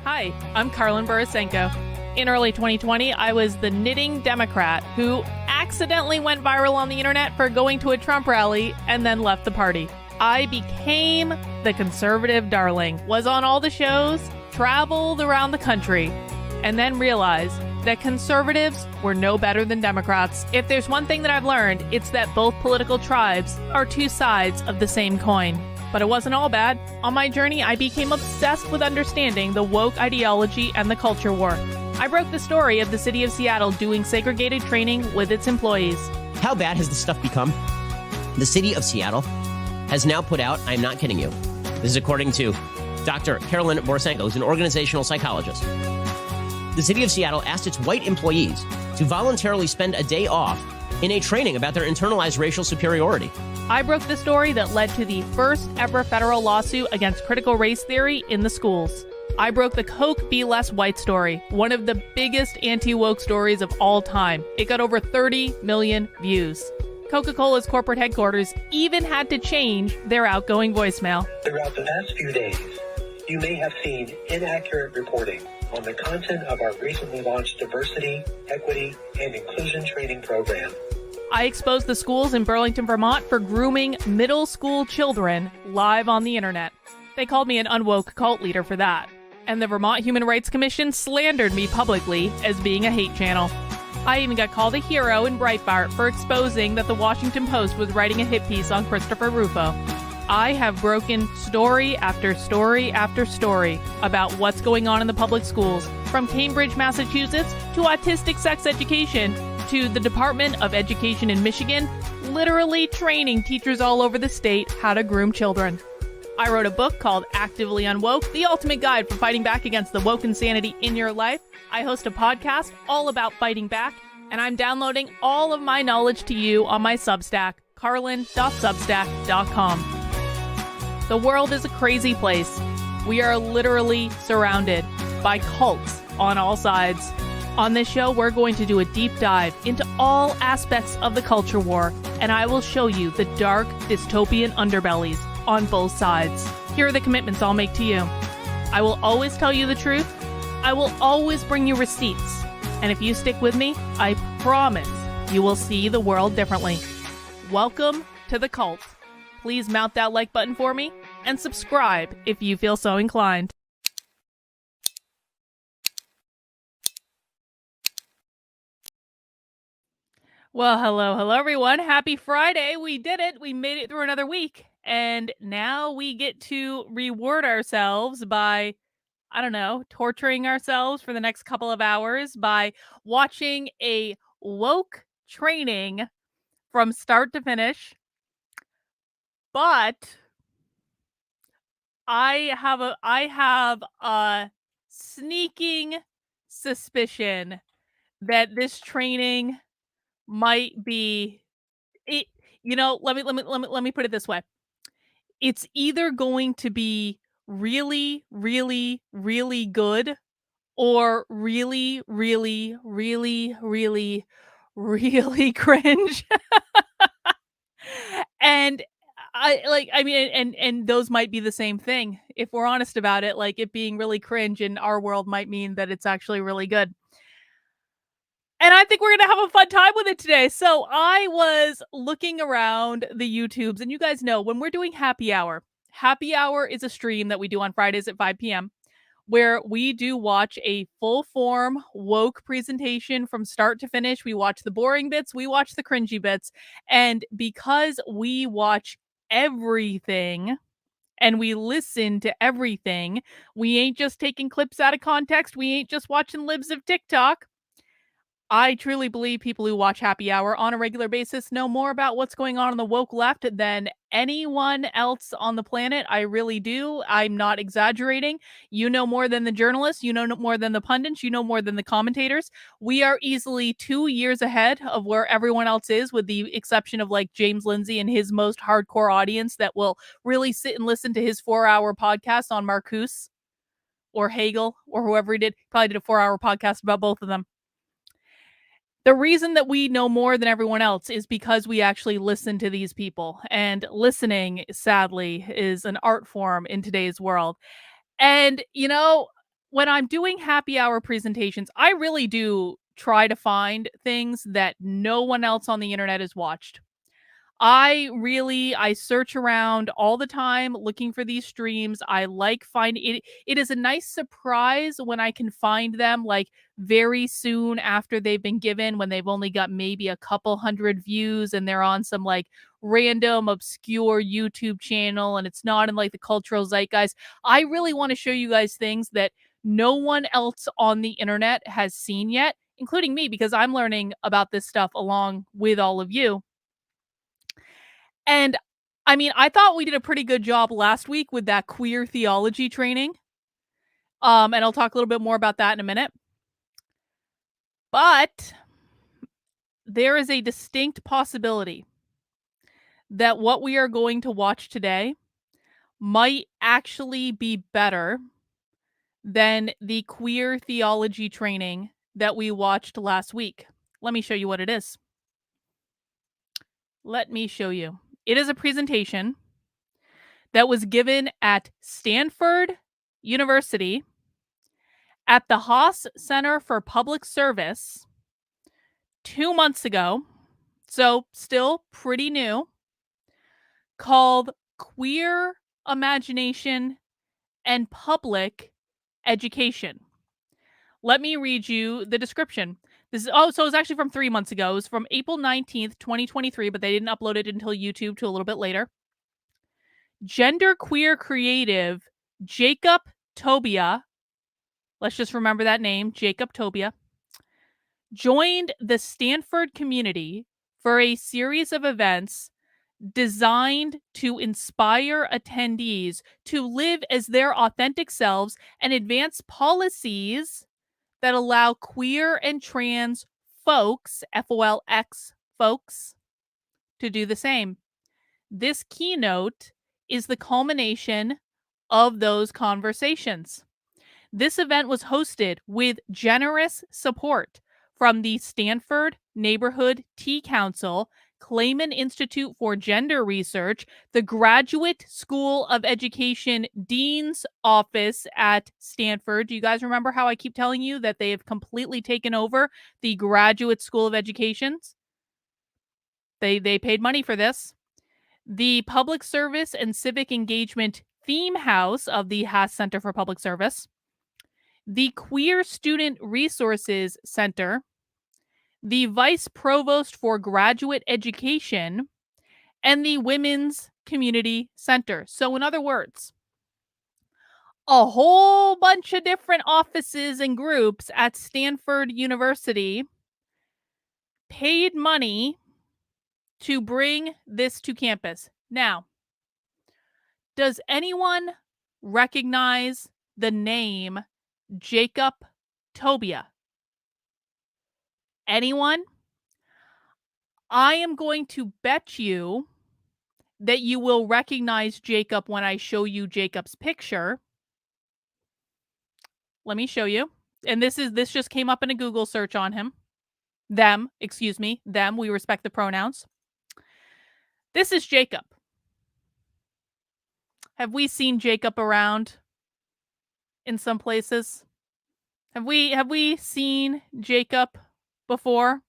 Hi, I'm Karlin Borisenko. In early 2020, I was the knitting Democrat who accidentally went viral on the internet for going to a Trump rally and then left the party. I became the conservative darling, was on all the shows, traveled around the country, and then realized that conservatives were no better than Democrats. If there's one thing that I've learned, it's that both political tribes are two sides of the same coin. But it wasn't all bad. On my journey, I became obsessed with understanding the woke ideology and the culture war. I broke the story of the city of Seattle doing segregated training with its employees. How bad has this stuff become? The city of Seattle has now put out, I'm not kidding you, this is according to Dr. Karlin Borisenko, who's an organizational psychologist. The city of Seattle asked its white employees to voluntarily spend a day off in a training about their internalized racial superiority. I broke the story that led to the first ever federal lawsuit against critical race theory in the schools. I broke the Coke Be Less White story, one of the biggest anti-woke stories of all time. It got over 30 million views. Coca-Cola's corporate headquarters even had to change their outgoing voicemail. Throughout the past few days, you may have seen inaccurate reporting on the content of our recently launched diversity, equity, and inclusion training program. I exposed the schools in Burlington, Vermont for grooming middle school children live on the internet. They called me an unwoke cult leader for that. And the Vermont Human Rights Commission slandered me publicly as being a hate channel. I even got called a hero in Breitbart for exposing that the Washington Post was writing a hit piece on Christopher Rufo. I have broken story after story after story about what's going on in the public schools, from Cambridge, Massachusetts, to autistic sex education, to the Department of Education in Michigan, literally training teachers all over the state how to groom children. I wrote a book called Actively Unwoke, the ultimate guide for fighting back against the woke insanity in your life. I host a podcast all about fighting back, and I'm downloading all of my knowledge to you on my Substack, karlin.substack.com. The world is a crazy place. We are literally surrounded by cults on all sides. On this show, we're going to do a deep dive into all aspects of the culture war, and I will show you the dark, dystopian underbellies on both sides. Here are the commitments I'll make to you. I will always tell you the truth. I will always bring you receipts. And if you stick with me, I promise you will see the world differently. Welcome to the cult. Please mount that like button for me and subscribe if you feel so inclined. Well, hello, everyone. Happy Friday. We did it. We made it through another week. And now we get to reward ourselves by, I don't know, torturing ourselves for the next couple of hours by watching a woke training from start to finish. But I have a sneaking suspicion that this training might be it. Let me put it this way. It's either going to be really, really, really good, or really, really, really, really, really cringe. And and those might be the same thing. If we're honest about it, like it being really cringe in our world might mean that it's actually really good. And I think we're going to have a fun time with it today. So I was looking around the YouTubes, and you guys know when we're doing happy hour is a stream that we do on Fridays at 5 p.m. where we do watch a full form woke presentation from start to finish. We watch the boring bits, we watch the cringy bits. And because we watch everything and we listen to everything, we ain't just taking clips out of context. We ain't just watching libs of TikTok. I truly believe people who watch happy hour on a regular basis know more about what's going on the woke left than anyone else on the planet. I really do. I'm not exaggerating. You know more than the journalists. You know more than the pundits. You know more than the commentators. We are easily 2 years ahead of where everyone else is, with the exception of like James Lindsay and his most hardcore audience that will really sit and listen to his 4-hour podcast on Marcuse or Hegel or whoever he did. Probably did a 4-hour podcast about both of them. The reason that we know more than everyone else is because we actually listen to these people. And listening, sadly, is an art form in today's world. And, when I'm doing happy hour presentations, I really do try to find things that no one else on the internet has watched. I search around all the time looking for these streams. I like find it. It is a nice surprise when I can find them like very soon after they've been given, when they've only got maybe a couple hundred views and they're on some like random obscure YouTube channel and it's not in like the cultural zeitgeist. I really want to show you guys things that no one else on the internet has seen yet, including me, because I'm learning about this stuff along with all of you. And I mean, I thought we did a pretty good job last week with that queer theology training. And I'll talk a little bit more about that in a minute. But there is a distinct possibility that what we are going to watch today might actually be better than the queer theology training that we watched last week. Let me show you what it is. Let me show you. It is a presentation that was given at Stanford University at the Haas Center for Public Service 2 months ago, so still pretty new, called Queer Imagination and Public Education. Let me read you the description. So it was actually from 3 months ago. It was from April 19th, 2023, but they didn't upload it until YouTube to a little bit later. Genderqueer creative Jacob Tobia, let's just remember that name, Jacob Tobia, joined the Stanford community for a series of events designed to inspire attendees to live as their authentic selves and advance policies that allow queer and trans folks, FOLX folks, to do the same. This keynote is the culmination of those conversations. This event was hosted with generous support from the Stanford Neighborhood Tea Council, Clayman Institute for Gender Research, the Graduate School of Education Dean's Office at Stanford. Do you guys remember how I keep telling you that they have completely taken over the Graduate School of Educations? They paid money for this. The Public Service and Civic Engagement Theme House of the Haas Center for Public Service, the Queer Student Resources Center, the Vice Provost for Graduate Education, and the Women's Community Center. So in other words, a whole bunch of different offices and groups at Stanford University paid money to bring this to campus. Now, does anyone recognize the name Jacob Tobia? Anyone? I am going to bet you that you will recognize Jacob when I show you Jacob's picture. Let me show you. And this just came up in a Google search on him. Them, we respect the pronouns. This is Jacob. Have we seen Jacob around in some places? Have we seen Jacob before?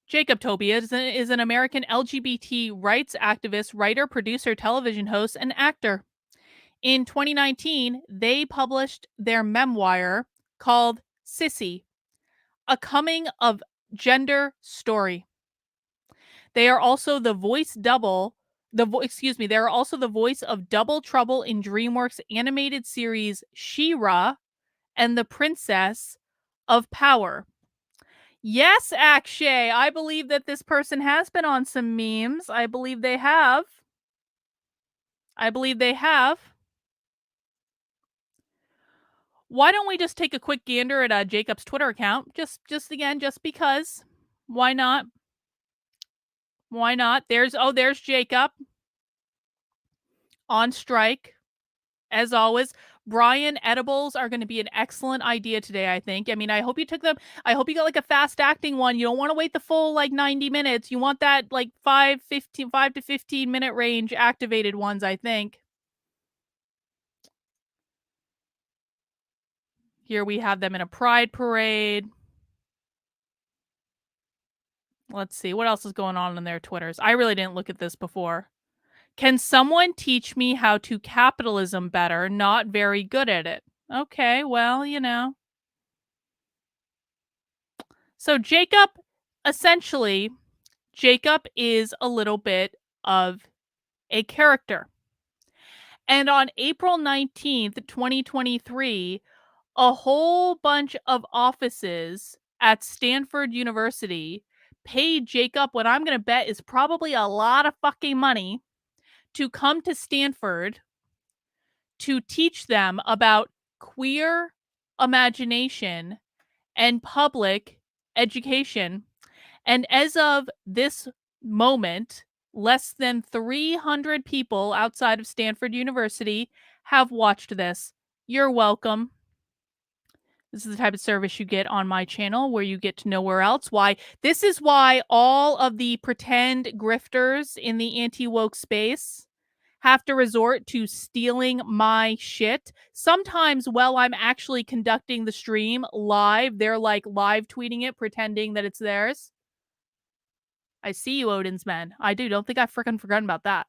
Jacob Tobia is an American LGBT rights activist, writer, producer, television host, and actor. In 2019, they published their memoir called Sissy, a coming of gender story. They are also the voice they are also the voice of Double Trouble in DreamWorks animated series She-Ra and the Princess of Power. Yes, Akshay, I believe that this person has been on some memes. I believe they have. Why don't we just take a quick gander at Jacob's Twitter account? Just because. Why not? There's Jacob on strike, as always. Brian, edibles are going to be an excellent idea today, I think. I mean, I hope you took them. I hope you got like a fast acting one. You don't want to wait the full like 90 minutes. You want that like 5 to 15 minute range activated ones, I think. Here we have them in a pride parade. Let's see. What else is going on in their Twitters? I really didn't look at this before. Can someone teach me how to capitalism better? Not very good at it. Okay, well, So essentially, Jacob is a little bit of a character. And on April 19th, 2023, a whole bunch of offices at Stanford University paid Jacob what I'm going to bet is probably a lot of fucking money to come to Stanford to teach them about queer imagination and public education. And as of this moment, less than 300 people outside of Stanford University have watched this. You're welcome. This is the type of service you get on my channel where you get to nowhere else. This is why all of the pretend grifters in the anti-woke space have to resort to stealing my shit. Sometimes while I'm actually conducting the stream live, they're like live tweeting it, pretending that it's theirs. I see you, Odin's men. I do. Don't think I frickin' forgotten about that.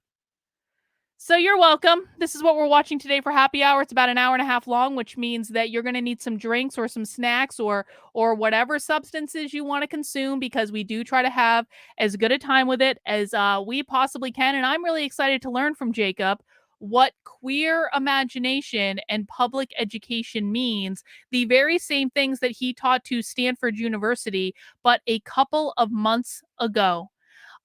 So you're welcome. This is what we're watching today for happy hour. It's about an hour and a half long, which means that you're going to need some drinks or some snacks or whatever substances you want to consume, because we do try to have as good a time with it as we possibly can. And I'm really excited to learn from Jacob what queer imagination and public education means, the very same things that he taught to Stanford University, but a couple of months ago.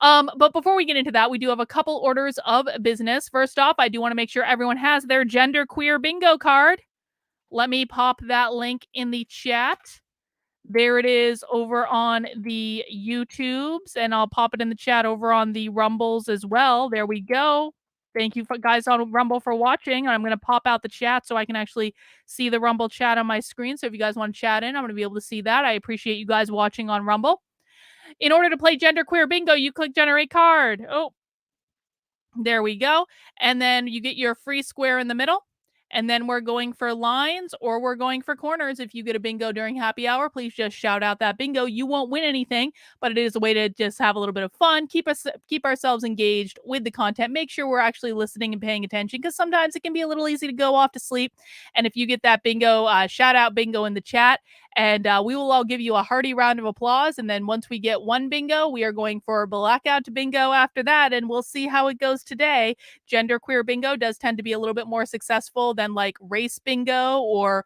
But before we get into that, we do have a couple orders of business. First off, I do want to make sure everyone has their gender queer bingo card. Let me pop that link in the chat. There it is over on the YouTubes, and I'll pop it in the chat over on the Rumbles as well. There we go. Thank you for guys on Rumble for watching. I'm going to pop out the chat so I can actually see the Rumble chat on my screen. So if you guys want to chat in, I'm going to be able to see that. I appreciate you guys watching on Rumble. In order to play genderqueer bingo, you click generate card. Oh, there we go. And then you get your free square in the middle. And then we're going for lines or we're going for corners. If you get a bingo during happy hour, please just shout out that bingo. You won't win anything, but it is a way to just have a little bit of fun, keep ourselves engaged with the content, make sure we're actually listening and paying attention, because sometimes it can be a little easy to go off to sleep. And if you get that bingo, shout out bingo in the chat, and we will all give you a hearty round of applause. And then once we get one bingo, we are going for blackout to bingo after that, and we'll see how it goes today. Genderqueer bingo does tend to be a little bit more successful than like race bingo or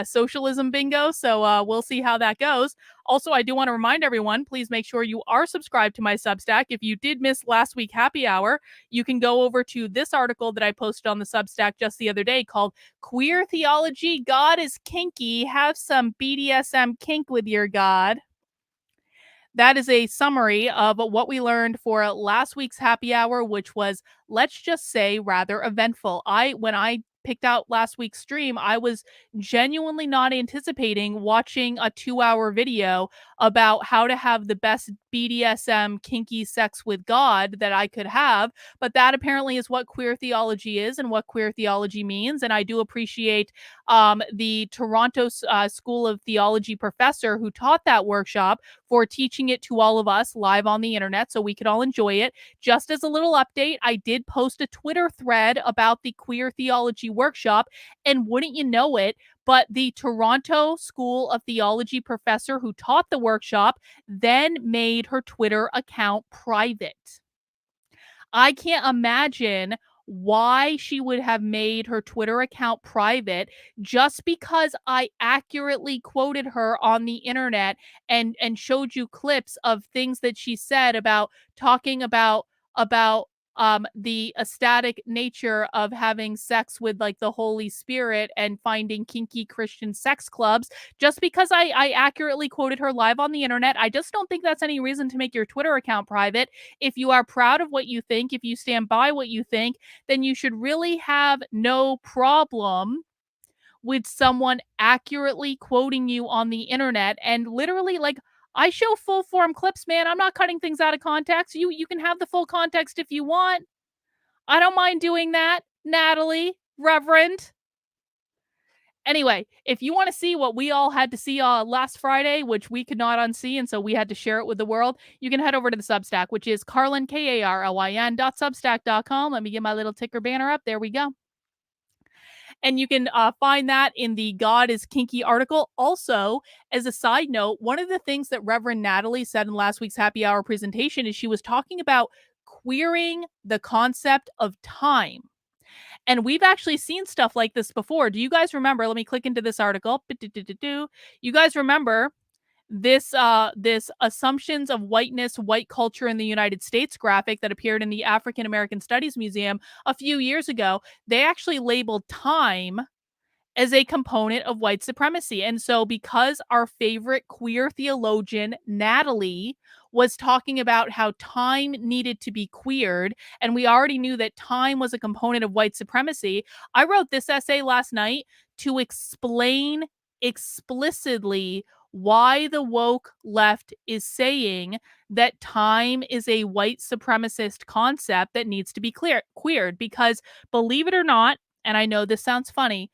socialism bingo. So we'll see how that goes. Also, I do want to remind everyone, please make sure you are subscribed to my Substack. If you did miss last week happy hour, you can go over to this article that I posted on the Substack just the other day called Queer Theology, God is Kinky. Have some BDSM kink with your God. That is a summary of what we learned for last week's happy hour, which was, let's just say, rather eventful. When I picked out last week's stream, I was genuinely not anticipating watching a 2-hour video about how to have the best BDSM kinky sex with God that I could have. But that apparently is what queer theology is and what queer theology means. And I do appreciate the Toronto School of Theology professor who taught that workshop for teaching it to all of us live on the internet so we could all enjoy it. Just as a little update, I did post a Twitter thread about the queer theology workshop, and wouldn't you know it, but the Toronto School of Theology professor who taught the workshop then made her Twitter account private. I can't imagine why she would have made her Twitter account private just because I accurately quoted her on the internet and showed you clips of things that she said about talking about the ecstatic nature of having sex with like the Holy Spirit and finding kinky Christian sex clubs. Just because I accurately quoted her live on the internet, I just don't think that's any reason to make your Twitter account private. If you are proud of what you think, if you stand by what you think, then you should really have no problem with someone accurately quoting you on the internet. And literally, like, I show full form clips, man. I'm not cutting things out of context. You can have the full context if you want. I don't mind doing that, Natalie, Reverend. Anyway, if you want to see what we all had to see last Friday, which we could not unsee, and so we had to share it with the world, you can head over to the Substack, which is Carlin, Karlyn.substack.com. Let me get my little ticker banner up. There we go. And you can find that in the God is Kinky article. Also, as a side note, one of the things that Reverend Natalie said in last week's happy hour presentation is she was talking about queering the concept of time. And we've actually seen stuff like this before. Do you guys remember? Let me click into this article. You guys remember this assumptions of whiteness, white culture in the United States graphic that appeared in the African American Studies Museum a few years ago? They actually labeled time as a component of white supremacy. And so, because our favorite queer theologian, Natalie, was talking about how time needed to be queered, and we already knew that time was a component of white supremacy, I wrote this essay last night to explain explicitly why the woke left is saying that time is a white supremacist concept that needs to be queered. Because believe it or not, and I know this sounds funny,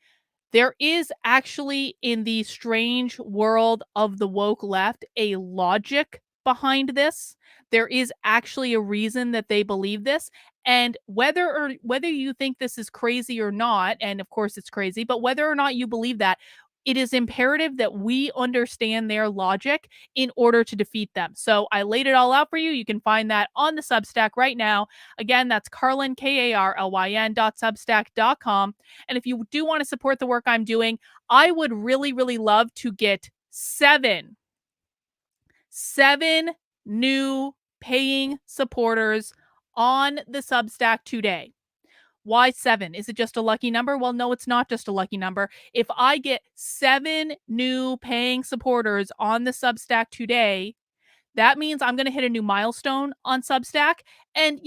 there is actually, in the strange world of the woke left, a logic behind this. There is actually a reason that they believe this. And whether you think this is crazy or not, and of course it's crazy, but whether or not you believe that, it is imperative that we understand their logic in order to defeat them. So I laid it all out for you. You can find that on the Substack right now. Again, that's Carlyn, Karlyn.substack.com. And if you do want to support the work I'm doing, I would really, really love to get seven new paying supporters on the Substack today. Why 7? Is it just a lucky number? Well, no, it's not just a lucky number. If I get 7 new paying supporters on the Substack today, that means I'm gonna hit a new milestone on Substack. And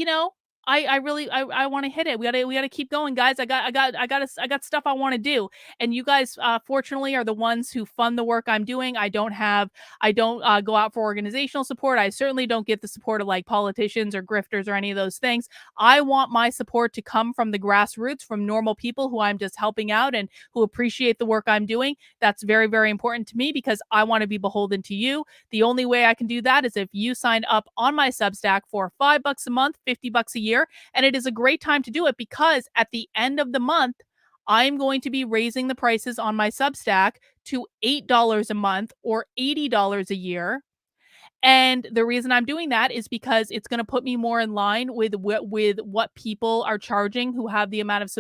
I really I want to hit it. We gotta keep going, guys. I got stuff I want to do. And you guys fortunately are the ones who fund the work I'm doing. I don't go out for organizational support. I certainly don't get the support of like politicians or grifters or any of those things. I want my support to come from the grassroots, from normal people who I'm just helping out and who appreciate the work I'm doing. That's very, very important to me because I want to be beholden to you. The only way I can do that is if you sign up on my Substack for $5 a month, $50 a year. And it is a great time to do it because at the end of the month, I'm going to be raising the prices on my Substack to $8 a month or $80 a year. And the reason I'm doing that is because it's going to put me more in line with what people are charging who have the amount of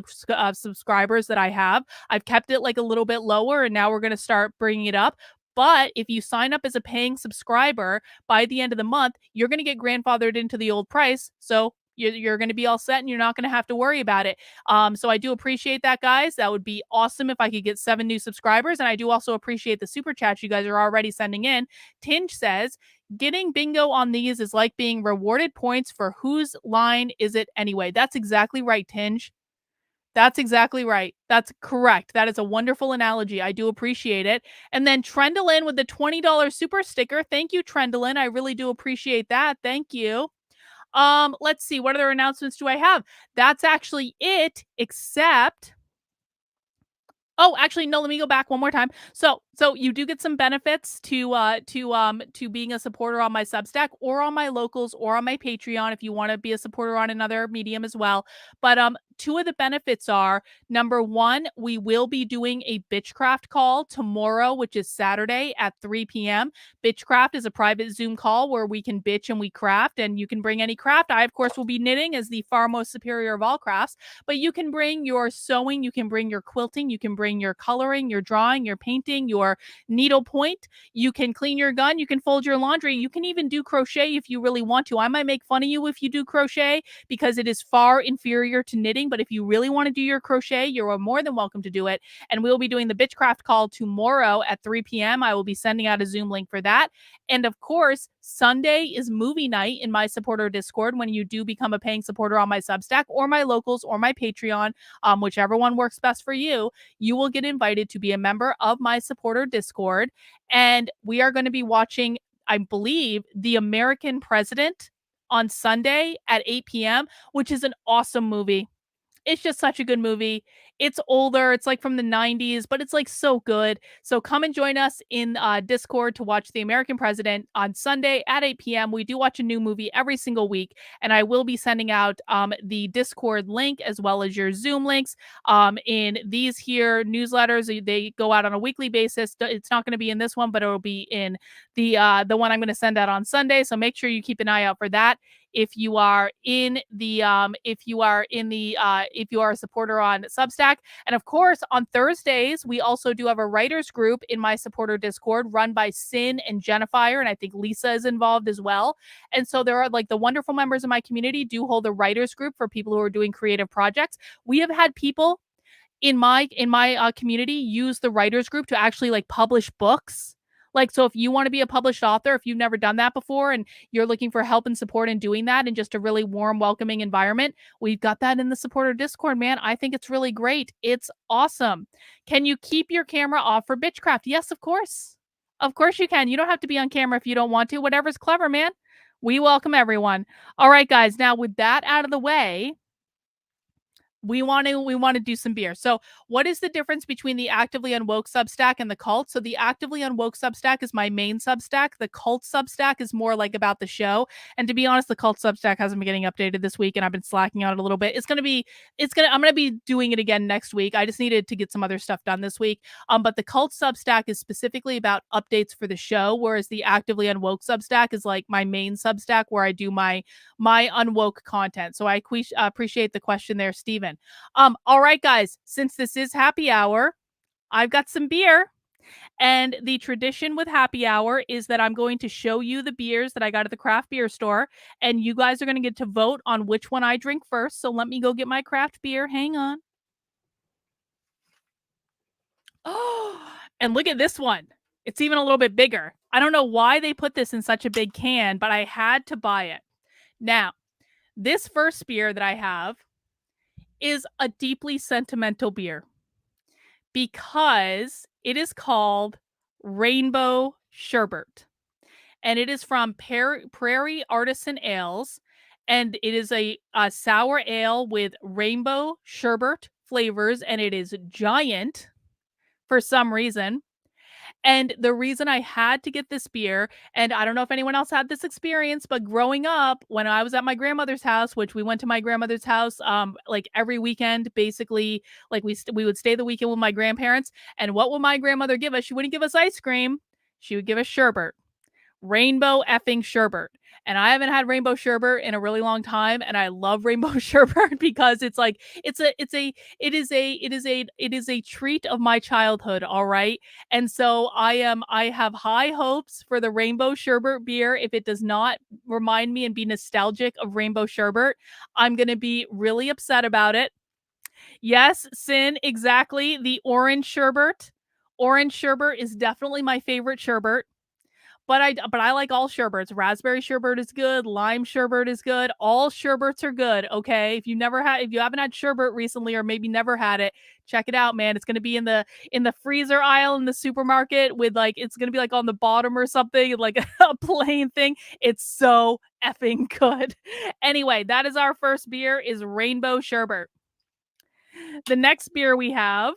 subscribers that I have. I've kept it like a little bit lower, and now we're going to start bringing it up. But if you sign up as a paying subscriber, by the end of the month, you're going to get grandfathered into the old price. So you're going to be all set and you're not going to have to worry about it. So I do appreciate that, guys. That would be awesome if I could get 7 new subscribers. And I do also appreciate the super chats you guys are already sending in. Tinge says, getting bingo on these is like being rewarded points for whose line is it anyway. That's exactly right, Tinge. That's exactly right. That's correct. That is a wonderful analogy. I do appreciate it. And then Trendolin with the $20 super sticker. Thank you, Trendolin. I really do appreciate that. Thank you. Let's see. What other announcements do I have? That's actually it, except... Oh, actually, no, let me go back one more time. So you do get some benefits to being a supporter on my Substack or on my locals or on my Patreon if you want to be a supporter on another medium as well. But 2 of the benefits are, number 1, we will be doing a Bitchcraft call tomorrow, which is Saturday at 3 p.m. Bitchcraft is a private Zoom call where we can bitch and we craft, and you can bring any craft. I, of course, will be knitting as the far most superior of all crafts, but you can bring your sewing, you can bring your quilting, you can bring your coloring, your drawing, your painting, your needlepoint. You can clean your gun, you can fold your laundry, you can even do crochet if you really want to. I might make fun of you if you do crochet because it is far inferior to knitting, but if you really want to do your crochet, you're more than welcome to do it. And we'll be doing the Bitchcraft call tomorrow at 3 p.m. I will be sending out a Zoom link for that. And of course, Sunday is movie night in my supporter Discord when you do become a paying supporter on my Substack or my locals or my Patreon, whichever one works best for you. You will get invited to be a member of my supporter Discord. And we are going to be watching, I believe, The American President on Sunday at 8 p.m., which is an awesome movie. It's just such a good movie. It's older, it's like from the 90s, but it's like so good. So come and join us in Discord to watch The American President on Sunday at 8 p.m. We do watch a new movie every single week, and I will be sending out the Discord link as well as your Zoom links in these here newsletters. They go out on a weekly basis. It's not going to be in this one, but it will be in the one I'm going to send out on Sunday. So make sure you keep an eye out for that. If you are in the if you are a supporter on Substack. And of course, on Thursdays, we also do have a writers group in my supporter Discord run by Sin and Jennifer, and I think Lisa is involved as well. And so there are like the wonderful members of my community do hold a writers group for people who are doing creative projects. We have had people in my community use the writers group to actually like publish books. Like, so if you want to be a published author, if you've never done that before and you're looking for help and support in doing that in just a really warm, welcoming environment, we've got that in the supporter Discord, man. I think it's really great. It's awesome. Can you keep your camera off for Bitchcraft? Yes, of course. Of course you can. You don't have to be on camera if you don't want to. Whatever's clever, man. We welcome everyone. All right, guys. Now, with that out of the way, we want to do some beer. So what is the difference between the Actively Unwoke Substack and the Cult? So the Actively Unwoke Substack is my main Substack. The Cult Substack is more like about the show. And to be honest, the Cult Substack hasn't been getting updated this week, and I've been slacking on it a little bit. I'm gonna be doing it again next week. I just needed to get some other stuff done this week. But the Cult Substack is specifically about updates for the show, whereas the Actively Unwoke Substack is like my main Substack where I do my Unwoke content. So I appreciate the question there, Stephen. All right, guys, since this is happy hour, I've got some beer. And the tradition with happy hour is that I'm going to show you the beers that I got at the craft beer store, and you guys are going to get to vote on which one I drink first. So let me go get my craft beer. Hang on. Oh, and look at this one. It's even a little bit bigger. I don't know why they put this in such a big can, but I had to buy it. Now, this first beer that I have is a deeply sentimental beer because it is called Rainbow Sherbet, and it is from Prairie Artisan Ales, and it is a sour ale with rainbow sherbet flavors, and it is giant for some reason. And the reason I had to get this beer, and I don't know if anyone else had this experience, but growing up, when I was at my grandmother's house, which we went to my grandmother's house like every weekend, basically, like we would stay the weekend with my grandparents. And what would my grandmother give us? She wouldn't give us ice cream. She would give us sherbet. Rainbow effing sherbet. And I haven't had rainbow sherbet in a really long time, and I love rainbow sherbet because it's like it is a treat of my childhood, all right? And so I have high hopes for the rainbow sherbet beer. If it does not remind me and be nostalgic of rainbow sherbet, I'm going to be really upset about it. Yes, Sin, exactly. The orange sherbet. Orange sherbet is definitely my favorite sherbet. But I like all sherbets. Raspberry sherbet is good. Lime sherbet is good. All sherbets are good. Okay, if you haven't had sherbet recently, or maybe never had it, check it out, man. It's gonna be in the freezer aisle in the supermarket with like it's gonna be like on the bottom or something, like a plain thing. It's so effing good. Anyway, that is our first beer. Is Rainbow Sherbet. The next beer we have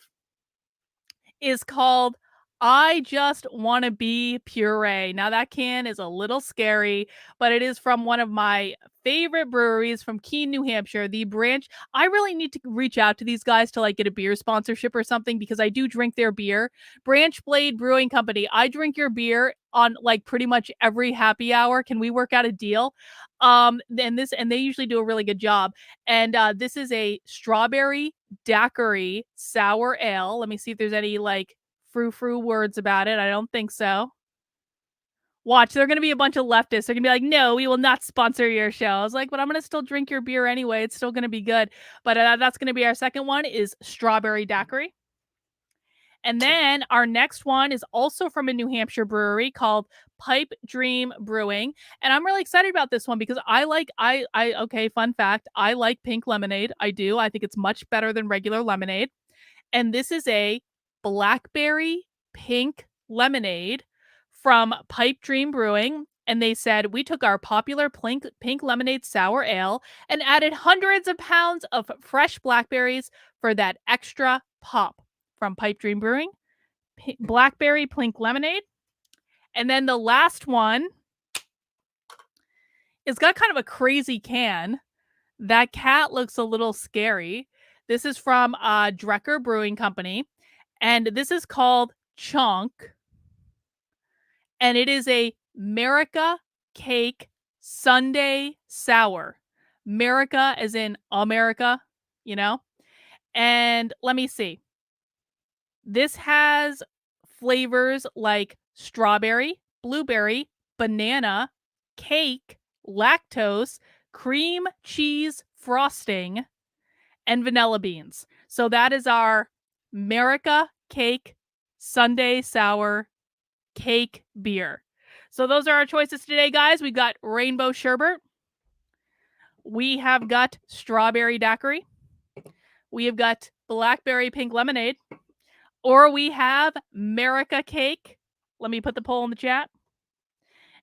is called I Just Want to Be Puree. Now, that can is a little scary, but it is from one of my favorite breweries from Keene, New Hampshire, the Branch. I really need to reach out to these guys to like get a beer sponsorship or something because I do drink their beer. Branch Blade Brewing Company. I drink your beer on like pretty much every happy hour. Can we work out a deal? And they usually do a really good job. And this is a strawberry daiquiri sour ale. Let me see if there's any like frou-frou words about it. I don't think so. Watch, they're going to be a bunch of leftists. They're going to be like, no, we will not sponsor your show. I was like, but I'm going to still drink your beer anyway. It's still going to be good. But that's going to be our second one is strawberry daiquiri. And then our next one is also from a New Hampshire brewery called Pipe Dream Brewing. And I'm really excited about this one because okay, fun fact, I like pink lemonade. I do. I think it's much better than regular lemonade. And this is a blackberry pink lemonade from Pipe Dream Brewing. And they said, we took our popular pink lemonade sour ale and added hundreds of pounds of fresh blackberries for that extra pop. From Pipe Dream Brewing, blackberry pink lemonade. And then the last one, it's got kind of a crazy can. That cat looks a little scary. This is from Drecker Brewing Company, and this is called Chonk. And it is a America Cake Sundae Sour. America as in America, you know? And let me see. This has flavors like strawberry, blueberry, banana, cake, lactose, cream cheese frosting, and vanilla beans. So that is our America Cake Sundae Sour Cake Beer. So those are our choices today, guys. We've got rainbow sherbet. We have got strawberry daiquiri. We have got blackberry pink lemonade. Or we have America Cake. Let me put the poll in the chat.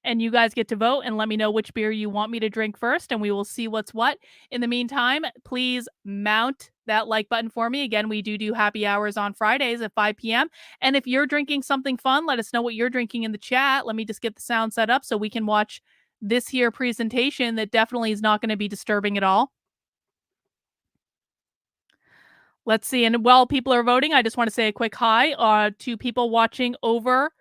And you guys get to vote and let me know which beer you want me to drink first, and we will see what's what. In the meantime, please mount that like button for me. Again, we do happy hours on Fridays at 5 p.m. And if you're drinking something fun, let us know what you're drinking in the chat. Let me just get the sound set up so we can watch this here presentation that definitely is not going to be disturbing at all. Let's see. And while people are voting, I just want to say a quick hi to people watching over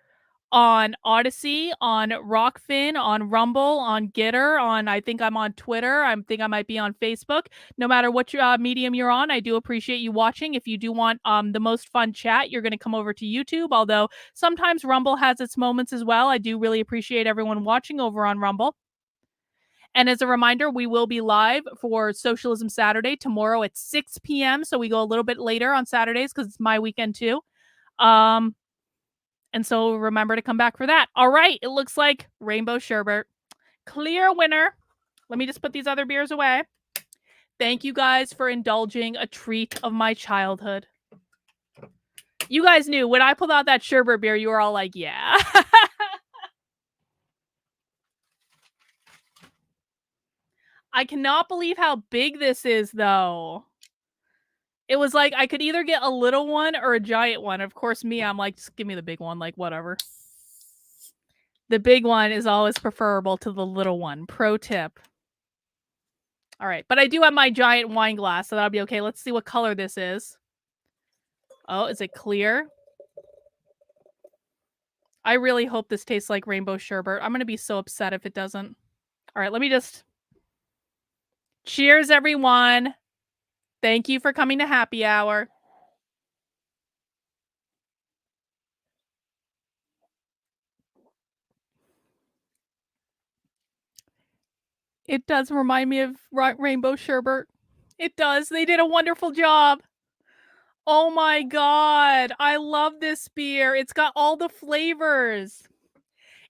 on Odyssey, on Rockfin, on Rumble, on Gitter, I think I'm on Twitter. I think I might be on Facebook. No matter what medium you're on, I do appreciate you watching. If you do want the most fun chat, you're going to come over to YouTube, although sometimes Rumble has its moments as well. I do really appreciate everyone watching over on Rumble. And as a reminder, we will be live for Socialism Saturday tomorrow at 6 p.m. So we go a little bit later on Saturdays because it's my weekend too. And so remember to come back for that. All right. It looks like rainbow sherbet. Clear winner. Let me just put these other beers away. Thank you guys for indulging a treat of my childhood. You guys knew when I pulled out that sherbet beer, you were all like, yeah. I cannot believe how big this is, though. It was like I could either get a little one or a giant one. Of course, me, I'm like, just give me the big one, like whatever. The big one is always preferable to the little one. Pro tip. All right, but I do have my giant wine glass, so that'll be okay. Let's see what color this is. Oh, is it clear? I really hope this tastes like rainbow sherbet. I'm going to be so upset if it doesn't. All right, let me just... Cheers, everyone. Thank you for coming to happy hour. It does remind me of rainbow sherbet. It does. They did a wonderful job. Oh my God. I love this beer. It's got all the flavors.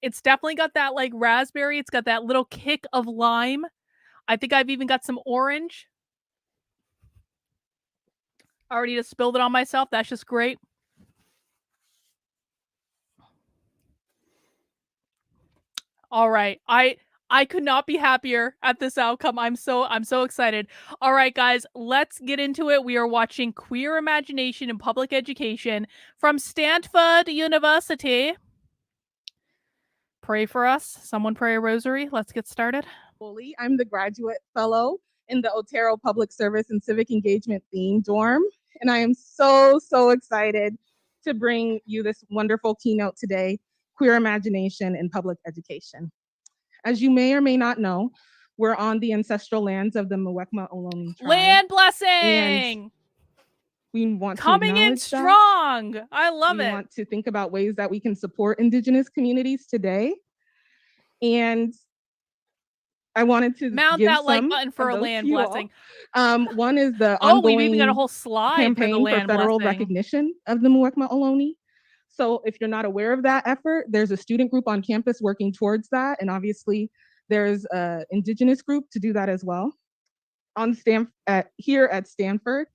It's definitely got that like raspberry. It's got that little kick of lime. I think I've even got some orange. I already just spilled it on myself. That's just great. All right. I could not be happier at this outcome. I'm so excited. All right, guys, let's get into it. We are watching Queer Imagination in Public Education from Stanford University. Pray for us. Someone pray a rosary. Let's get started. I'm the graduate fellow in the Otero Public Service and Civic Engagement theme dorm, and I am so excited to bring you this wonderful keynote today, Queer Imagination in Public Education. As you may or may not know, we're on the ancestral lands of the Muwekma Ohlone tribe. Land blessing! We want coming to in strong. I love it. We want to think about ways that we can support Indigenous communities today. And I wanted to mount that like button for a land blessing. One is the ongoing we've even got a whole slide campaign for federal blessing. Recognition of the Muwekma Ohlone. So if you're not aware of that effort, there's a student group on campus working towards that. And obviously there's an Indigenous group to do that as well. Here at Stanford,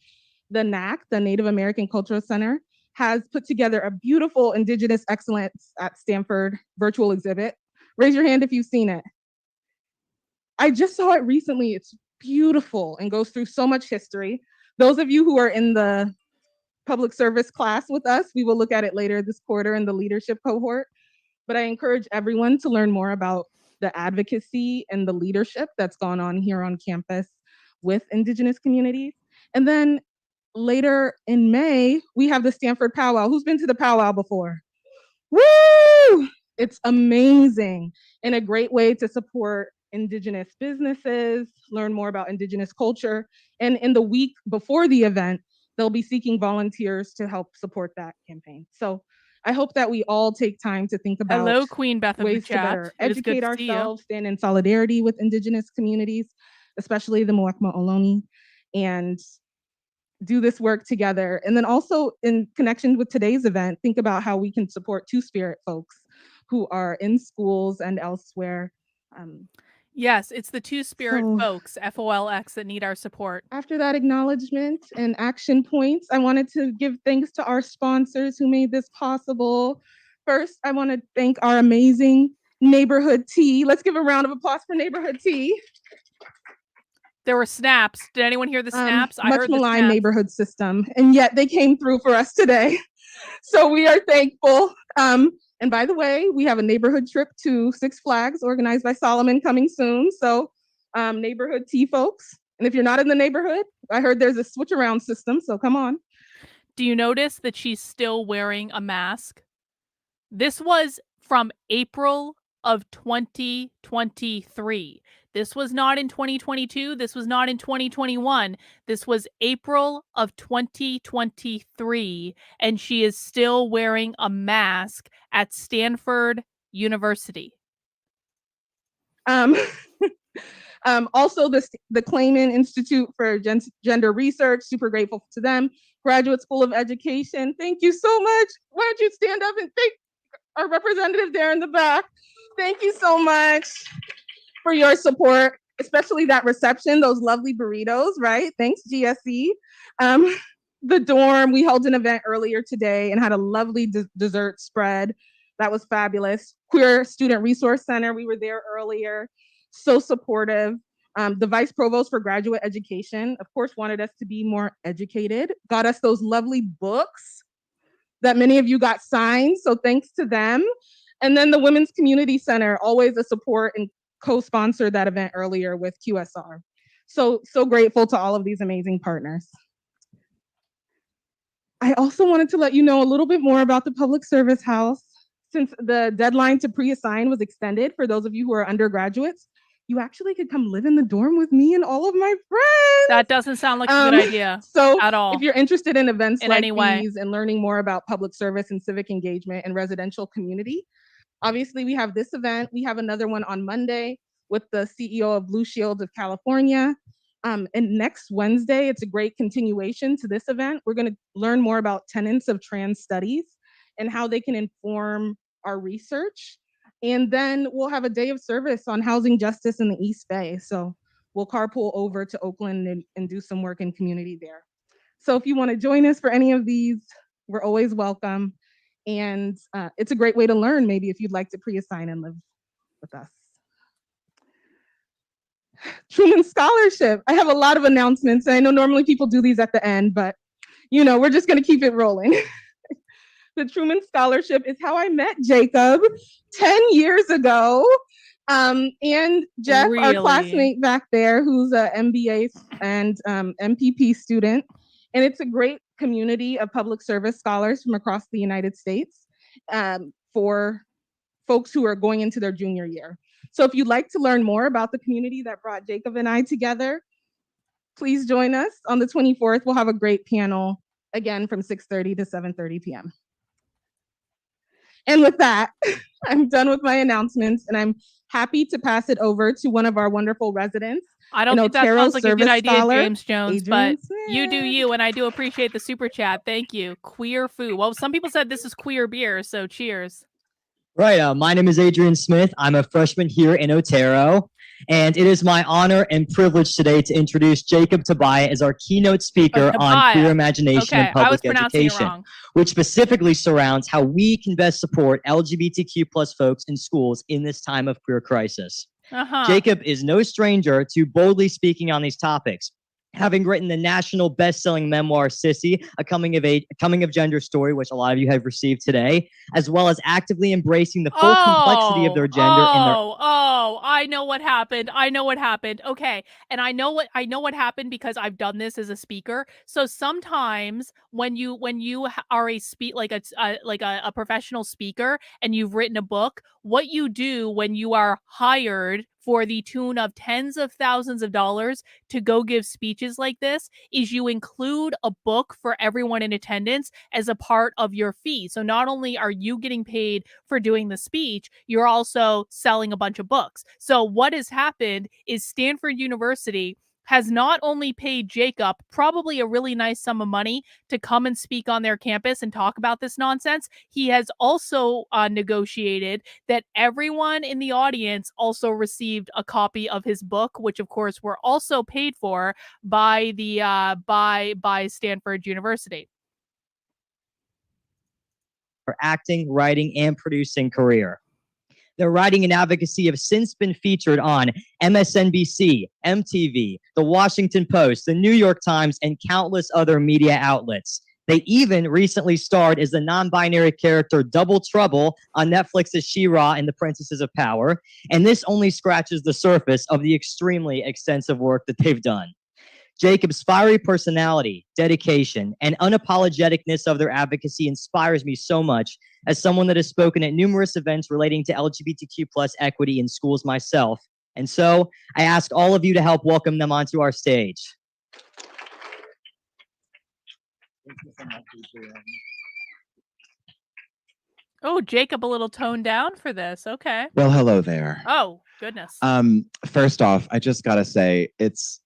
the NAC, the Native American Cultural Center, has put together a beautiful Indigenous Excellence at Stanford virtual exhibit Raise your hand if you've seen it. I just saw it recently. It's beautiful and goes through so much history. Those of you who are in the public service class with us, we will look at it later this quarter in the leadership cohort. But I encourage everyone to learn more about the advocacy and the leadership that's gone on here on campus with Indigenous communities. And then later in May, we have the Stanford Powwow. Who's been to the powwow before? Woo! It's amazing and a great way to support Indigenous businesses, learn more about Indigenous culture. And in the week before the event, they'll be seeking volunteers to help support that campaign. So I hope that we all take time to think about Hello, Queen Beth of the ways to chat. better It is good educate to see you. ourselves, stand in solidarity with Indigenous communities, especially the Muwekma Ohlone, and do this work together. And then also in connection with today's event, think about how we can support Two-Spirit folks who are in schools and elsewhere. Yes, it's the Two-Spirit folks, FOLX, that need our support. After that acknowledgement and action points, I wanted to give thanks to our sponsors who made this possible. First, I want to thank our amazing Neighborhood Tea. Let's give a round of applause for Neighborhood Tea. There were snaps. Did anyone hear the snaps? I Much heard the maligned snaps. neighborhood system, and yet they came through for us today. So we are thankful. And by the way, we have a neighborhood trip to Six Flags organized by Solomon coming soon. So Neighborhood Tea folks. And if you're not in the neighborhood, I heard there's a switch around system. So come on. Do you notice that she's still wearing a mask? This was from April of 2023. This was not in 2022. This was not in 2021. This was April of 2023, and she is still wearing a mask at Stanford University. Also, the Clayman Institute for Gender Research, super grateful to them. Graduate School of Education, thank you so much. Why don't you stand up and thank our representative there in the back. Thank you so much for your support, especially that reception, those lovely burritos, right? Thanks, GSE. The dorm, we held an event earlier today and had a lovely dessert spread. That was fabulous. Queer Student Resource Center, we were there earlier, so supportive. The Vice Provost for Graduate Education, of course, wanted us to be more educated, got us those lovely books that many of you got signed, so thanks to them. And then the Women's Community Center, always a support and co-sponsored that event earlier with QSR. So grateful to all of these amazing partners. I also wanted to let you know a little bit more about the Public Service House. Since the deadline to pre-assign was extended for those of you who are undergraduates, you actually could come live in the dorm with me and all of my friends. That doesn't sound like a good idea at all. If you're interested in events in like any way. these and learning more about public service and civic engagement and residential community, obviously we have this event. We have another one on Monday with the CEO of Blue Shields of California. And next Wednesday, it's a great continuation to this event. We're going to learn more about tenets of trans studies and how they can inform our research. And then we'll have a day of service on housing justice in the East Bay. So we'll carpool over to Oakland and do some work in community there. So if you want to join us for any of these, we're always welcome. And it's a great way to learn, maybe if you'd like to pre-assign and live with us. Truman Scholarship. I have a lot of announcements. I know normally people do these at the end, but we're just going to keep it rolling. The Truman Scholarship is how I met Jacob 10 years ago. And Jeff, our classmate back there, who's an MBA and MPP student. And it's a great community of public service scholars from across the United States for folks who are going into their junior year. So if you'd like to learn more about the community that brought Jacob and I together, please join us on the 24th. We'll have a great panel, again, from 6:30 to 7:30 p.m. And with that, I'm done with my announcements, and I'm happy to pass it over to one of our wonderful residents. I don't think that sounds like a good idea, James Jones, but you do you, and I do appreciate the super chat. Thank you. Queer food. Well, some people said this is queer beer, so cheers. Right. My name is Adrian Smith. I'm a freshman here in Otero. And it is my honor and privilege today to introduce Jacob Tobiah as our keynote speaker on queer imagination and public education, which specifically surrounds how we can best support LGBTQ plus folks in schools in this time of queer crisis. Jacob is no stranger to boldly speaking on these topics, having written the national best-selling memoir Sissy, a coming of gender story, which a lot of you have received today, as well as actively embracing the full complexity of their gender in their I know what happened. Okay. And I know what happened because I've done this as a speaker. So sometimes when you are a professional speaker and you've written a book, what you do when you are hired for the tune of tens of thousands of dollars to go give speeches like this is you include a book for everyone in attendance as a part of your fee. So not only are you getting paid for doing the speech, you're also selling a bunch of books. So what has happened is Stanford University has not only paid Jacob probably a really nice sum of money to come and speak on their campus and talk about this nonsense, he has also negotiated that everyone in the audience also received a copy of his book, which of course were also paid for by the by Stanford University. For acting, writing, and producing career. Their writing and advocacy have since been featured on MSNBC, MTV, The Washington Post, The New York Times, and countless other media outlets. They even recently starred as the non-binary character Double Trouble on Netflix's She-Ra and the Princesses of Power, and this only scratches the surface of the extremely extensive work that they've done. Jacob's fiery personality, dedication, and unapologeticness of their advocacy inspires me so much as someone that has spoken at numerous events relating to LGBTQ plus equity in schools myself. And so I ask all of you to help welcome them onto our stage. Oh, Jacob, a little toned down for this. Okay. Well, hello there. Oh, goodness. First off, I just gotta say it's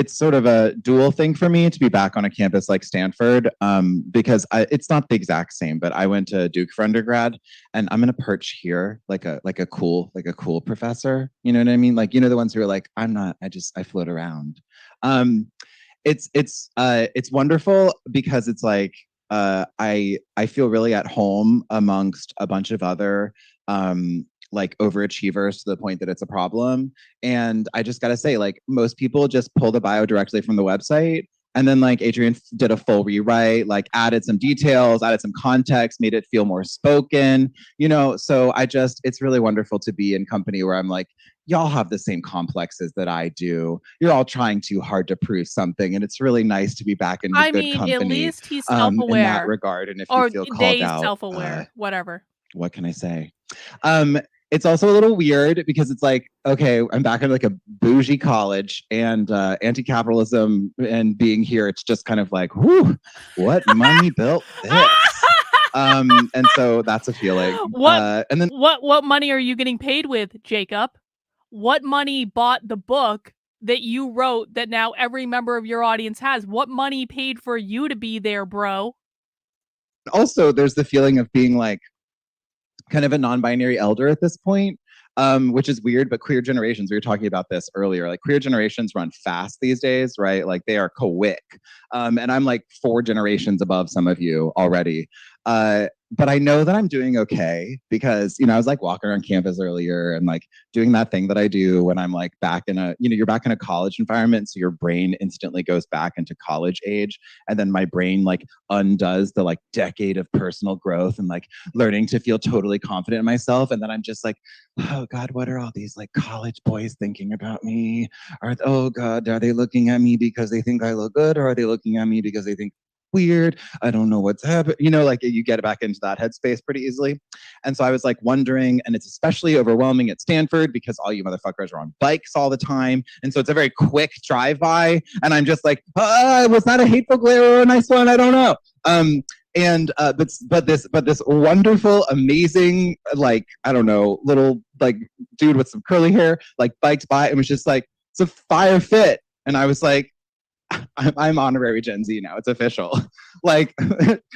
sort of a dual thing for me to be back on a campus like Stanford, because it's not the exact same, but I went to Duke for undergrad, and I'm gonna perch here like a cool professor. You know what I mean? Like, you know, the ones who are like, I'm not. I float around. It's wonderful because it's like I feel really at home amongst a bunch of other like overachievers to the point that it's a problem. And I just gotta say, like, most people just pull the bio directly from the website. And then like Adrian did a full rewrite, like added some details, added some context, made it feel more spoken, you know? So it's really wonderful to be in company where I'm like, y'all have the same complexes that I do. You're all trying too hard to prove something. And it's really nice to be back in good company. At least he's self-aware. In that regard. And if you feel called out. Self-aware, whatever. What can I say? It's also a little weird because it's like, okay, I'm back in like a bougie college, and anti-capitalism and being here, it's just kind of like, whew, what money built this? And so that's a feeling. What money are you getting paid with, Jacob? What money bought the book that you wrote that now every member of your audience has? What money paid for you to be there, bro? Also, there's the feeling of being like kind of a non-binary elder at this point, which is weird, but queer generations, we were talking about this earlier, like queer generations run fast these days, right? Like they are quick. And I'm like 4 generations above some of you already. But I know that I'm doing okay because, you know, I was like walking around campus earlier and like doing that thing that I do when I'm like back in you're back in a college environment. So your brain instantly goes back into college age. And then my brain like undoes the like decade of personal growth and like learning to feel totally confident in myself. And then I'm just like, oh God, what are all these like college boys thinking about me? Oh God, are they looking at me because they think I look good? Or are they looking at me because they think weird? I don't know what's happening. You know, like you get back into that headspace pretty easily. And so I was like wondering, and it's especially overwhelming at Stanford because all you motherfuckers are on bikes all the time. And so it's a very quick drive by. And I'm just like, was that a hateful glare or a nice one? I don't know. But this wonderful, amazing, like, I don't know, little like dude with some curly hair, like biked by and was just like, it's a fire fit. And I was like, I'm honorary Gen Z now. It's official. Like,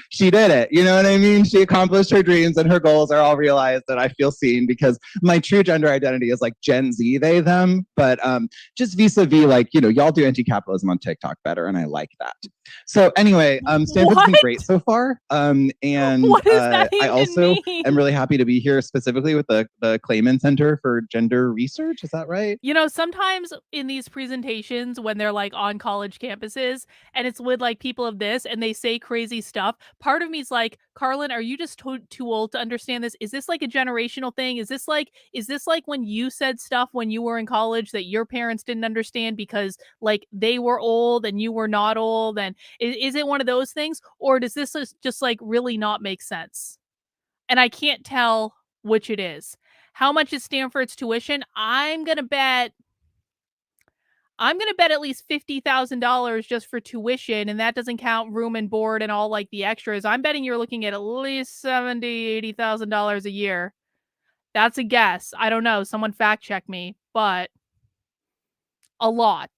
she did it. You know what I mean? She accomplished her dreams and her goals are all realized, and I feel seen because my true gender identity is like Gen Z, they, them. But just vis-a-vis, like, you know, y'all do anti-capitalism on TikTok better, and I like that. So anyway, Stanford's been great so far. And what does that I even also mean? am really happy to be here specifically with the Clayman Center for Gender Research. Is that right? You know, sometimes in these presentations when they're like on college campuses and it's with like people of this and they say crazy stuff, part of me's like, Carlin, are you just too old to understand this? Is this like a generational thing? Is this like when you said stuff when you were in college that your parents didn't understand because like they were old and you were not old? And is it one of those things? Or does this just like really not make sense? And I can't tell which it is. How much is Stanford's tuition? I'm gonna bet at least $50,000 just for tuition, and that doesn't count room and board and all like the extras. I'm betting you're looking at least $80,000 a year. That's a guess. I don't know. Someone fact check me, but a lot.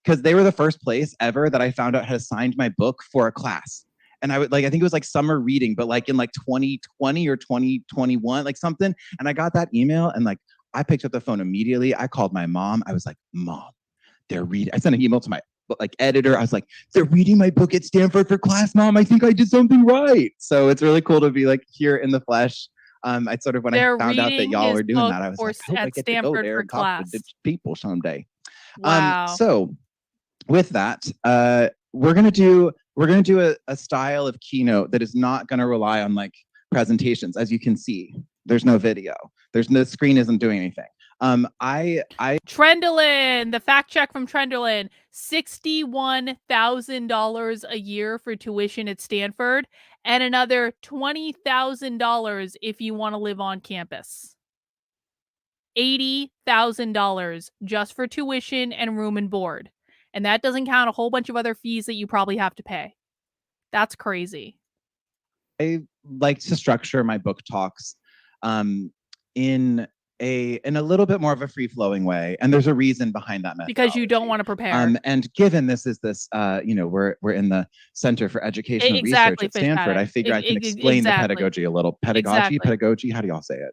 Because they were the first place ever that I found out had signed my book for a class. And I would like, I think it was like summer reading, but like in like 2020 or 2021, like something. And I got that email and like, I picked up the phone immediately. I called my mom. I was like, Mom, they're reading. I sent an email to my like editor. I was like, they're reading my book at Stanford for class, Mom. I think I did something right. So it's really cool to be like here in the flesh. I sort of, when I found out that y'all were doing that, I was like, I hope I get to go there and talk to people someday. Wow. So with that, we're gonna do a style of keynote that is not gonna rely on like presentations. As you can see, there's no video. The screen isn't doing anything. Trendolin, the fact check from Trendolin, $61,000 a year for tuition at Stanford, and another $20,000 if you want to live on campus. $80,000 just for tuition and room and board. And that doesn't count a whole bunch of other fees that you probably have to pay. That's crazy. I like to structure my book talks in a little bit more of a free-flowing way, and there's a reason behind that methodology. Because you don't want to prepare. And given this is you know, we're in the Center for Educational Research at Stanford, I figure I can explain the pedagogy a little. Pedagogy, how do y'all say it?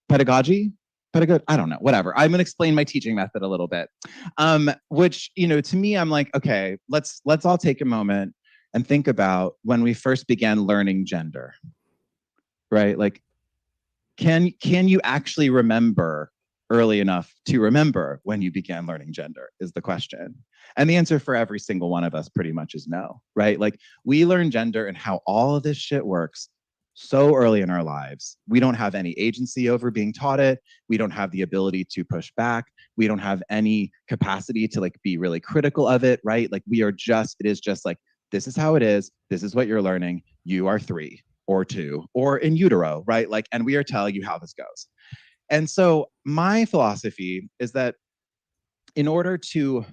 Pedagogy? I don't know, whatever. I'm gonna explain my teaching method a little bit. Which, you know, to me, I'm like, okay, let's all take a moment and think about when we first began learning gender, right? Like, can you actually remember early enough to remember when you began learning gender is the question. And the answer for every single one of us pretty much is no, right? Like, we learn gender and how all of this shit works so early in our lives. We don't have any agency over being taught it. We don't have the ability to push back. We don't have any capacity to like be really critical of it, right? Like, it is just like, this is how it is. This is what you're learning. You are 3 or 2 or in utero, right? Like, and we are telling you how this goes. And so my philosophy is that in order to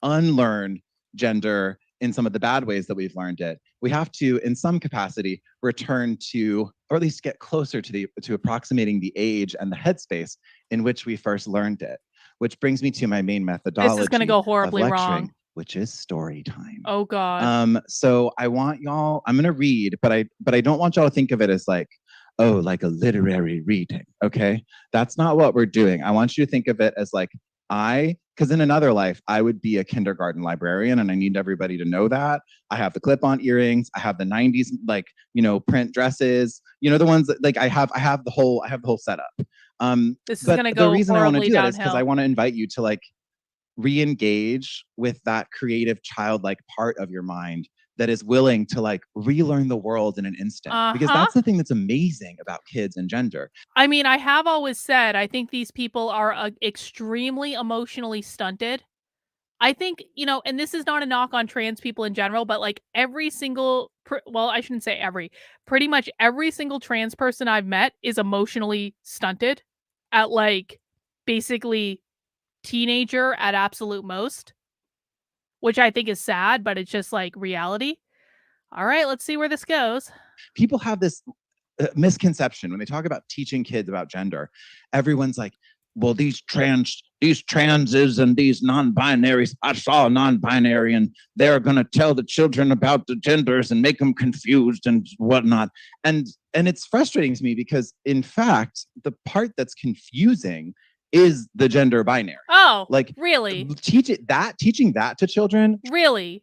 unlearn gender in some of the bad ways that we've learned it, we have to, in some capacity, return to, or at least get closer to approximating the age and the headspace in which we first learned it. Which brings me to my main methodology. This is going to go horribly wrong. Which is story time. Oh God. So I want y'all, I'm gonna read, but I don't want y'all to think of it as like, oh, like a literary reading, okay? That's not what we're doing. I want you to think of it as like, because in another life, I would be a kindergarten librarian, and I need everybody to know that. I have the clip-on earrings, I have the 90s, like, you know, print dresses, you know, the ones that like I have the whole setup. This is gonna go the reason I want to do that is downhill. because I want to invite you to like re-engage with that creative childlike part of your mind that is willing to like relearn the world in an instant. Because that's the thing that's amazing about kids and gender. I mean, I have always said, I think these people are extremely emotionally stunted. I think, you know, and this is not a knock on trans people in general, but like every single, well, I shouldn't say every, pretty much every single trans person I've met is emotionally stunted at like basically teenager at absolute most, which I think is sad, but it's just like reality. All right, let's see where this goes. People have this misconception when they talk about teaching kids about gender. Everyone's like, well, these trans these transes and these non-binaries. I saw a non-binary and they're going to tell the children about the genders and make them confused and whatnot. And it's frustrating to me because, in fact, the part that's confusing is the gender binary. Oh, Like, really? teaching that to children. Really?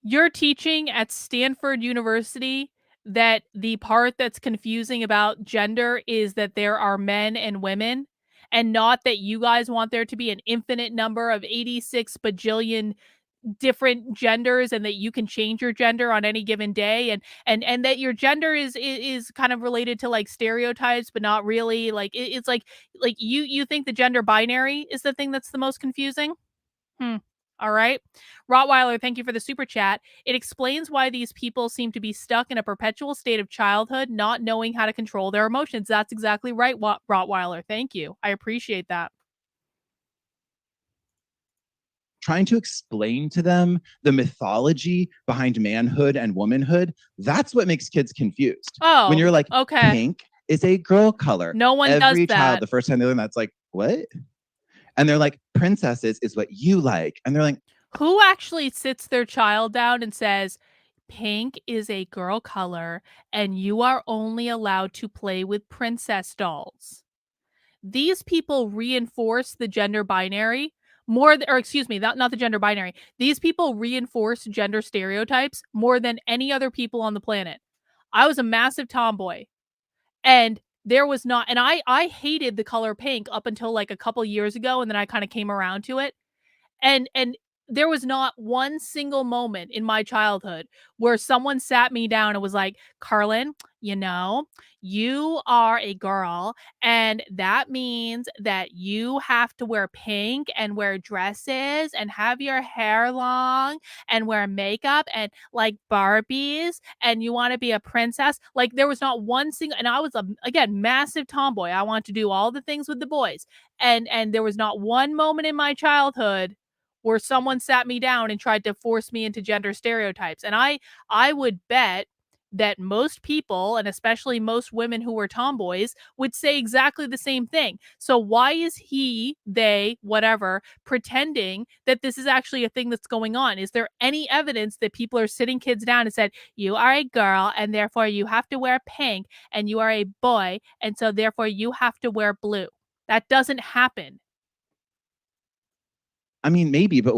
You're teaching at Stanford University that the part that's confusing about gender is that there are men and women, and not that you guys want there to be an infinite number of 86 bajillion different genders, and that you can change your gender on any given day, and that your gender is kind of related to like stereotypes, but not really. Like it's like you think the gender binary is the thing that's the most confusing. All right. Rottweiler, thank you for the super chat. It explains why these people seem to be stuck in a perpetual state of childhood, not knowing how to control their emotions. That's exactly right, Rottweiler. Thank you. I appreciate that. Trying to explain to them the mythology behind manhood and womanhood, that's what makes kids confused. Oh, when you're like, okay. pink is a girl color. No one Every does that. child, the first time they learn that's like, what? And they're like, princesses is what you like. And they're like, who actually sits their child down and says, pink is a girl color and you are only allowed to play with princess dolls? These people reinforce the gender binary more, or excuse me, not the gender binary. These people reinforce gender stereotypes more than any other people on the planet. I was a massive tomboy, and there was not, and I hated the color pink up until like a couple years ago, and then I kind of came around to it. And there was not one single moment in my childhood where someone sat me down and was like, Carlin, you are a girl, and that means that you have to wear pink and wear dresses and have your hair long and wear makeup and like Barbies, and you want to be a princess. Like, there was not one single, and I was again, massive tomboy. I want to do all the things with the boys. And there was not one moment in my childhood where someone sat me down and tried to force me into gender stereotypes. And I would bet that most people, and especially most women who were tomboys, would say exactly the same thing. So why is he, they, whatever, pretending that this is actually a thing that's going on? Is there any evidence that people are sitting kids down and said, you are a girl and therefore you have to wear pink, and you are a boy and so therefore you have to wear blue? That doesn't happen. I mean, maybe, but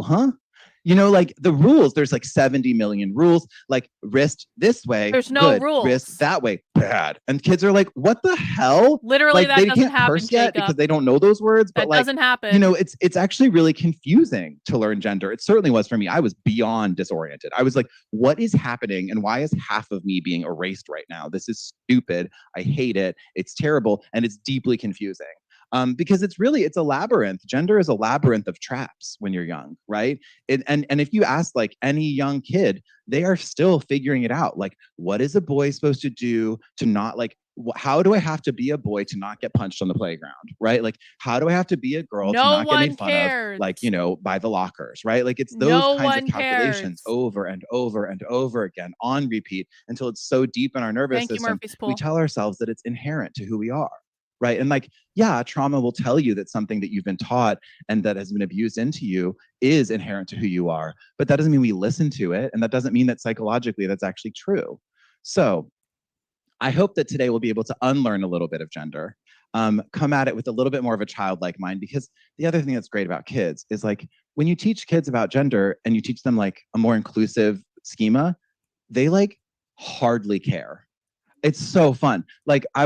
like the rules, there's like 70 million rules, like wrist this way, there's no good, rules. wrist that way, bad. And kids are like, what the hell? Literally, like, that they doesn't can't happen, curse yet Jacob. because they don't know those words. But that like, doesn't happen. it's actually really confusing to learn gender. It certainly was for me. I was beyond disoriented. I was like, what is happening? And why is half of me being erased right now? This is stupid. I hate it. It's terrible. And it's deeply confusing. Because it's a labyrinth. Gender is a labyrinth of traps when you're young, right? And if you ask like any young kid, they are still figuring it out. Like, what is a boy supposed to do to not like, how do I have to be a boy to not get punched on the playground, right? Like, how do I have to be a girl to not get made fun of, like, by the lockers, right? Like, it's those kinds of calculations over and over and over again on repeat until it's so deep in our nervous system, we tell ourselves that it's inherent to who we are. Right. And like, yeah, trauma will tell you that something that you've been taught and that has been abused into you is inherent to who you are. But that doesn't mean we listen to it. And that doesn't mean that psychologically that's actually true. So I hope that today we'll be able to unlearn a little bit of gender, come at it with a little bit more of a childlike mind. Because the other thing that's great about kids is like when you teach kids about gender and you teach them like a more inclusive schema, they like hardly care. It's so fun. Like my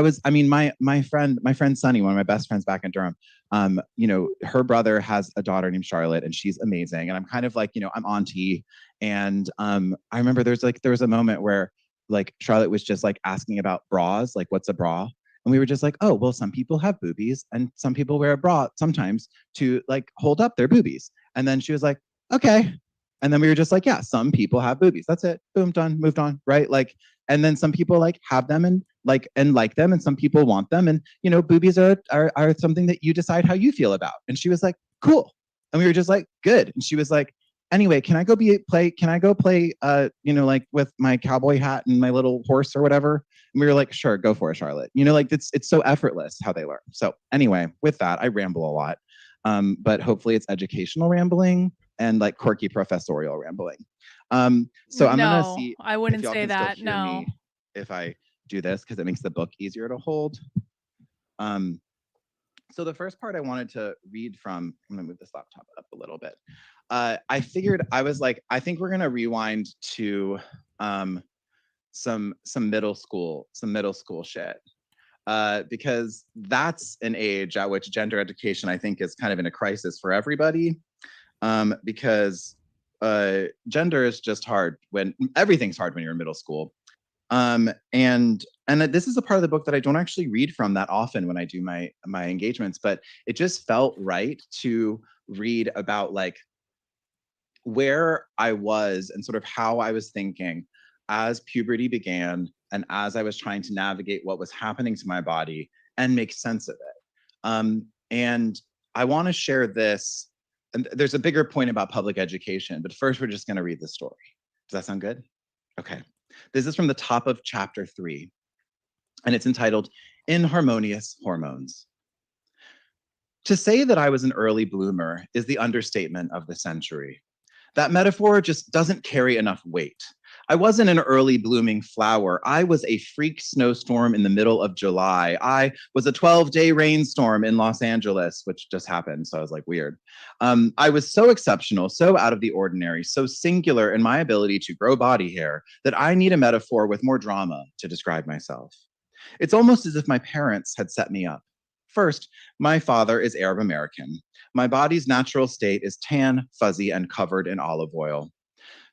friend Sunny, one of my best friends back in Durham, her brother has a daughter named Charlotte and she's amazing. And I'm kind of like, I'm auntie. And I remember there was a moment where like Charlotte was just like asking about bras, like what's a bra? And we were just like, oh, well, some people have boobies and some people wear a bra sometimes to like hold up their boobies. And then she was like, okay. And then we were just like, yeah, some people have boobies. That's it. Boom, done, moved on, right? Like, and then some people like have them and like them, and some people want them. And boobies are something that you decide how you feel about. And she was like, cool. And we were just like, good. And she was like, anyway, can I go play like with my cowboy hat and my little horse or whatever? And we were like, sure, go for it, Charlotte. Like it's so effortless how they learn. So anyway, with that, I ramble a lot. but hopefully it's educational rambling and like quirky professorial rambling. So I'm gonna see I wouldn't if y'all say can that. still hear me if I do this, because it makes the book easier to hold. So the first part I wanted to read from, I'm gonna move this laptop up a little bit. I figured, I was like, I think we're gonna rewind to some middle school shit. Because that's an age at which gender education, I think, is kind of in a crisis for everybody. Because gender is just hard when everything's hard when you're in middle school. And this is a part of the book that I don't actually read from that often when I do my engagements, but it just felt right to read about like where I was and sort of how I was thinking as puberty began and as I was trying to navigate what was happening to my body and make sense of it. And I want to share this. And there's a bigger point about public education, but first we're just going to read the story. Does that sound good? Okay. This is from the top of chapter 3, and it's entitled Inharmonious Hormones. To say that I was an early bloomer is the understatement of the century. That metaphor just doesn't carry enough weight. I wasn't an early blooming flower. I was a freak snowstorm in the middle of July. I was a 12-day rainstorm in Los Angeles, which just happened, so I was like, weird. I was so exceptional, so out of the ordinary, so singular in my ability to grow body hair that I need a metaphor with more drama to describe myself. It's almost as if my parents had set me up. First, my father is Arab American. My body's natural state is tan, fuzzy, and covered in olive oil.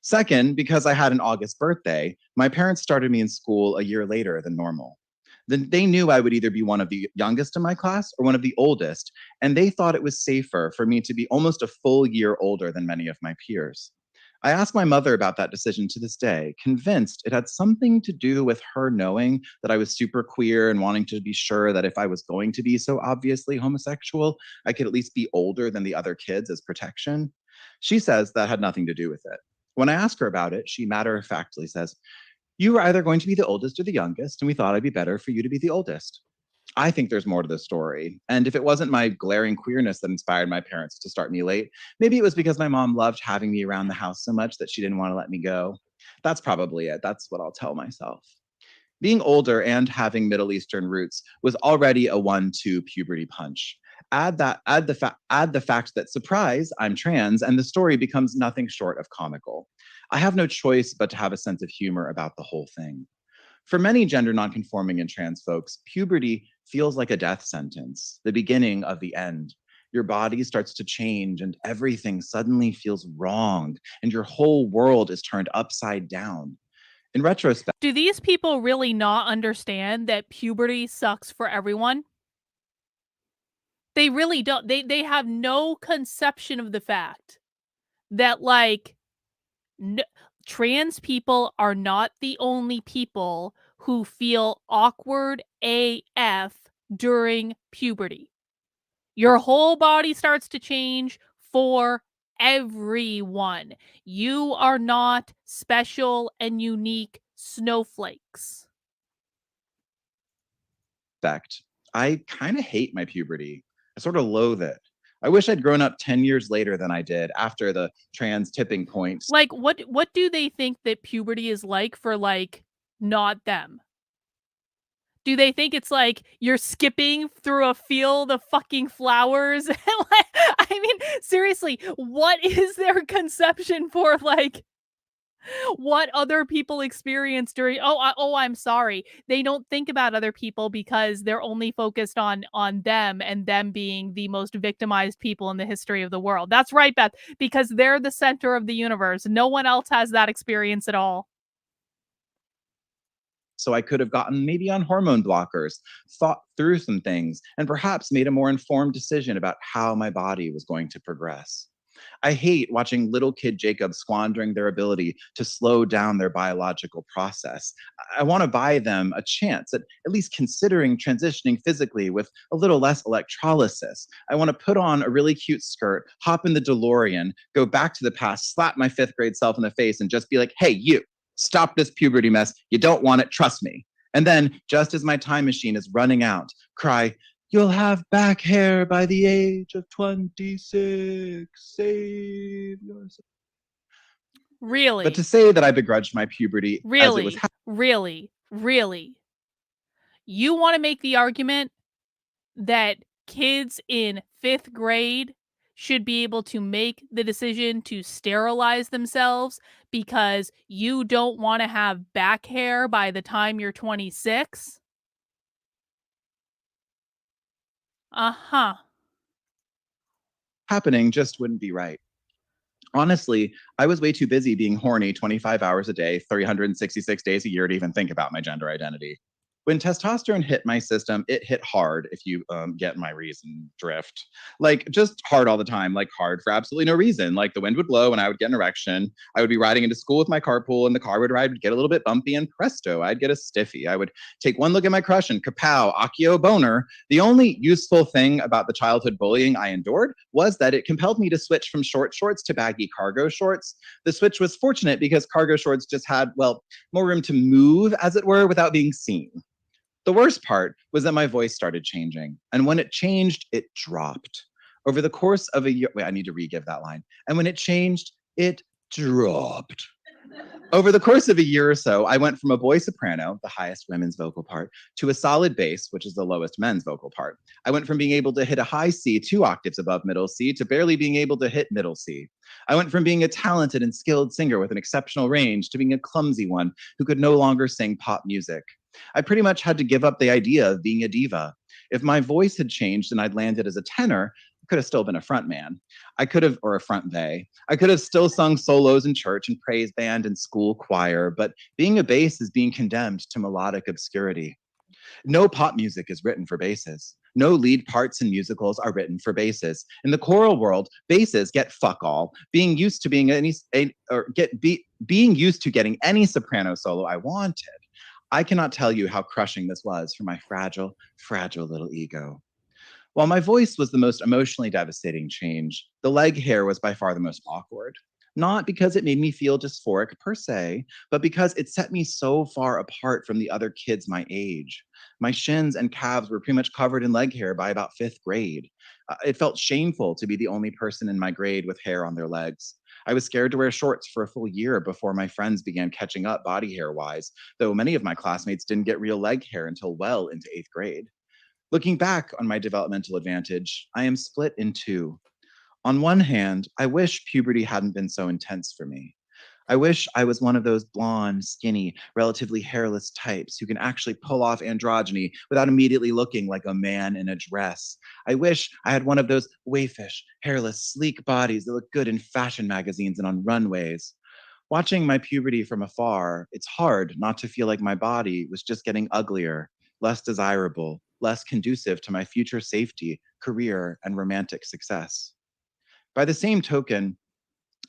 Second, because I had an August birthday, my parents started me in school a year later than normal. Then they knew I would either be one of the youngest in my class or one of the oldest, and they thought it was safer for me to be almost a full year older than many of my peers. I ask my mother about that decision to this day, convinced it had something to do with her knowing that I was super queer and wanting to be sure that if I was going to be so obviously homosexual, I could at least be older than the other kids as protection. She says that had nothing to do with it. When I ask her about it, she matter-of-factly says, "You were either going to be the oldest or the youngest, and we thought it'd be better for you to be the oldest." I think there's more to the story. And if it wasn't my glaring queerness that inspired my parents to start me late, maybe it was because my mom loved having me around the house so much that she didn't want to let me go. That's probably it. That's what I'll tell myself. Being older and having Middle Eastern roots was already a 1-2 puberty punch. Add the fact that, surprise, I'm trans, and the story becomes nothing short of comical. I have no choice but to have a sense of humor about the whole thing. For many gender nonconforming and trans folks, puberty feels like a death sentence, the beginning of the end. Your body starts to change and everything suddenly feels wrong, and your whole world is turned upside down. In retrospect, Do these people really not understand that puberty sucks for everyone? They really don't. They have no conception of the fact that, like, trans people are not the only people who feel awkward AF during puberty. Your whole body starts to change for everyone. You are not special and unique snowflakes. I kind of hate my puberty. I sort of loathe it. I wish I'd grown up 10 years later than I did after the trans tipping point. Like, what do they think that puberty is like for, like, not them? Do they think it's like you're skipping through a field of fucking flowers? Like, I mean, seriously, what is their conception for, like, what other people experience during I'm sorry. They don't think about other people because they're only focused on them and them being the most victimized people in the history of the world. That's right, Beth, because they're the center of the universe. No one else has that experience at all. So I could have gotten maybe on hormone blockers, thought through some things, and perhaps made a more informed decision about how my body was going to progress. I hate watching little kid Jacob squandering their ability to slow down their biological process. I want to buy them a chance at least considering transitioning physically with a little less electrolysis. I want to put on a really cute skirt, hop in the DeLorean, go back to the past, slap my 5th grade self in the face, and just be like, "Hey, you, stop this puberty mess. You don't want it. Trust me." And then, just as my time machine is running out, cry, You'll have back hair by the age of 26. Save yourself. Really? But to say that I begrudged my puberty as it was Really? You want to make the argument that kids in 5th grade should be able to make the decision to sterilize themselves because you don't want to have back hair by the time you're 26? Uh-huh. happening just wouldn't be right. Honestly, I was way too busy being horny 25 hours a day, 366 days a year to even think about my gender identity. When testosterone hit my system, it hit hard, if you get my reason drift. Like, just hard all the time, like hard for absolutely no reason. Like, the wind would blow and I would get an erection. I would be riding into school with my carpool and the car would get a little bit bumpy, and presto, I'd get a stiffy. I would take one look at my crush and kapow, accio boner. The only useful thing about the childhood bullying I endured was that it compelled me to switch from short shorts to baggy cargo shorts. The switch was fortunate because cargo shorts just had, well, more room to move, as it were, without being seen. The worst part was that my voice started changing. And when it changed, it dropped. Over the course of a year, wait, I need to re-give that line. And when it changed, it dropped. Over the course of a year or so, I went from a boy soprano, the highest women's vocal part, to a solid bass, which is the lowest men's vocal part. I went from being able to hit a high C 2 octaves above middle C to barely being able to hit middle C. I went from being a talented and skilled singer with an exceptional range to being a clumsy one who could no longer sing pop music. I pretty much had to give up the idea of being a diva. If my voice had changed and I'd landed as a tenor, I could have still been a front man. I could have, or a front they. I could have still sung solos in church and praise band and school choir, but being a bass is being condemned to melodic obscurity. No pop music is written for basses. No lead parts in musicals are written for basses. In the choral world, basses get fuck all. Being used to getting any soprano solo I wanted. I cannot tell you how crushing this was for my fragile, fragile little ego. While my voice was the most emotionally devastating change, the leg hair was by far the most awkward. Not because it made me feel dysphoric per se, but because it set me so far apart from the other kids my age. My shins and calves were pretty much covered in leg hair by about 5th grade. It felt shameful to be the only person in my grade with hair on their legs. I was scared to wear shorts for a full year before my friends began catching up body hair wise, though many of my classmates didn't get real leg hair until well into 8th grade. Looking back on my developmental advantage, I am split in two. On one hand, I wish puberty hadn't been so intense for me. I wish I was one of those blonde, skinny, relatively hairless types who can actually pull off androgyny without immediately looking like a man in a dress. I wish I had one of those waifish, hairless, sleek bodies that look good in fashion magazines and on runways. Watching my puberty from afar, it's hard not to feel like my body was just getting uglier, less desirable, less conducive to my future safety, career, and romantic success. By the same token,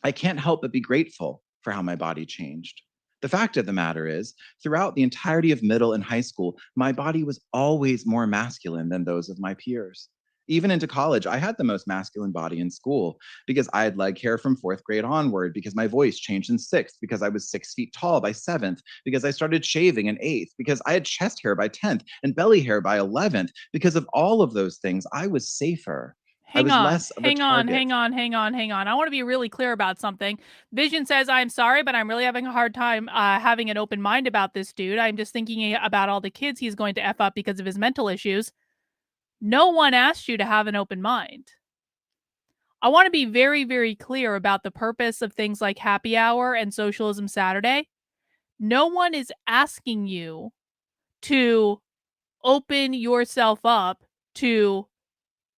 I can't help but be grateful for how my body changed. The fact of the matter is, throughout the entirety of middle and high school, my body was always more masculine than those of my peers. Even into college, I had the most masculine body in school because I had leg hair from 4th grade onward, because my voice changed in 6th, because I was 6 feet tall by 7th, because I started shaving in 8th, because I had chest hair by 10th and belly hair by 11th. Because of all of those things, I was safer. I was less of a target. Hang on. I want to be really clear about something. Vision says, I'm sorry, but I'm really having a hard time having an open mind about this dude. I'm just thinking about all the kids he's going to F up because of his mental issues. No one asked you to have an open mind. I want to be very, very clear about the purpose of things like Happy Hour and Socialism Saturday. No one is asking you to open yourself up to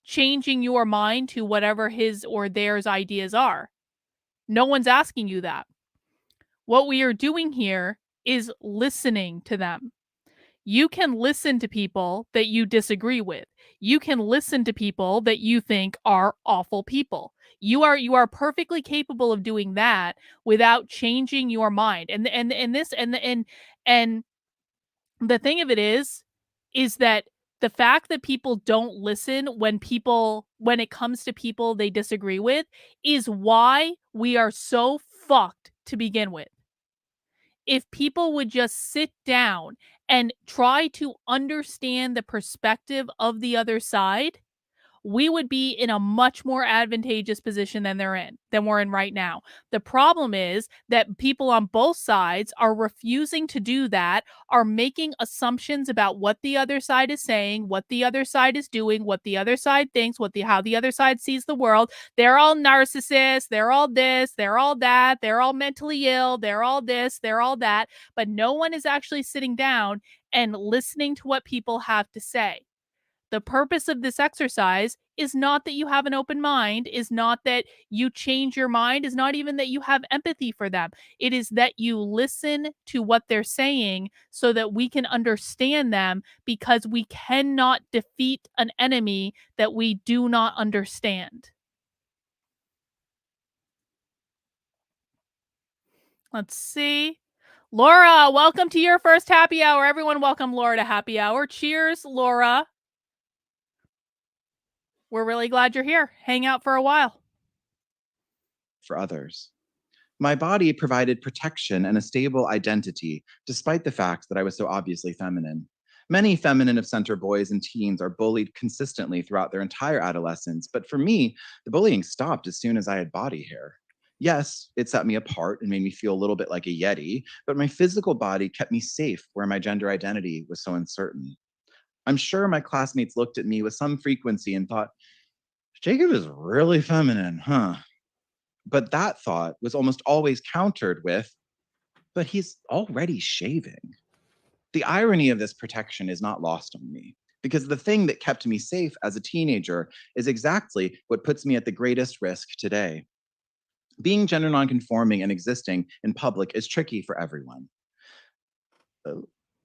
changing your mind to whatever his or theirs ideas are. No one's asking you that. What we are doing here is listening to them. You can listen to people that you disagree with. You can listen to people that you think are awful people. You are perfectly capable of doing that without changing your mind. And the thing of it is that the fact that people don't listen when it comes to people they disagree with is why we are so fucked to begin with. if people would just sit down and try to understand the perspective of the other side, we would be in a much more advantageous position than we're in right now. The problem is that people on both sides are refusing to do that, are making assumptions about what the other side is saying, what the other side is doing, what the other side thinks, how the other side sees the world. They're all narcissists, they're all this, they're all that, they're all mentally ill, they're all this, they're all that, but no one is actually sitting down and listening to what people have to say. The purpose of this exercise is not that you have an open mind, is not that you change your mind, is not even that you have empathy for them. It is that you listen to what they're saying so that we can understand them, because we cannot defeat an enemy that we do not understand. Let's see. Laura, welcome to your first happy hour. Everyone welcome Laura to happy hour. Cheers, Laura. We're really glad you're here. Hang out for a while. For others. My body provided protection and a stable identity, despite the fact that I was so obviously feminine. Many feminine of center boys and teens are bullied consistently throughout their entire adolescence, but for me, the bullying stopped as soon as I had body hair. Yes, it set me apart and made me feel a little bit like a Yeti, but my physical body kept me safe where my gender identity was so uncertain. I'm sure my classmates looked at me with some frequency and thought, Jacob is really feminine, huh? But that thought was almost always countered with, but he's already shaving. The irony of this protection is not lost on me, because the thing that kept me safe as a teenager is exactly what puts me at the greatest risk today. Being gender nonconforming and existing in public is tricky for everyone.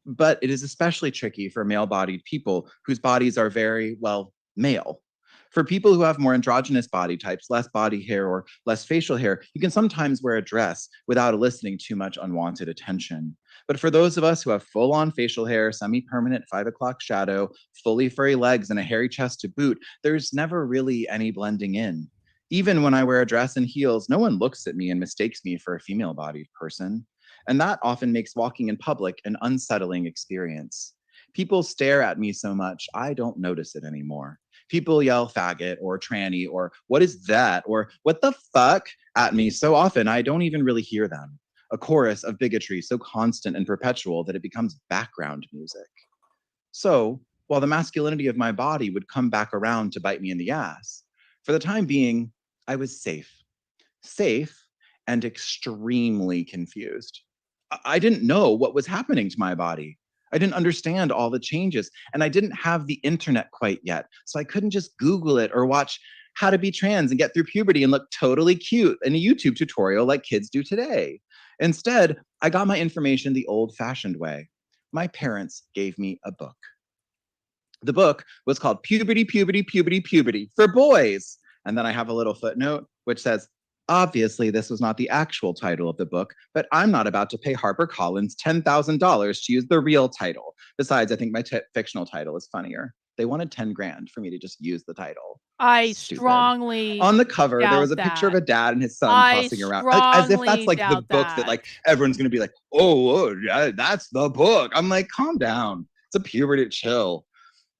But it is especially tricky for male-bodied people whose bodies are very, well, male. For people who have more androgynous body types, less body hair or less facial hair, you can sometimes wear a dress without eliciting too much unwanted attention. But for those of us who have full-on facial hair, semi-permanent 5 o'clock shadow, fully furry legs, and a hairy chest to boot, there's never really any blending in. Even when I wear a dress and heels, no one looks at me and mistakes me for a female-bodied person. And that often makes walking in public an unsettling experience. People stare at me so much, I don't notice it anymore. People yell faggot or tranny or what is that or what the fuck at me so often I don't even really hear them. A chorus of bigotry so constant and perpetual that it becomes background music. So while the masculinity of my body would come back around to bite me in the ass, for the time being, I was safe. Safe and extremely confused. I didn't know what was happening to my body. I didn't understand all the changes, and I didn't have the internet quite yet. So I couldn't just Google it or watch how to be trans and get through puberty and look totally cute in a YouTube tutorial like kids do today. Instead, I got my information the old-fashioned way. My parents gave me a book. The book was called Puberty, Puberty, Puberty, Puberty for Boys. And then I have a little footnote which says, obviously, this was not the actual title of the book, but I'm not about to pay HarperCollins $10,000 to use the real title. Besides, I think my fictional title is funnier. They wanted 10 grand for me to just use the title. I Stupid. Strongly on the cover there was a doubt picture of that. a dad and his son I tossing around, like, as if that's strongly like the doubt book that like everyone's gonna be like, oh yeah, that's the book. I'm like, calm down. It's a puberty, chill.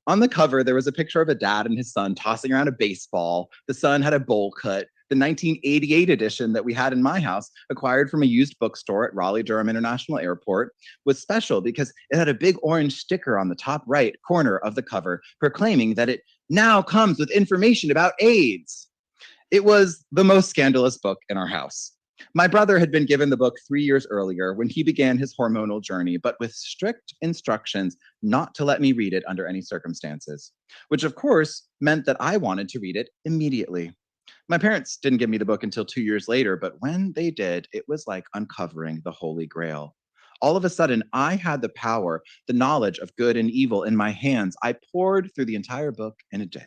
On the cover, there was a picture of a dad and his son tossing around a baseball. The son had a bowl cut. The 1988 edition that we had in my house, acquired from a used bookstore at Raleigh-Durham International Airport, was special because it had a big orange sticker on the top right corner of the cover proclaiming that it now comes with information about AIDS. It was the most scandalous book in our house. My brother had been given the book 3 years earlier when he began his hormonal journey, but with strict instructions not to let me read it under any circumstances, which of course meant that I wanted to read it immediately. My parents didn't give me the book until 2 years later, but when they did, it was like uncovering the Holy Grail. All of a sudden, I had the power, the knowledge of good and evil in my hands. I poured through the entire book in a day.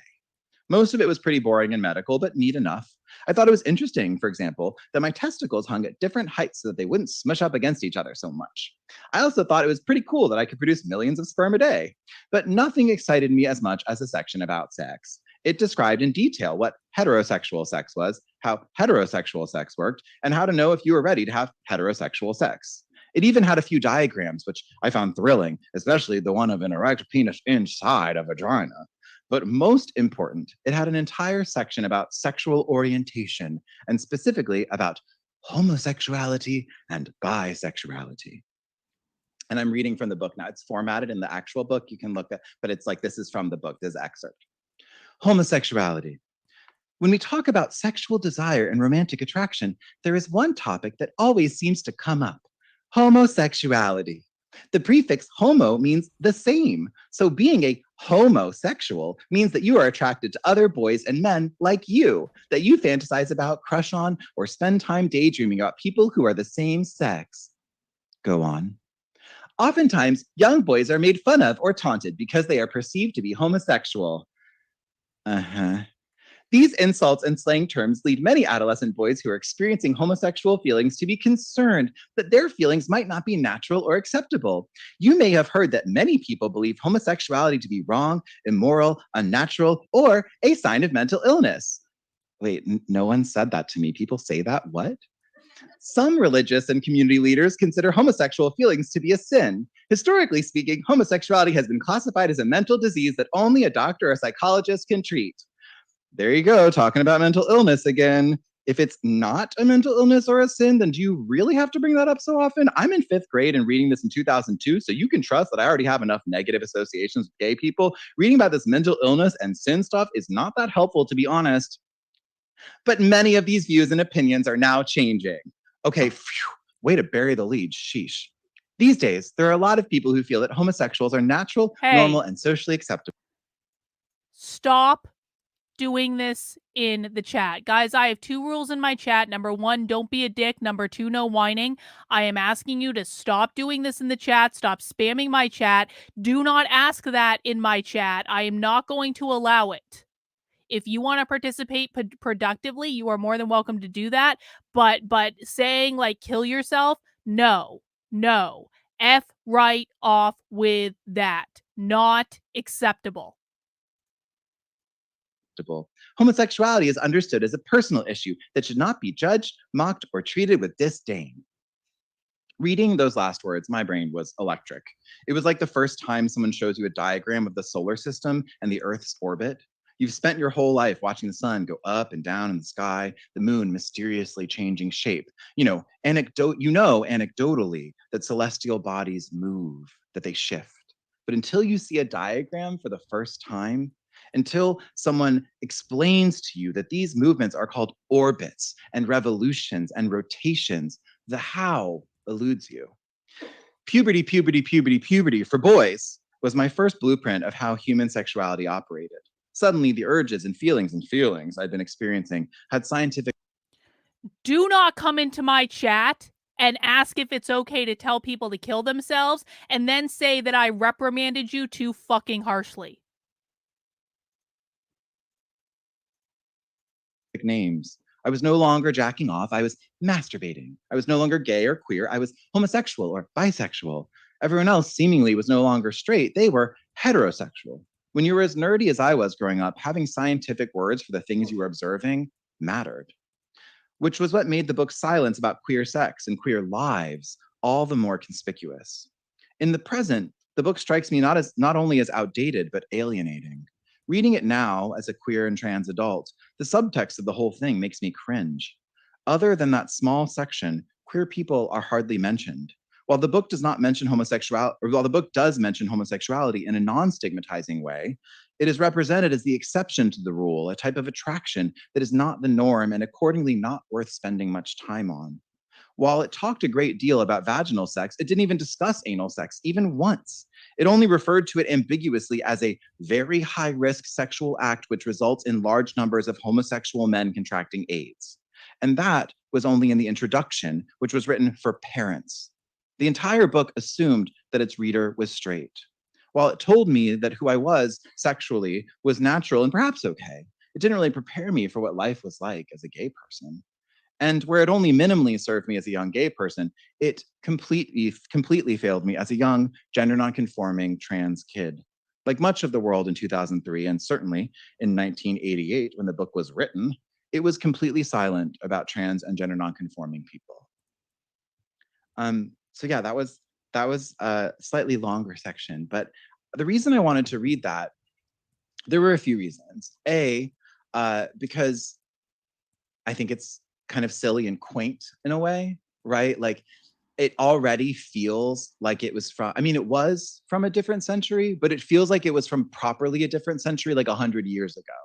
Most of it was pretty boring and medical, but neat enough. I thought it was interesting, for example, that my testicles hung at different heights so that they wouldn't smush up against each other so much. I also thought it was pretty cool that I could produce millions of sperm a day. But nothing excited me as much as a section about sex. It described in detail what heterosexual sex was, how heterosexual sex worked, and how to know if you were ready to have heterosexual sex. It even had a few diagrams, which I found thrilling, especially the one of an erect penis inside a vagina. But most important, it had an entire section about sexual orientation, and specifically about homosexuality and bisexuality. And I'm reading from the book now. It's formatted in the actual book. You can look at, but it's like, this is from the book, this excerpt. Homosexuality. When we talk about sexual desire and romantic attraction, there is one topic that always seems to come up: homosexuality. The prefix homo means the same. So being a homosexual means that you are attracted to other boys and men like you, that you fantasize about, crush on, or spend time daydreaming about people who are the same sex. Go on. Oftentimes, young boys are made fun of or taunted because they are perceived to be homosexual. These insults and slang terms lead many adolescent boys who are experiencing homosexual feelings to be concerned that their feelings might not be natural or acceptable. You may have heard that many people believe homosexuality to be wrong, immoral, unnatural, or a sign of mental illness. Wait, no one said that to me. People say that? What? Some religious and community leaders consider homosexual feelings to be a sin. Historically speaking, homosexuality has been classified as a mental disease that only a doctor or psychologist can treat. There you go, talking about mental illness again. If it's not a mental illness or a sin, then do you really have to bring that up so often? I'm in 5th grade and reading this in 2002, so you can trust that I already have enough negative associations with gay people. Reading about this mental illness and sin stuff is not that helpful, to be honest. But many of these views and opinions are now changing. Okay, way to bury the lead, sheesh. These days, there are a lot of people who feel that homosexuals are natural, normal, and socially acceptable. Stop doing this in the chat. Guys, I have 2 rules in my chat. Number 1, don't be a dick. Number 2, no whining. I am asking you to stop doing this in the chat. Stop spamming my chat. Do not ask that in my chat. I am not going to allow it. If you want to participate productively, you are more than welcome to do that. But saying like kill yourself, no. F right off with that. Not acceptable. Homosexuality is understood as a personal issue that should not be judged, mocked, or treated with disdain. Reading those last words, my brain was electric. It was like the first time someone shows you a diagram of the solar system and the Earth's orbit. You've spent your whole life watching the sun go up and down in the sky, the moon mysteriously changing shape. You know anecdotally that celestial bodies move, that they shift. But until you see a diagram for the first time, until someone explains to you that these movements are called orbits and revolutions and rotations, the how eludes you. Puberty for boys was my first blueprint of how human sexuality operated. Suddenly, the urges and feelings I'd been experiencing had scientific. Do not come into my chat and ask if it's okay to tell people to kill themselves and then say that I reprimanded you too fucking harshly. Names. I was no longer jacking off, I was masturbating. I was no longer gay or queer, I was homosexual or bisexual. Everyone else seemingly was no longer straight, they were heterosexual. When you were as nerdy as I was growing up, having scientific words for the things you were observing mattered, which was what made the book's silence about queer sex and queer lives all the more conspicuous. In the present, the book strikes me not only as outdated, but alienating. Reading it now as a queer and trans adult, the subtext of the whole thing makes me cringe. Other than that small section, queer people are hardly mentioned. While the book does mention homosexuality in a non-stigmatizing way, it is represented as the exception to the rule, a type of attraction that is not the norm and accordingly not worth spending much time on. While it talked a great deal about vaginal sex, it didn't even discuss anal sex, even once. It only referred to it ambiguously as a very high-risk sexual act which results in large numbers of homosexual men contracting AIDS. And that was only in the introduction, which was written for parents. The entire book assumed that its reader was straight. While it told me that who I was sexually was natural and perhaps okay, it didn't really prepare me for what life was like as a gay person. And where it only minimally served me as a young gay person, it completely failed me as a young, gender nonconforming trans kid. Like much of the world in 2003, and certainly in 1988 when the book was written, it was completely silent about trans and gender nonconforming people. So yeah, that was a slightly longer section, but the reason I wanted to read that, there were a few reasons. Because I think it's kind of silly and quaint in a way, right? Like it already feels like it was from, I mean, it was from a different century, but it feels like it was from properly a different century, like 100 years ago.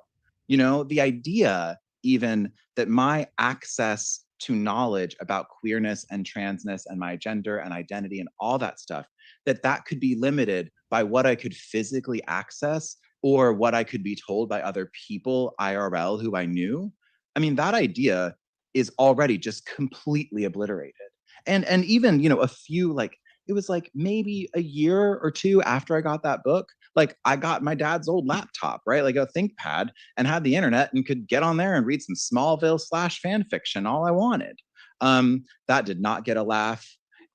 You know, the idea even that my access to knowledge about queerness and transness and my gender and identity and all that stuff, that could be limited by what I could physically access or what I could be told by other people IRL who I knew. I mean, that idea is already just completely obliterated. And even, a few, like, it was like maybe a year or two after I got that book, like I got my dad's old laptop, right? Like a ThinkPad, and had the internet and could get on there and read some Smallville/fan fiction all I wanted. That did not get a laugh.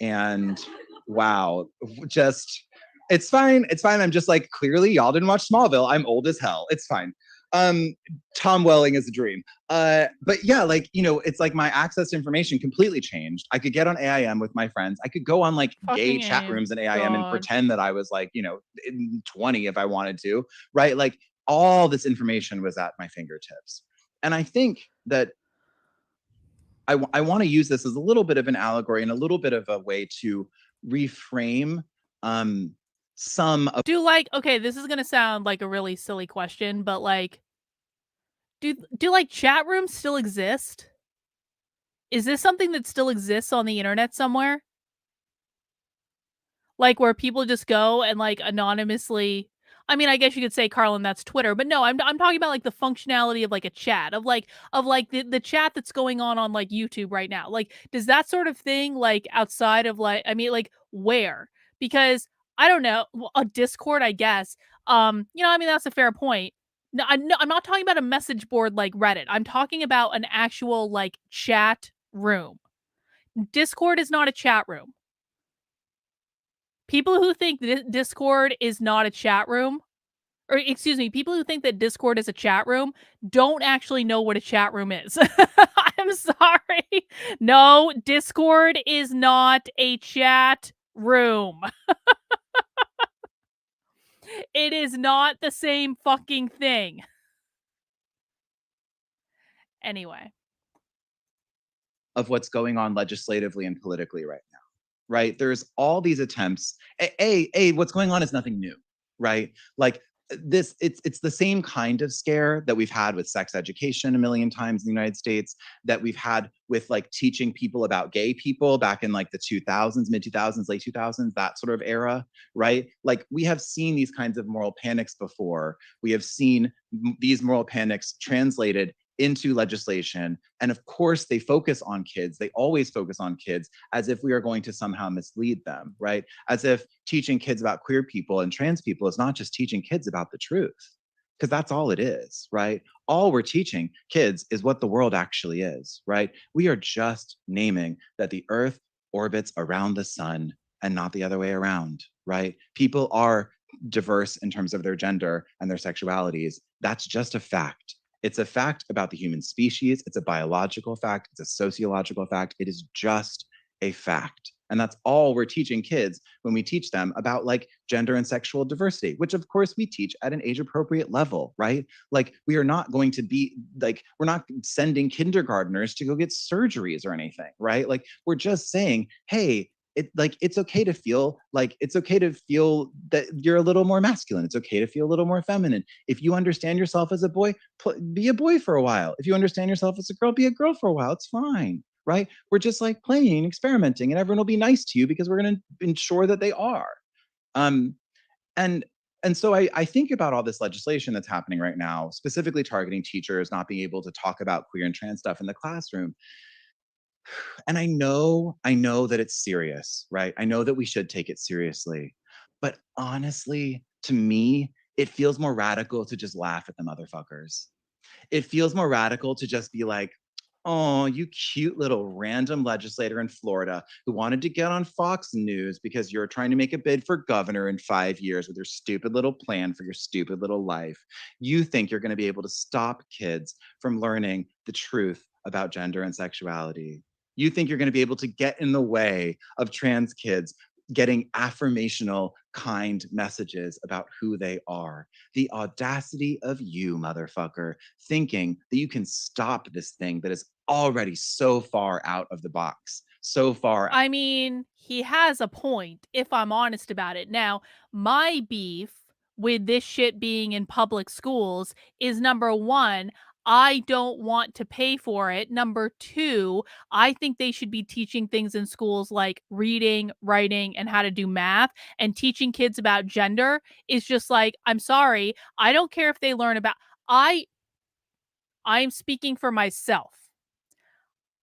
And wow, just it's fine. It's fine. I'm just like, clearly y'all didn't watch Smallville. I'm old as hell. It's fine. Tom Welling is a dream. But yeah, like, it's like my access to information completely changed. I could get on AIM with my friends. I could go on like gay Fucking chat AIM. rooms in AIM and God. pretend that I was like, 20 if I wanted to, right? Like all this information was at my fingertips. And I think that I want to use this as a little bit of an allegory and a little bit of a way to reframe some of Okay, this is gonna sound like a really silly question, but like, do like chat rooms still exist? Is this something that still exists on the internet somewhere? Like, where people just go and, like, anonymously, I mean, I guess you could say, Carlin, that's Twitter, but no, I'm talking about, like, the functionality of, like, a chat, of, like, the chat that's going on, like, YouTube right now. Like, does that sort of thing, like, outside of, like, I mean, like, where? Because, I don't know, a Discord, I guess. I mean, that's a fair point. No, I'm not talking about a message board like Reddit. I'm talking about an actual, like, chat room. Discord is not a chat room. People who think that Discord is not a chat room, or excuse me, people who think that Discord is a chat room don't actually know what a chat room is. I'm sorry. No, Discord is not a chat room. It is not the same fucking thing. Anyway. of what's going on legislatively and politically right now, right? There's all these attempts. What's going on is nothing new, right? Like this, it's the same kind of scare that we've had with sex education a million times in the United States, that we've had with like teaching people about gay people back in like the 2000s, mid 2000s, late 2000s, that sort of era, right? Like we have seen these kinds of moral panics before. We have seen these moral panics translated into legislation. And of course, they focus on kids. They always focus on kids as if we are going to somehow mislead them, right? As if teaching kids about queer people and trans people is not just teaching kids about the truth, because that's all it is, right? All we're teaching kids is what the world actually is, right? We are just naming that the earth orbits around the sun and not the other way around, right? People are diverse in terms of their gender and their sexualities. That's just a fact. It's a fact about the human species. It's a biological fact. It's a sociological fact. It is just a fact. And that's all we're teaching kids when we teach them about like gender and sexual diversity, which of course we teach at an age appropriate level, right? Like we are not going to be like, we're not sending kindergartners to go get surgeries or anything, right? Like we're just saying, hey, it's okay to feel that you're a little more masculine. It's okay to feel a little more feminine. If you understand yourself as a boy, be a boy for a while. If you understand yourself as a girl, be a girl for a while. It's fine, right? We're just like playing, experimenting, and everyone will be nice to you because we're going to ensure that they are. Um, and and so I think about all this legislation that's happening right now, specifically targeting teachers not being able to talk about queer and trans stuff in the classroom. And I know that it's serious, right? I know that we should take it seriously. But honestly, to me, it feels more radical to just laugh at the motherfuckers. It feels more radical to just be like, oh, you cute little random legislator in Florida who wanted to get on Fox News because you're trying to make a bid for governor in 5 years with your stupid little plan for your stupid little life. You think you're going to be able to stop kids from learning the truth about gender and sexuality. You think you're going to be able to get in the way of trans kids getting affirmational, kind messages about who they are. The audacity of you, motherfucker, thinking that you can stop this thing that is already so far out of the box, so far. I mean, he has a point, if I'm honest about it. Now, my beef with this shit being in public schools is number one, I don't want to pay for it. Number two, I think they should be teaching things in schools like reading, writing, and how to do math. And teaching kids about gender is just like, I'm sorry, I don't care if they learn about. I'm speaking for myself.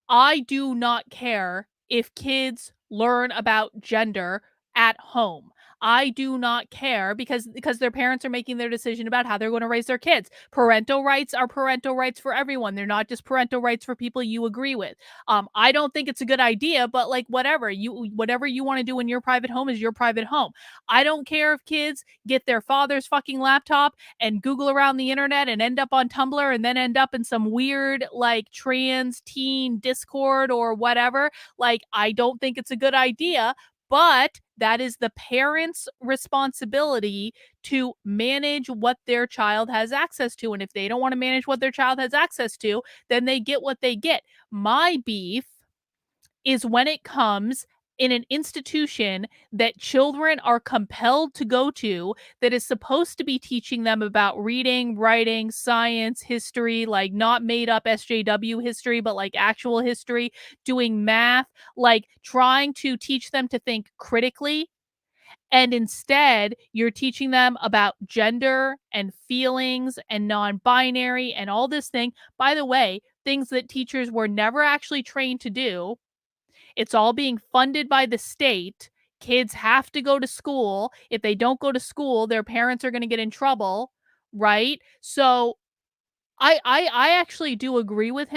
I do not care if kids learn about gender at home. I do not care because their parents are making their decision about how they're going to raise their kids. Parental rights are parental rights for everyone. They're not just parental rights for people you agree with. I don't think it's a good idea, but like whatever you want to do in your private home is your private home. I don't care if kids get their father's fucking laptop and Google around the internet and end up on Tumblr and then end up in some weird like trans teen Discord or whatever. Like, I don't think it's a good idea, but that is the parents' responsibility to manage what their child has access to. And if they don't want to manage what their child has access to, then they get what they get. My beef is when it comes in an institution that children are compelled to go to that is supposed to be teaching them about reading, writing, science, history, like not made up SJW history, but like actual history, doing math, like trying to teach them to think critically. And instead, you're teaching them about gender and feelings and non binary and all this thing. By the way, things that teachers were never actually trained to do. It's all being funded by the state. Kids have to go to school. If they don't go to school, their parents are going to get in trouble, right? So I actually do agree with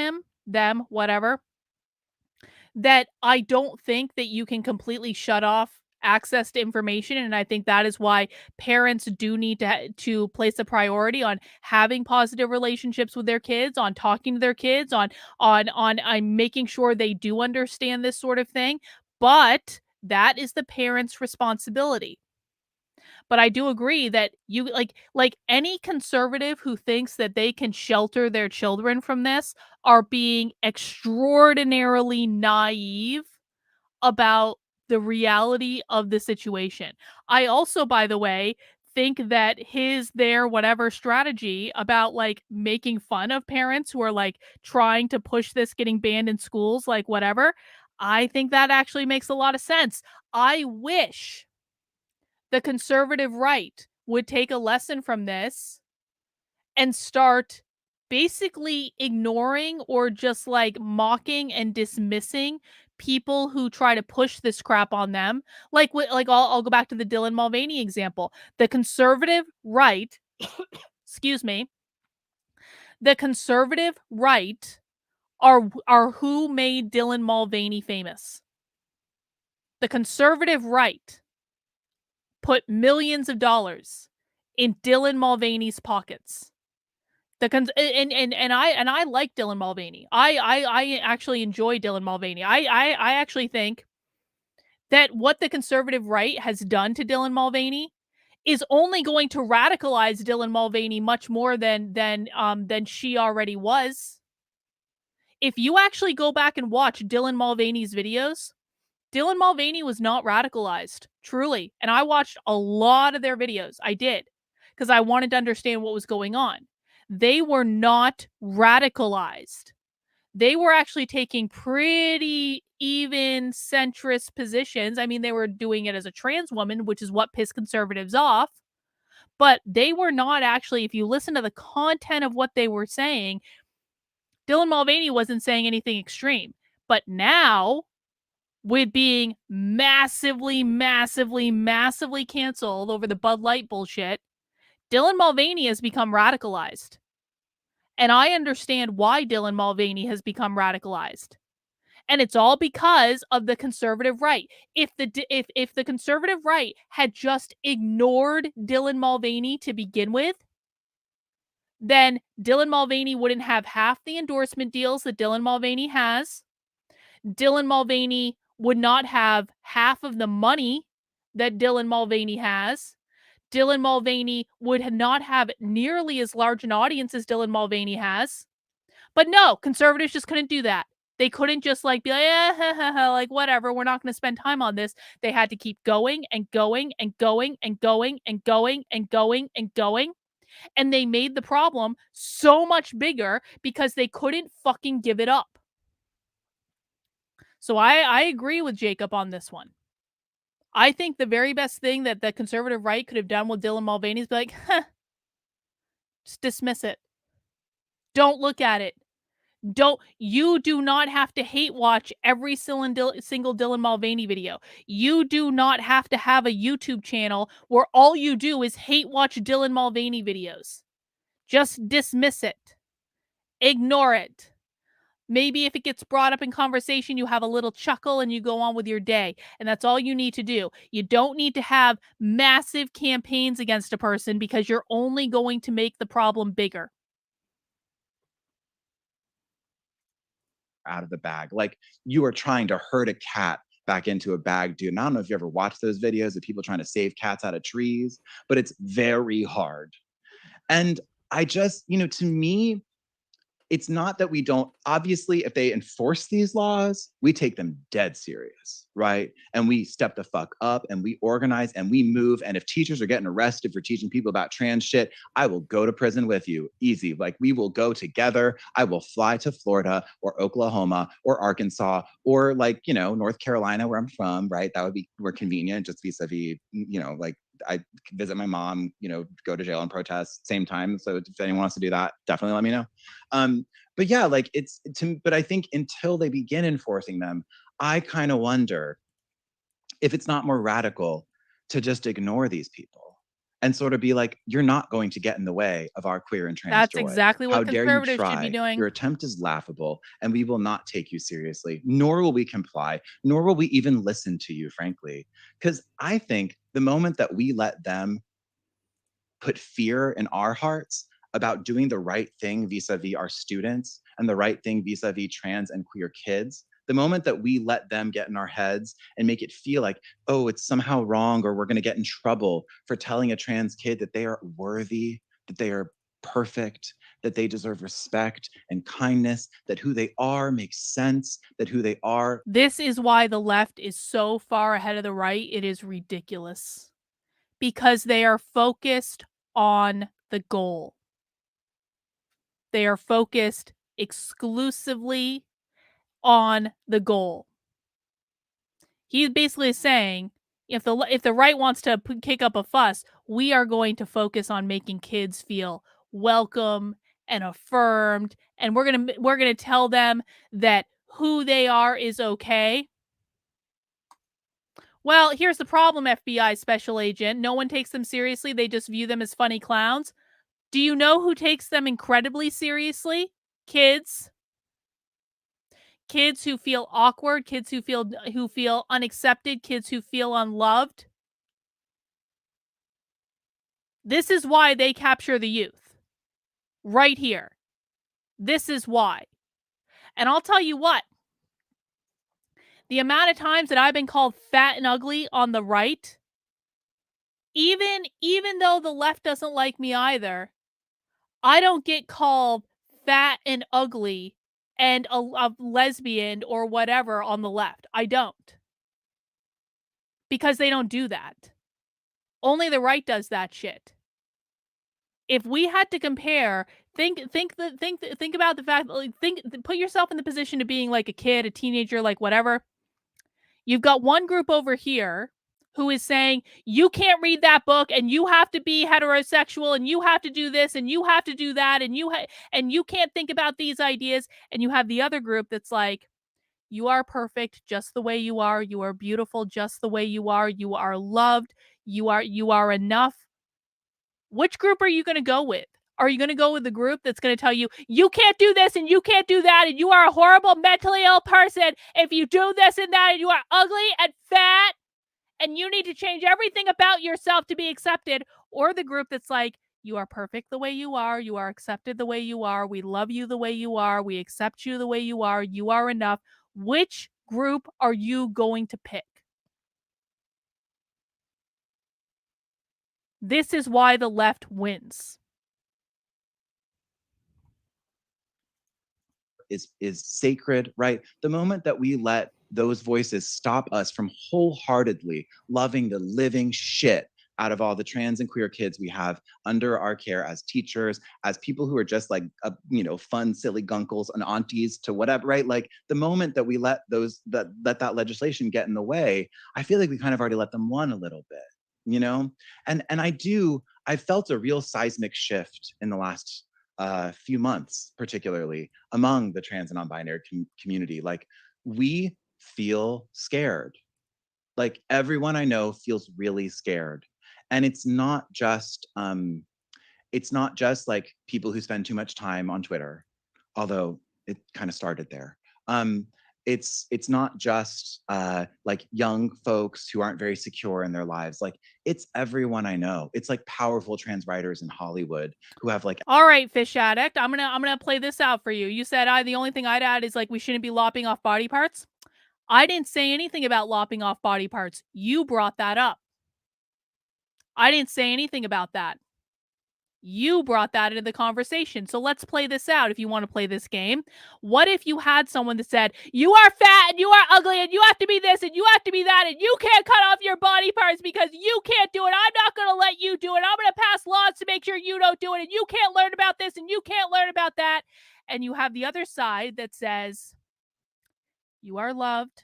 them, whatever, that I don't think that you can completely shut off access to information, and I think that is why parents do need to place a priority on having positive relationships with their kids, on talking to their kids, on making sure they do understand this sort of thing. But that is the parents' responsibility. But I do agree that you like any conservative who thinks that they can shelter their children from this are being extraordinarily naive about the reality of the situation. I also, by the way, think that their whatever strategy about like making fun of parents who are like trying to push this getting banned in schools, like whatever, I think that actually makes a lot of sense. I wish the conservative right would take a lesson from this and start basically ignoring or just like mocking and dismissing people who try to push this crap on them. I'll go back to the Dylan Mulvaney example. The conservative right, excuse me, the conservative right are who made Dylan Mulvaney famous. The conservative right put millions of dollars in Dylan Mulvaney's pockets. And I like Dylan Mulvaney. I actually enjoy Dylan Mulvaney. I actually think that what the conservative right has done to Dylan Mulvaney is only going to radicalize Dylan Mulvaney much more than she already was. If you actually go back and watch Dylan Mulvaney's videos, Dylan Mulvaney was not radicalized, truly. And I watched a lot of their videos. I did, because I wanted to understand what was going on. They were not radicalized. They were actually taking pretty even centrist positions. I mean, they were doing it as a trans woman, which is what pissed conservatives off. But they were not actually, if you listen to the content of what they were saying, Dylan Mulvaney wasn't saying anything extreme. But now, with being massively, massively, massively canceled over the Bud Light bullshit, Dylan Mulvaney has become radicalized. And I understand why Dylan Mulvaney has become radicalized. And it's all because of the conservative right. If the conservative right had just ignored Dylan Mulvaney to begin with, then Dylan Mulvaney wouldn't have half the endorsement deals that Dylan Mulvaney has. Dylan Mulvaney would not have half of the money that Dylan Mulvaney has. Dylan Mulvaney would not have nearly as large an audience as Dylan Mulvaney has. But no, conservatives just couldn't do that. They couldn't just like be like, like whatever, we're not going to spend time on this. They had to keep going and going and going and going and going and going and going. And they made the problem so much bigger because they couldn't fucking give it up. So I agree with Jacob on this one. I think the very best thing that the conservative right could have done with Dylan Mulvaney is be like, just dismiss it. Don't look at it. You do not have to hate watch every single Dylan Mulvaney video. You do not have to have a YouTube channel where all you do is hate watch Dylan Mulvaney videos. Just dismiss it. Ignore it. Maybe if it gets brought up in conversation, you have a little chuckle and you go on with your day. And that's all you need to do. You don't need to have massive campaigns against a person because you're only going to make the problem bigger. Out of the bag. Like, you are trying to herd a cat back into a bag, dude. And I don't know if you ever watched those videos of people trying to save cats out of trees, but it's very hard. And I just, to me, it's not that we don't, obviously, if they enforce these laws, we take them dead serious, right? And we step the fuck up and we organize and we move. And if teachers are getting arrested for teaching people about trans shit, I will go to prison with you. Easy. Like, we will go together. I will fly to Florida or Oklahoma or Arkansas or North Carolina, where I'm from, right? That would be more convenient, just vis-a-vis, like, I visit my mom, go to jail and protest same time. So if anyone wants to do that, definitely let me know. But yeah, like but I think until they begin enforcing them, I kind of wonder if it's not more radical to just ignore these people and sort of be like, you're not going to get in the way of our queer and trans That's joy. exactly what How dare you conservatives should try? be doing. Your attempt is laughable, and we will not take you seriously, nor will we comply, nor will we even listen to you, frankly. Because I think the moment that we let them put fear in our hearts about doing the right thing vis-a-vis our students and the right thing vis-a-vis trans and queer kids, the moment that we let them get in our heads and make it feel like, oh, it's somehow wrong, or we're going to get in trouble for telling a trans kid that they are worthy, that they are perfect, that they deserve respect and kindness, that who they are makes sense, that who they are. This is why the left is so far ahead of the right. It is ridiculous. Because they are focused on the goal. They are focused exclusively on the goal. He's basically saying, if the right wants to kick up a fuss, we are going to focus on making kids feel welcome and affirmed, and we're gonna tell them that who they are is okay. Well, here's the problem, FBI special agent. No one takes them seriously. They just view them as funny clowns. Do you know who takes them incredibly seriously? Kids. Kids who feel awkward, kids who feel unaccepted, kids who feel unloved. This is why they capture the youth. Right here. This is why. And I'll tell you what. The amount of times that I've been called fat and ugly on the right, even though the left doesn't like me either, I don't get called fat and ugly and a lesbian or whatever on the left. I don't. Because they don't do that. Only the right does that shit. If we had to compare, think about the fact, like, put yourself in the position of being like a kid, a teenager, like whatever. You've got one group over here who is saying, you can't read that book and you have to be heterosexual and you have to do this and you have to do that and you can't think about these ideas. And you have the other group that's like, you are perfect just the way you are. You are beautiful just the way you are. You are loved. You are enough. Which group are you going to go with? Are you going to go with the group that's going to tell you, you can't do this and you can't do that and you are a horrible mentally ill person if you do this and that and you are ugly and fat and you need to change everything about yourself to be accepted? Or the group that's like, you are perfect the way you are accepted the way you are, we love you the way you are, we accept you the way you are enough. Which group are you going to pick? This is why the left wins. Is sacred, right? The moment that we let those voices stop us from wholeheartedly loving the living shit out of all the trans and queer kids we have under our care as teachers, as people who are just like, fun, silly gunkles and aunties to whatever, right? Like the moment that we let that legislation get in the way, I feel like we kind of already let them win a little bit, And I felt a real seismic shift in the last few months, particularly among the trans and non-binary community. Like we feel scared. Like everyone I know feels really scared. And it's not just like people who spend too much time on Twitter, although it kind of started there. It's not just like young folks who aren't very secure in their lives. Like it's everyone I know. It's like powerful trans writers in Hollywood who have like. All right, Fish Addict, I'm gonna play this out for you. You said the only thing I'd add is like we shouldn't be lopping off body parts. I didn't say anything about lopping off body parts. You brought that up. I didn't say anything about that. You brought that into the conversation. So let's play this out if you want to play this game. What if you had someone that said, you are fat and you are ugly and you have to be this and you have to be that and you can't cut off your body parts because you can't do it. I'm not going to let you do it. I'm going to pass laws to make sure you don't do it and you can't learn about this and you can't learn about that. And you have the other side that says, you are loved.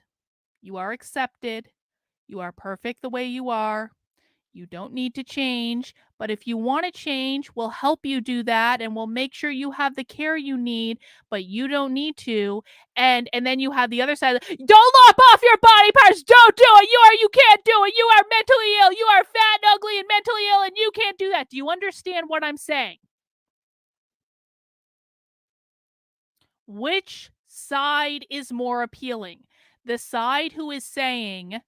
You are accepted. You are perfect the way you are. You don't need to change, but if you want to change, we'll help you do that and we'll make sure you have the care you need, but you don't need to. And then you have the other side, don't lop off your body parts, don't do it. You can't do it. You are mentally ill. You are fat and ugly and mentally ill and you can't do that. Do you understand what I'm saying? Which side is more appealing? The side who is saying,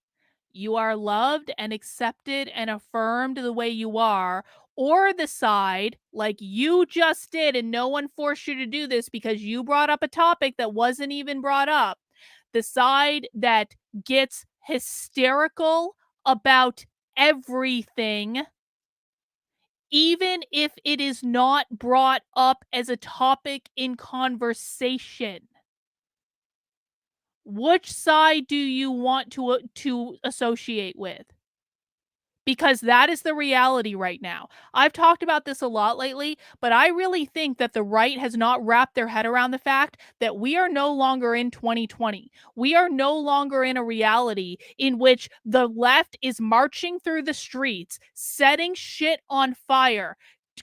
you are loved and accepted and affirmed the way you are, or the side like you just did and no one forced you to do this because you brought up a topic that wasn't even brought up, the side that gets hysterical about everything, even if it is not brought up as a topic in conversation. Which side do you want to associate with? Because that is the reality right now. I've talked about this a lot lately, but I really think that the right has not wrapped their head around the fact that we are no longer in 2020. We are no longer in a reality in which the left is marching through the streets, setting shit on fire,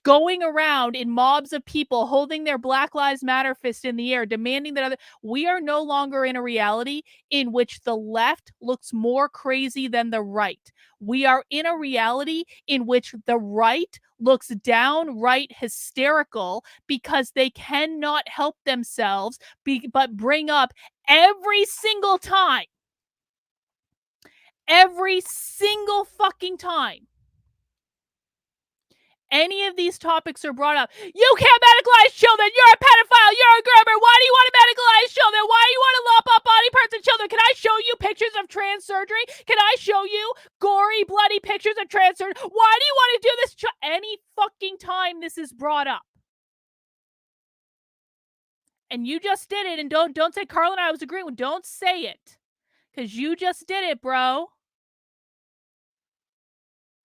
going around in mobs of people holding their Black Lives Matter fist in the air, demanding that we are no longer in a reality in which the left looks more crazy than the right. We are in a reality in which the right looks downright hysterical because they cannot help themselves but bring up every single time, every single fucking time any of these topics are brought up. You can't medicalize children. You're a pedophile. You're a groomer. Why do you want to medicalize children? Why do you want to lop off body parts of children? Can I show you pictures of trans surgery? Can I show you gory, bloody pictures of trans surgery? Why do you want to do this? Any fucking time this is brought up. And you just did it. And don't say Carl and I was agreeing with. Don't say it. Because you just did it, bro.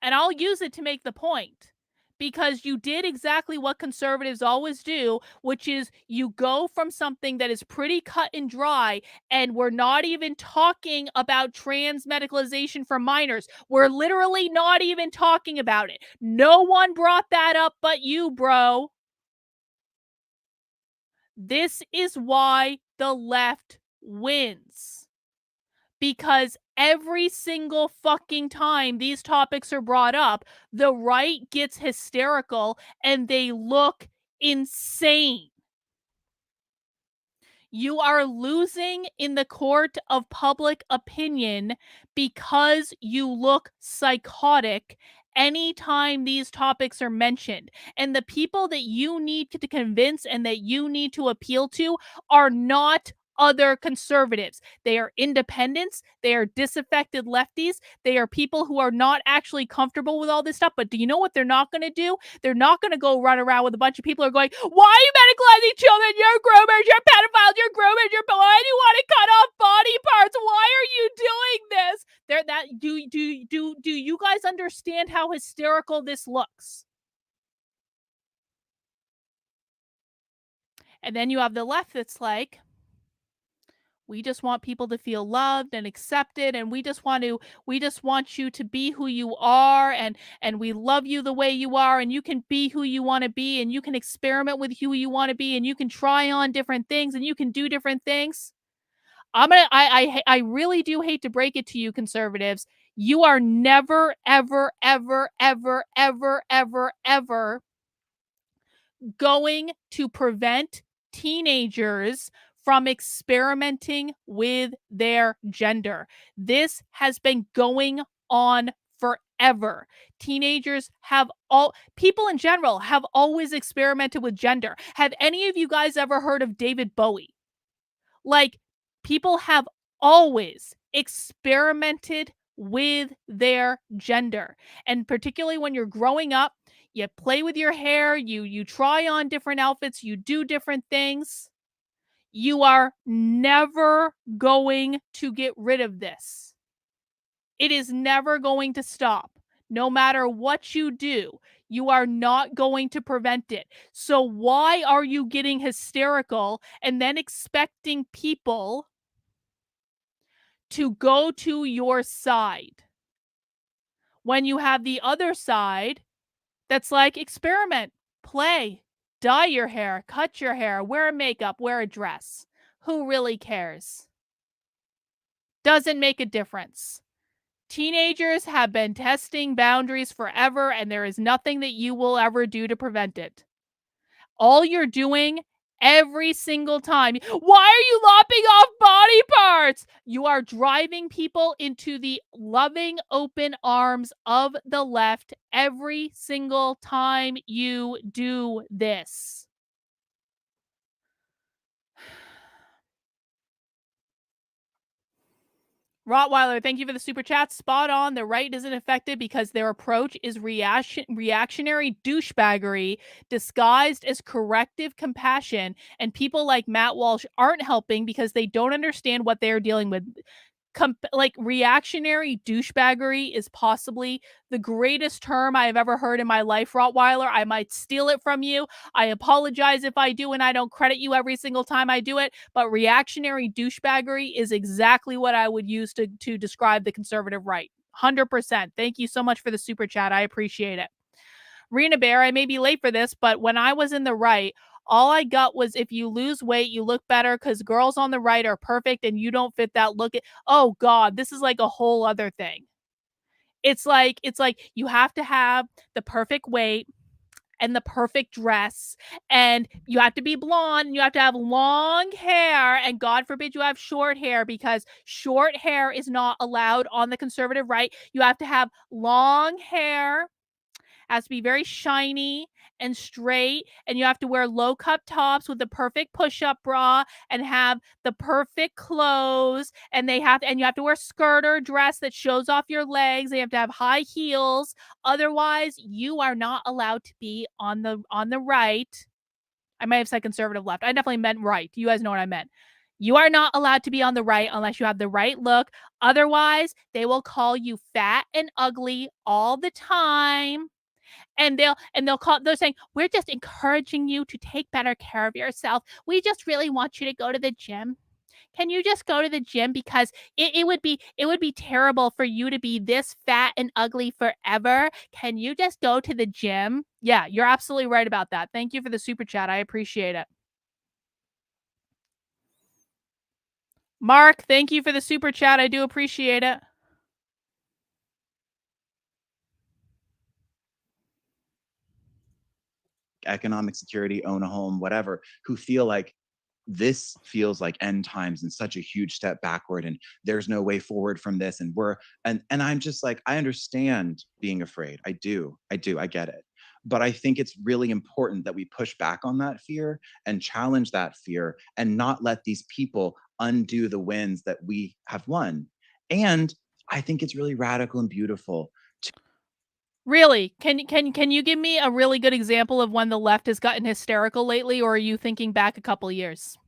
And I'll use it to make the point. Because you did exactly what conservatives always do, which is you go from something that is pretty cut and dry, and we're not even talking about trans medicalization for minors. We're literally not even talking about it. No one brought that up but you, bro. This is why the left wins. Because every single fucking time these topics are brought up, the right gets hysterical and they look insane. You are losing in the court of public opinion because you look psychotic anytime these topics are mentioned. And the people that you need to convince and that you need to appeal to are not other conservatives. They are independents. They are disaffected lefties. They are people who are not actually comfortable with all this stuff. But do you know what they're not going to do? They're not going to go run around with a bunch of people who are going, why are you medicalizing children? You're groomers. You're pedophiles. You're groomers. Why do you want to cut off body parts? Why are you doing this? Do you guys understand how hysterical this looks? And then you have the left that's like, we just want people to feel loved and accepted, and we just want you to be who you are, and we love you the way you are, and you can be who you want to be, and you can experiment with who you want to be, and you can try on different things, and you can do different things. I really do hate to break it to you, conservatives. You are never, ever, ever, ever, ever, ever, ever going to prevent teenagers from experimenting with their gender. This has been going on forever. Teenagers people in general have always experimented with gender. Have any of you guys ever heard of David Bowie? Like, people have always experimented with their gender. And particularly when you're growing up, you play with your hair, you try on different outfits, you do different things. You are never going to get rid of this. It is never going to stop. No matter what you do, you are not going to prevent it. So why are you getting hysterical and then expecting people to go to your side when you have the other side that's like, experiment, play, dye your hair, cut your hair, wear makeup, wear a dress? Who really cares? Doesn't make a difference. Teenagers have been testing boundaries forever, and there is nothing that you will ever do to prevent it. All you're doing every single time, why are you lopping off body parts? You are driving people into the loving, open arms of the left every single time you do this. Rottweiler, thank you for the super chat. Spot on. The right isn't affected because their approach is reactionary douchebaggery disguised as corrective compassion, and people like Matt Walsh aren't helping because they don't understand what they're dealing with. Reactionary douchebaggery is possibly the greatest term I have ever heard in my life, Rottweiler. I might steal it from you. I apologize if I do, and I don't credit you every single time I do it. But reactionary douchebaggery is exactly what I would use to describe the conservative right. 100%. Thank you so much for the super chat. I appreciate it. Rena Bear, I may be late for this, but when I was in the right, all I got was, if you lose weight, you look better because girls on the right are perfect and you don't fit that look. Oh God, this is like a whole other thing. It's like you have to have the perfect weight and the perfect dress, and you have to be blonde, and you have to have long hair, and God forbid you have short hair, because short hair is not allowed on the conservative right. You have to have long hair, has to be very shiny and straight, and you have to wear low cut tops with the perfect push-up bra and have the perfect clothes, and you have to wear a skirt or a dress that shows off your legs. They have to have high heels. Otherwise, you are not allowed to be on the right. I might have said conservative left. I definitely meant right. You guys know what I meant. You are not allowed to be on the right unless you have the right look. Otherwise, they will call you fat and ugly all the time. And they're saying, we're just encouraging you to take better care of yourself. We just really want you to go to the gym. Can you just go to the gym? Because it would be terrible for you to be this fat and ugly forever. Can you just go to the gym? Yeah, you're absolutely right about that. Thank you for the super chat. I appreciate it. Mark, thank you for the super chat. I do appreciate it. Economic security, own a home, whatever, who feel like this feels like end times and such a huge step backward, and there's no way forward from this, and I'm just like, I understand being afraid. I get it. But I think it's really important that we push back on that fear and challenge that fear and not let these people undo the wins that we have won. And I think it's really radical and beautiful. Really? Can you give me a really good example of when the left has gotten hysterical lately, or are you thinking back a couple years?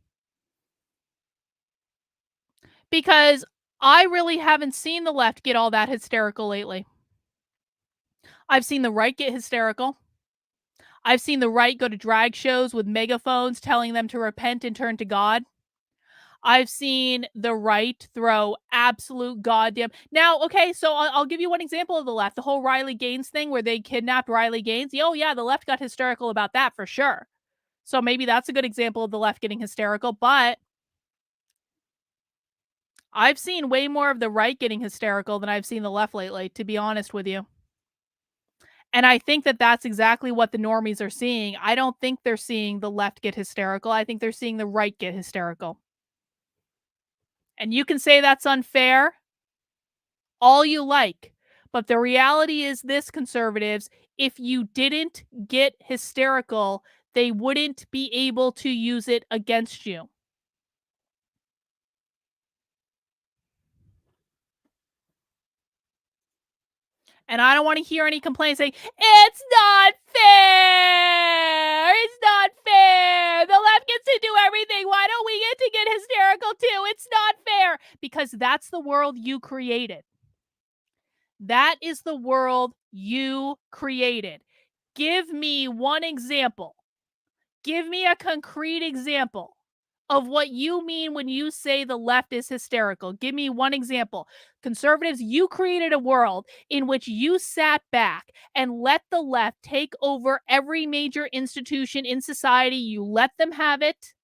Because I really haven't seen the left get all that hysterical lately. I've seen the right get hysterical. I've seen the right go to drag shows with megaphones telling them to repent and turn to God. I've seen the right throw absolute goddamn. Now, okay, so I'll give you one example of the left. The whole Riley Gaines thing where they kidnapped Riley Gaines. Oh, yeah, the left got hysterical about that for sure. So maybe that's a good example of the left getting hysterical. But I've seen way more of the right getting hysterical than I've seen the left lately, to be honest with you. And I think that that's exactly what the normies are seeing. I don't think they're seeing the left get hysterical. I think they're seeing the right get hysterical. And you can say that's unfair all you like. But the reality is this, conservatives, if you didn't get hysterical, they wouldn't be able to use it against you. And I don't want to hear any complaints saying, it's not fair. It's not fair. The left gets to do everything. Why don't we get to get hysterical too? It's not fair. Because that's the world you created. That is the world you created. Give me one example. Give me a concrete example of what you mean when you say the left is hysterical. Give me one example. Conservatives, you created a world in which you sat back and let the left take over every major institution in society. You let them have it.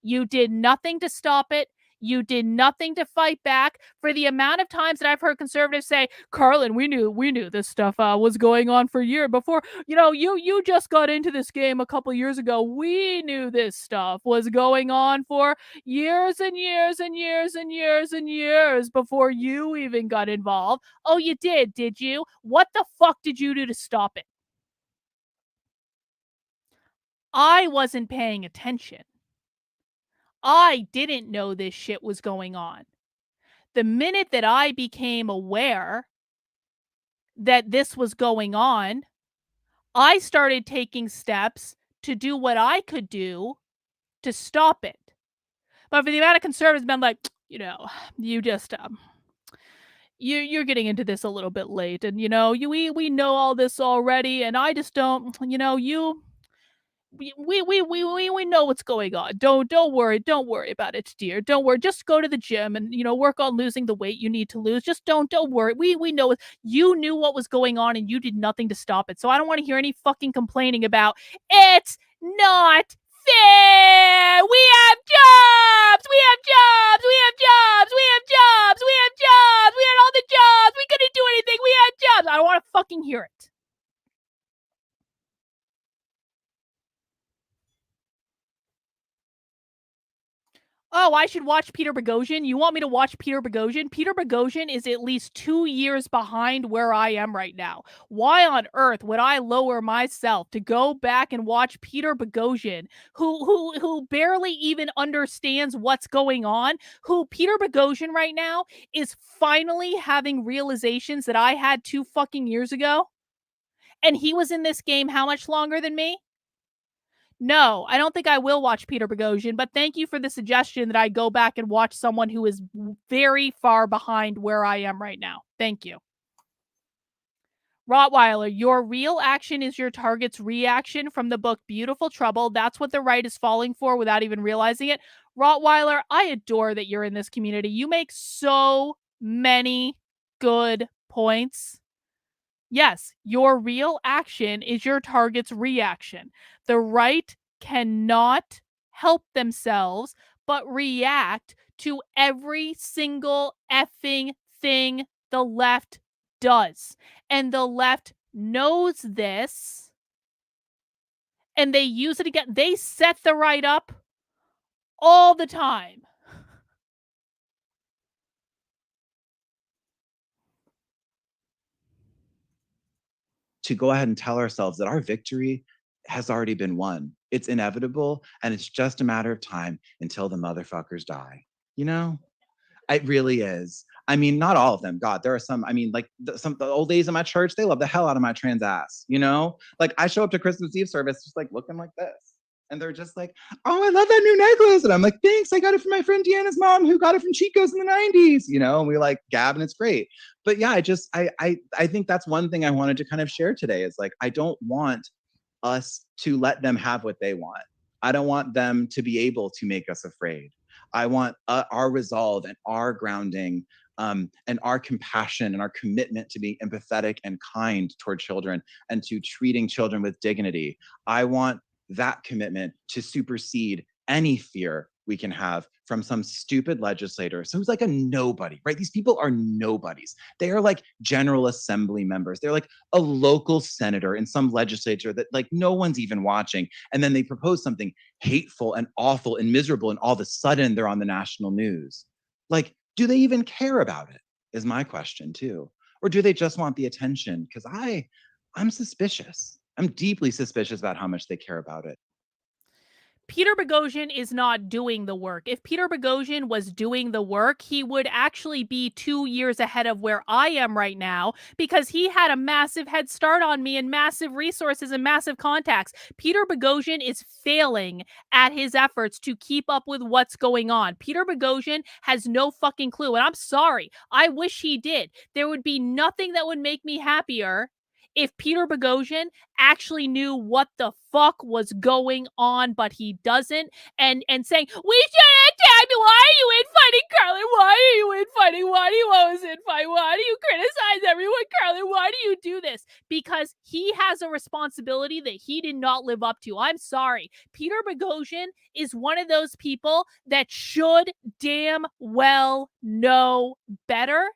You did nothing to stop it. You did nothing to fight back. For the amount of times that I've heard conservatives say, Carlin, we knew this stuff was going on for a year before. You just got into this game a couple years ago. We knew this stuff was going on for years and years and years and years and years before you even got involved. Oh, you did you? What the fuck did you do to stop it? I wasn't paying attention. I didn't know this shit was going on. The minute that I became aware that this was going on, I started taking steps to do what I could do to stop it. But for the amount of conservatives been like, you just you're getting into this a little bit late, and we know all this already, and I just don't, we know what's going on. Don't worry about it, dear. Don't worry. Just go to the gym and work on losing the weight you need to lose. Just don't worry. We know it. You knew what was going on and you did nothing to stop it. So I don't want to hear any fucking complaining about it's not fair. We have jobs. We have jobs. We have jobs. We have jobs. We have jobs. We had all the jobs. We couldn't do anything. We had jobs. I don't want to fucking hear it. Oh, I should watch Peter Boghossian? You want me to watch Peter Boghossian? Peter Boghossian is at least 2 years behind where I am right now. Why on earth would I lower myself to go back and watch Peter Boghossian, who barely even understands what's going on? Who Peter Boghossian right now is finally having realizations that I had 2 fucking years ago? And he was in this game how much longer than me? No, I don't think I will watch Peter Boghossian, but thank you for the suggestion that I go back and watch someone who is very far behind where I am right now. Thank you. Rottweiler, your real action is your target's reaction from the book Beautiful Trouble. That's what the right is falling for without even realizing it. Rottweiler, I adore that you're in this community. You make so many good points. Yes, your real action is your target's reaction. The right cannot help themselves but react to every single effing thing the left does. And the left knows this. And they use it again. They set the right up all the time. To go ahead and tell ourselves that our victory has already been won. It's inevitable, and it's just a matter of time until the motherfuckers die. You know, it really is. I mean, not all of them. God, there are some. I mean, like the old ladies in my church, they love the hell out of my trans ass. You know, like I show up to Christmas Eve service just like looking like this, and they're just like, "Oh, I love that new necklace," and I'm like, "Thanks, I got it from my friend Deanna's mom, who got it from Chico's in the '90s." You know, and we like gab, and it's great. But yeah, I think that's one thing I wanted to kind of share today is like I don't want us to let them have what they want. I don't want them to be able to make us afraid. I want our resolve and our grounding and our compassion and our commitment to being empathetic and kind toward children and to treating children with dignity. I want that commitment to supersede any fear we can have from some stupid legislator. So who's like a nobody, right? These people are nobodies. They are like General Assembly members. They're like a local senator in some legislature that like no one's even watching. And then they propose something hateful and awful and miserable, and all of a sudden they're on the national news. Like, do they even care about it? Is my question too. Or do they just want the attention? Because I'm suspicious. I'm deeply suspicious about how much they care about it. Peter Boghossian is not doing the work. If Peter Boghossian was doing the work, he would actually be 2 years ahead of where I am right now, because he had a massive head start on me and massive resources and massive contacts. Peter Boghossian is failing at his efforts to keep up with what's going on. Peter Boghossian has no fucking clue, and I'm sorry. I wish he did. There would be nothing that would make me happier if Peter Boghossian actually knew what the fuck was going on, but he doesn't. And saying, we should attack, why are you infighting Carlin? Why are you infighting? Why do you always infight? Why do you criticize everyone, Carlin? Why do you do this? Because he has a responsibility that he did not live up to. I'm sorry. Peter Boghossian is one of those people that should damn well know better.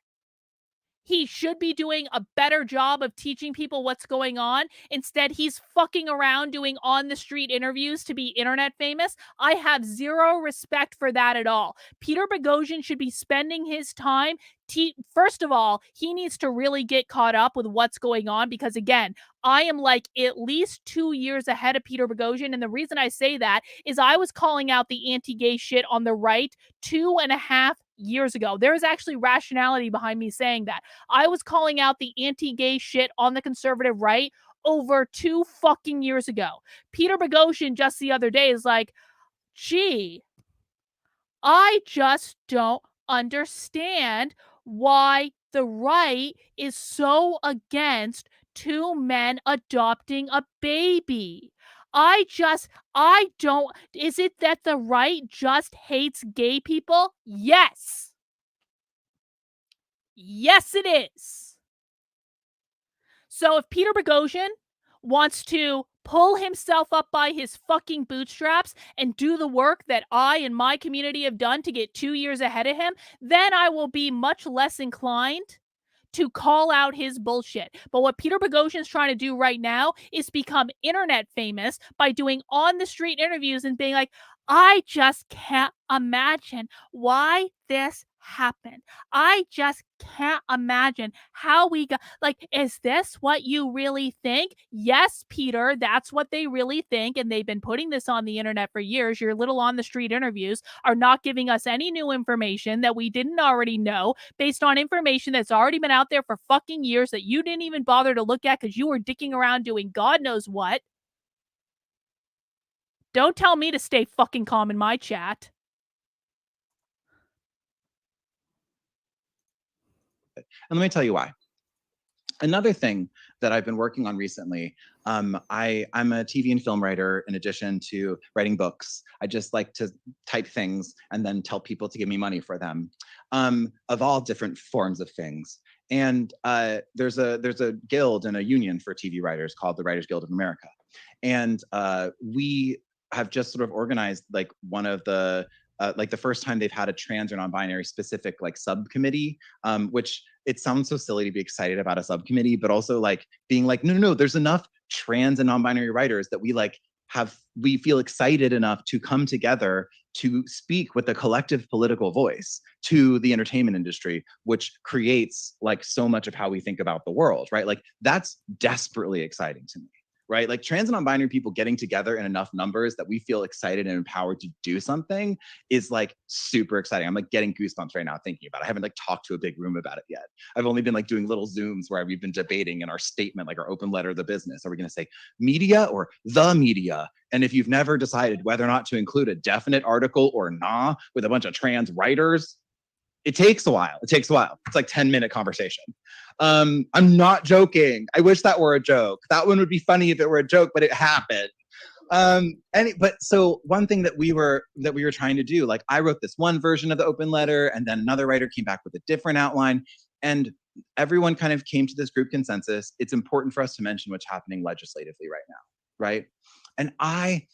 He should be doing a better job of teaching people what's going on. Instead, he's fucking around doing on-the-street interviews to be internet famous. I have zero respect for that at all. Peter Boghossian should be spending his time first of all, he needs to really get caught up with what's going on, because again, I am like at least 2 years ahead of Peter Boghossian. And the reason I say that is I was calling out the anti-gay shit on the right 2.5 years ago. There is actually rationality behind me saying that. I was calling out the anti-gay shit on the conservative right over 2 fucking years ago. Peter Boghossian just the other day is like, gee, I just don't understand why the right is so against 2 men adopting a baby. I don't, is it that the right just hates gay people? Yes. Yes, it is. So if Peter Boghossian wants to pull himself up by his fucking bootstraps and do the work that I and my community have done to get 2 years ahead of him, then I will be much less inclined to call out his bullshit. But what Peter Boghossian's trying to do right now is become internet famous by doing on-the-street interviews and being like, I just can't imagine why this happened. I just can't imagine how we got, like, is this what you really think? Yes, Peter, that's what they really think. And they've been putting this on the internet for years. Your little on the street interviews are not giving us any new information that we didn't already know, based on information that's already been out there for fucking years that you didn't even bother to look at because you were dicking around doing God knows what. Don't tell me to stay fucking calm in my chat. And let me tell you why. Another thing that I've been working on recently, I'm a TV and film writer in addition to writing books. I just like to type things and then tell people to give me money for them, of all different forms of things. And there's a guild and a union for TV writers called the Writers Guild of America. And we have just sort of organized like one of the like the first time they've had a trans or non-binary specific like subcommittee, which it sounds so silly to be excited about a subcommittee, but also like being like, no, there's enough trans and non-binary writers that we feel excited enough to come together to speak with a collective political voice to the entertainment industry, which creates like so much of how we think about the world, right? Like that's desperately exciting to me. right? Like trans and non-binary people getting together in enough numbers that we feel excited and empowered to do something is like super exciting. I'm like getting goosebumps right now thinking about it. I haven't like talked to a big room about it yet. I've only been like doing little Zooms where we've been debating in our statement, like our open letter of the business. Are we going to say media or the media? And if you've never decided whether or not to include a definite article or not with a bunch of trans writers, it takes a while. It's like 10-minute conversation. I'm not joking. I wish that were a joke. That one would be funny if it were a joke, but it happened. But so one thing that we were trying to do, like I wrote this one version of the open letter, and then another writer came back with a different outline, and everyone kind of came to this group consensus. It's important for us to mention what's happening legislatively right now, right? And I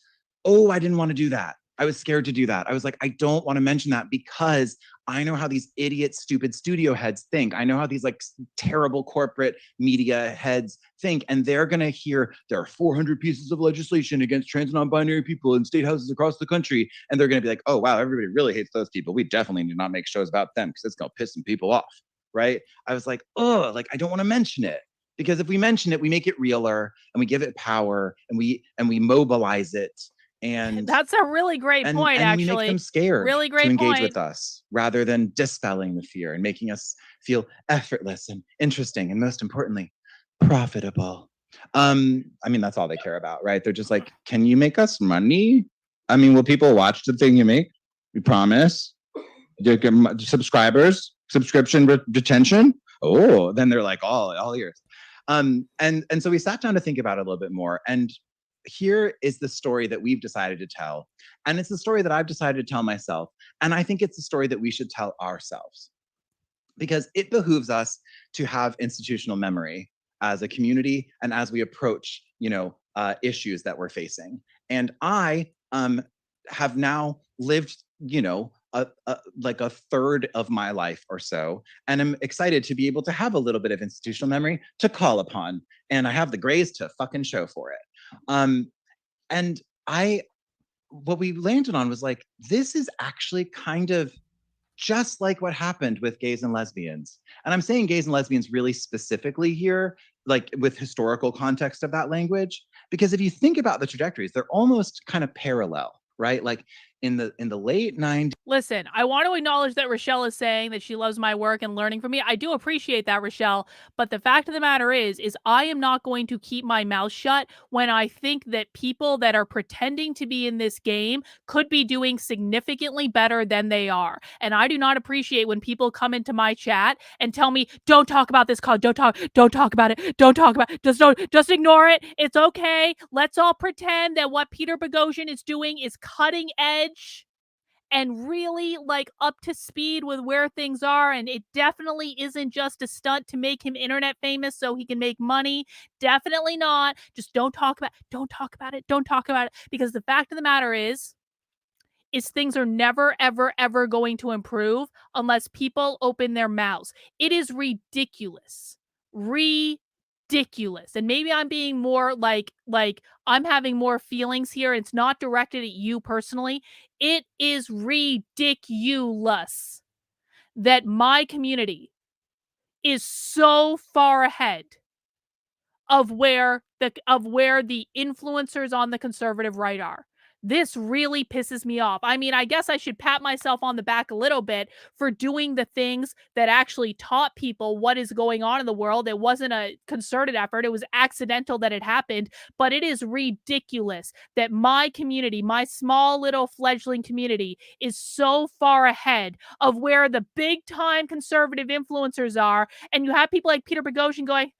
didn't want to do that. I was scared to do that. I was like, I don't want to mention that because I know how these idiot, stupid studio heads think. I know how these like terrible corporate media heads think. And they're going to hear there are 400 pieces of legislation against trans and non-binary people in state houses across the country. And they're going to be like, oh, wow, everybody really hates those people. We definitely need not make shows about them because it's going to piss some people off, right? I was like, oh, like I don't want to mention it. Because if we mention it, we make it realer and we give it power and we mobilize it. And that's a really great point, and actually. we make them scared really great to engage point with us rather than dispelling the fear and making us feel effortless and interesting and most importantly, profitable. I mean, that's all they care about, right? They're just like, can you make us money? I mean, will people watch the thing you make? We promise. Subscribers, subscription retention. Oh, then they're like all ears. And so we sat down to think about it a little bit more. And here is the story that we've decided to tell. And it's the story that I've decided to tell myself. And I think it's the story that we should tell ourselves because it behooves us to have institutional memory as a community and as we approach, issues that we're facing. And I have now lived, like a third of my life or so. And I'm excited to be able to have a little bit of institutional memory to call upon. And I have the grace to fucking show for it. And what we landed on was like, this is actually kind of just like what happened with gays and lesbians. And I'm saying gays and lesbians really specifically here, like with historical context of that language, because if you think about the trajectories, they're almost kind of parallel, right? Like in the late 90s. Listen, I want to acknowledge that Rochelle is saying that she loves my work and learning from me. I do appreciate that, Rochelle. But the fact of the matter is I am not going to keep my mouth shut when I think that people that are pretending to be in this game could be doing significantly better than they are. And I do not appreciate when people come into my chat and tell me, don't talk about this cause, don't talk about it, just ignore it. It's okay. Let's all pretend that what Peter Boghossian is doing is cutting edge and really like up to speed with where things are. And it definitely isn't just a stunt to make him internet famous so he can make money. Definitely not. Just don't talk about it. Because the fact of the matter is things are never, ever, ever going to improve unless people open their mouths. It is ridiculous. Ridiculous. And maybe I'm being more like I'm having more feelings here. It's not directed at you personally. It is ridiculous that my community is so far ahead of where the influencers on the conservative right are. This really pisses me off. I mean, I guess I should pat myself on the back a little bit for doing the things that actually taught people what is going on in the world. It wasn't a concerted effort. It was accidental that it happened. But it is ridiculous that my community, my small little fledgling community, is so far ahead of where the big time conservative influencers are. And you have people like Peter Boghossian going,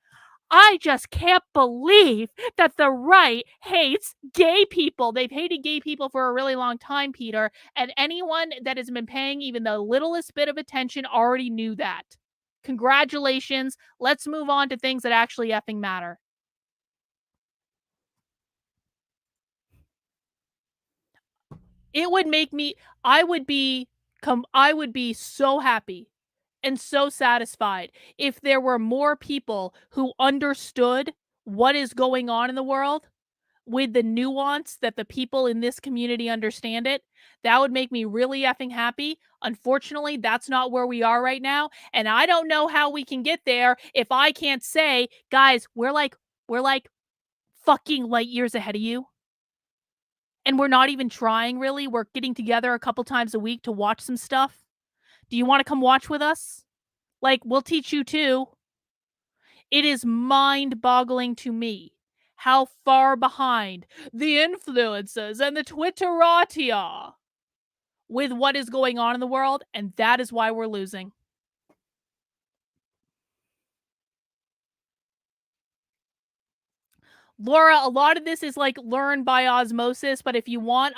I just can't believe that the right hates gay people. They've hated gay people for a really long time, Peter. And anyone that has been paying even the littlest bit of attention already knew that. Congratulations. Let's move on to things that actually effing matter. It would make me, I would be so happy and so satisfied if there were more people who understood what is going on in the world with the nuance that the people in this community understand it. That would make me really effing happy. Unfortunately, that's not where we are right now. And I don't know how we can get there if I can't say, guys, we're like fucking light years ahead of you. And we're not even trying really. We're getting together a couple times a week to watch some stuff. Do you want to come watch with us? Like, we'll teach you too. It is mind-boggling to me how far behind the influencers and the Twitterati are with what is going on in the world, and that is why we're losing. Laura, a lot of this is like learned by osmosis, but if you want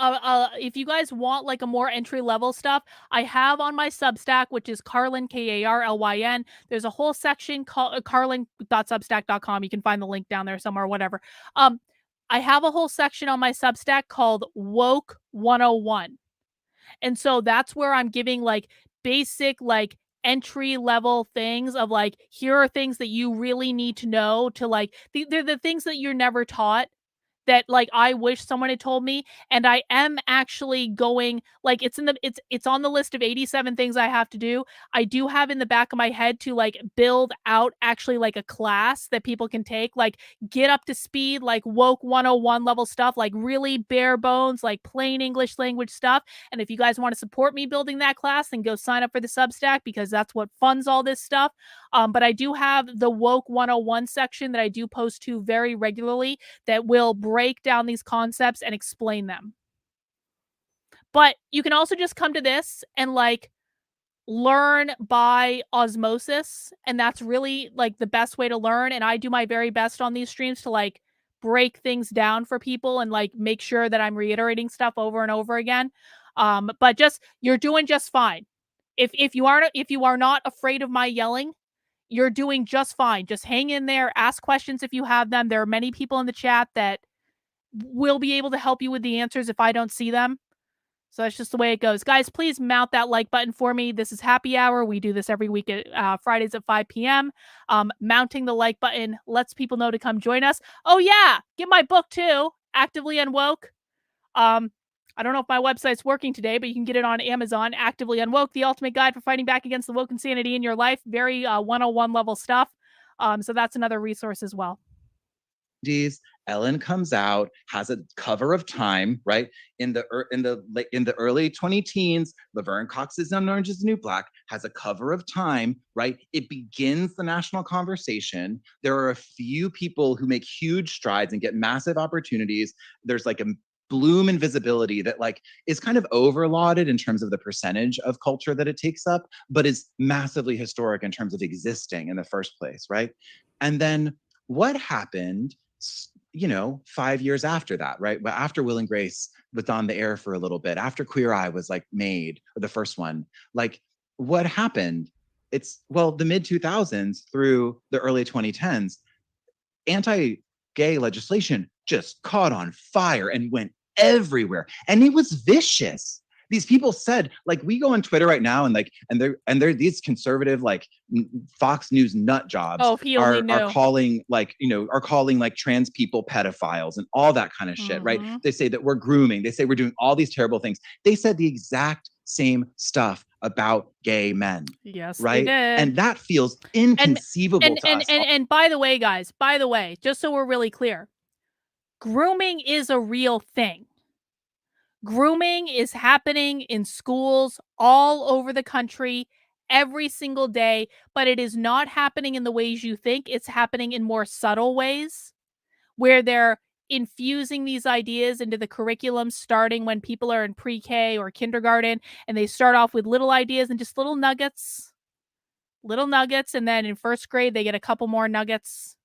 if you guys want like a more entry level stuff, I have on my Substack, which is Carlyn, Karlyn. There's a whole section called carlyn.substack.com. You can find the link down there somewhere, whatever. I have a whole section on my Substack called Woke 101. And so that's where I'm giving like basic, like entry level things of like, here are things that you really need to know to like, they're the things that you're never taught that like I wish someone had told me. And I am actually going like it's on the list of 87 things I have to do. I do have in the back of my head to like build out actually like a class that people can take, like get up to speed, like woke 101 level stuff, like really bare bones, like plain English language stuff. And if you guys want to support me building that class, then go sign up for the Substack because that's what funds all this stuff. But I do have the Woke 101 section that I do post to very regularly that will break down these concepts and explain them. But you can also just come to this and like learn by osmosis, and that's really like the best way to learn. And I do my very best on these streams to like break things down for people and like make sure that I'm reiterating stuff over and over again. But just you're doing just fine. If you are not afraid of my yelling, you're doing just fine. Just hang in there, ask questions if you have them. There are many people in the chat that will be able to help you with the answers if I don't see them. So that's just the way it goes. Guys, please mount that like button for me. This is happy hour. We do this every week at Fridays at 5 p.m. Mounting the like button lets people know to come join us. Oh, yeah. Get my book, too. Actively Unwoke. I don't know if my website's working today, but you can get it on Amazon. Actively Unwoke, the ultimate guide for fighting back against the woke insanity in your life. Very 101 level stuff. So that's another resource as well. Ellen comes out, has a cover of Time, right? In the early 20 teens, Laverne Cox's Orange is the New Black has a cover of Time, right? It begins the national conversation. There are a few people who make huge strides and get massive opportunities. There's like a bloom and visibility that like is kind of overlauded in terms of the percentage of culture that it takes up, but is massively historic in terms of existing in the first place, right? And then what happened, 5 years after that, right? But after Will and Grace was on the air for a little bit, after Queer Eye was like made, or the first one, like what happened? It's, well, the mid 2000s through the early 2010s, anti-gay legislation just caught on fire and went everywhere. And it was vicious. These people said, like, we go on Twitter right now and like, and they're these conservative, like Fox News nut jobs are calling like trans people pedophiles and all that kind of shit, right? They say that we're grooming. They say we're doing all these terrible things. They said the exact same stuff about gay men. Yes, right? They did. And that feels inconceivable to us. And by the way, guys, just so we're really clear, grooming is a real thing. Grooming is happening in schools all over the country every single day, but it is not happening in the ways you think. It's happening in more subtle ways where they're infusing these ideas into the curriculum starting when people are in pre-K or kindergarten, and they start off with little ideas and just little nuggets, and then in first grade they get a couple more nuggets.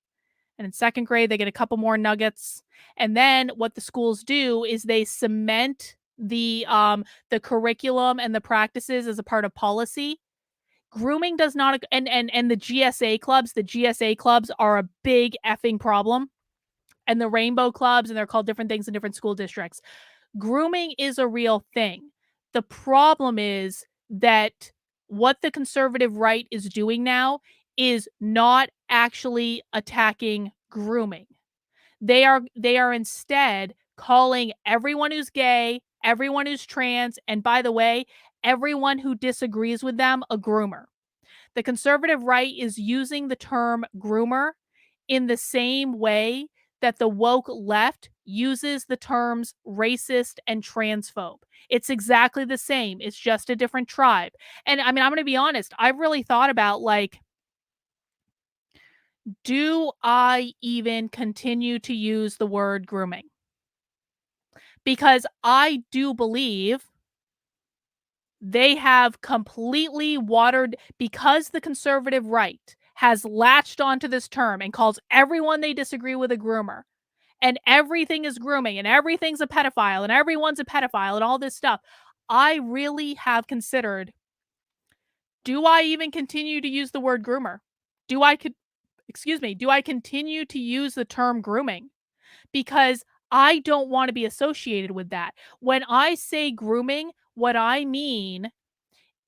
And in second grade, they get a couple more nuggets. And then what the schools do is they cement the curriculum and the practices as a part of policy. Grooming does not, and the GSA clubs are a big effing problem. And the rainbow clubs, and they're called different things in different school districts. Grooming is a real thing. The problem is that what the conservative right is doing now is not actually attacking grooming. They are instead calling everyone who's gay, everyone who's trans, and by the way, everyone who disagrees with them a groomer. The conservative right is using the term groomer in the same way that the woke left uses the terms racist and transphobe. It's exactly the same. It's just a different tribe. And I mean, I'm going to be honest. I've really thought about, like, do I even continue to use the word grooming? Because I do believe they have completely watered, because the conservative right has latched onto this term and calls everyone they disagree with a groomer, and everything is grooming, and everything's a pedophile, and everyone's a pedophile, and all this stuff. I really have considered, do I even continue to use the word groomer? Do I continue to use the term grooming? Because I don't want to be associated with that. When I say grooming, what I mean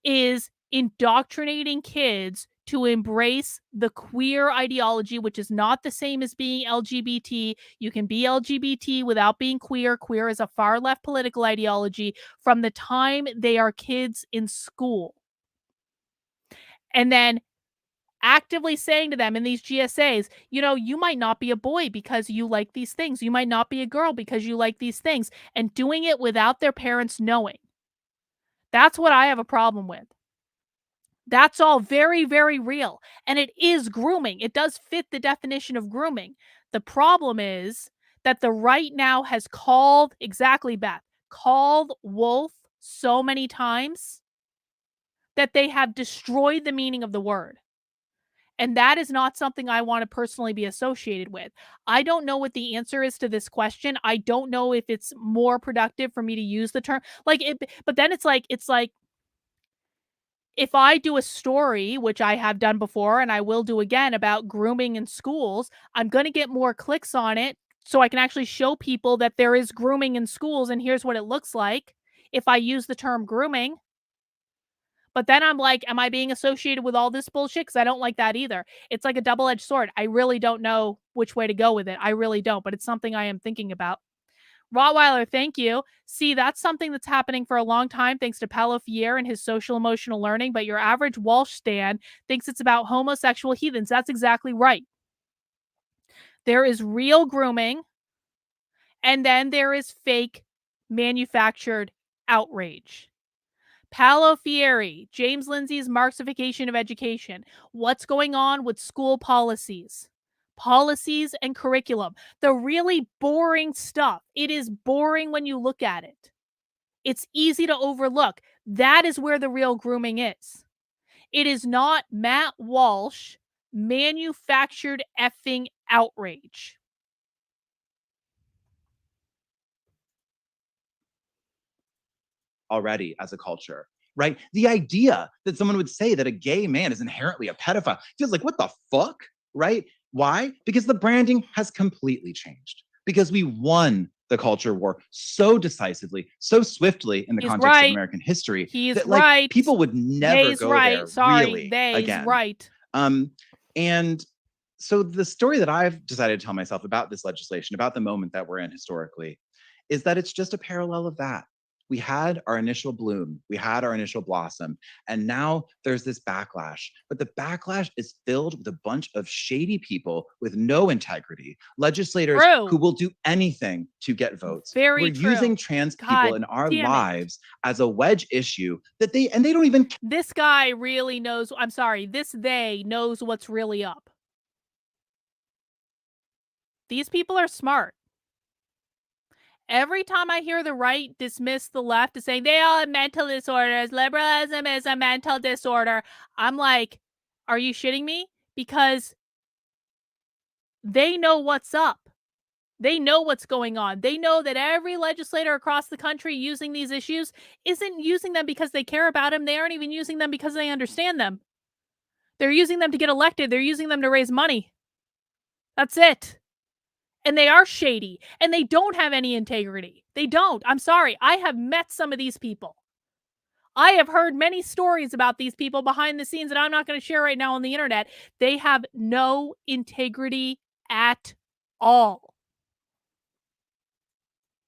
is indoctrinating kids to embrace the queer ideology, which is not the same as being LGBT. You can be LGBT without being queer. Queer is a far left political ideology from the time they are kids in school. And then actively saying to them in these GSAs, you know, you might not be a boy because you like these things. You might not be a girl because you like these things, and doing it without their parents knowing. That's what I have a problem with. That's all very, very real. And it is grooming. It does fit the definition of grooming. The problem is that the right now has called, exactly, Beth, called wolf so many times that they have destroyed the meaning of the word. And that is not something I want to personally be associated with. I don't know what the answer is to this question. I don't know if it's more productive for me to use the term. Like it, but then it's like if I do a story, which I have done before and I will do again, about grooming in schools, I'm going to get more clicks on it so I can actually show people that there is grooming in schools and here's what it looks like if I use the term grooming. But then I'm like, am I being associated with all this bullshit? Because I don't like that either. It's like a double-edged sword. I really don't know which way to go with it. I really don't, but it's something I am thinking about. Rottweiler, thank you. See, that's something that's happening for a long time thanks to Paulo Freire and his social emotional learning, but your average Walsh stan thinks it's about homosexual heathens. That's exactly right. There is real grooming, and then there is fake manufactured outrage. Paulo Freire, James Lindsay's Marxification of Education. What's going on with school policies? Policies and curriculum. The really boring stuff. It is boring when you look at it. It's easy to overlook. That is where the real grooming is. It is not Matt Walsh manufactured effing outrage. Already as a culture, right? The idea that someone would say that a gay man is inherently a pedophile feels like, what the fuck, right? Why? Because the branding has completely changed. Because we won the culture war so decisively, so swiftly in the context of American history that, like, right. people would never go there really again. Right. And so the story that I've decided to tell myself about this legislation, about the moment that we're in historically, is that it's just a parallel of that. We had our initial bloom, we had our initial blossom, and now there's this backlash. But the backlash is filled with a bunch of shady people with no integrity, legislators who will do anything to get votes. We're using trans people in our lives as a wedge issue that they don't even. This guy really knows, I'm sorry, they knows what's really up. These people are smart. Every time I hear the right dismiss the left as saying they all have mental disorders, liberalism is a mental disorder, I'm like, are you shitting me? Because they know what's up. They know what's going on. They know that every legislator across the country using these issues isn't using them because they care about them. They aren't even using them because they understand them. They're using them to get elected. They're using them to raise money. That's it. And they are shady, and they don't have any integrity. They don't. I'm sorry. I have met some of these people. I have heard many stories about these people behind the scenes that I'm not going to share right now on the internet. They have no integrity at all.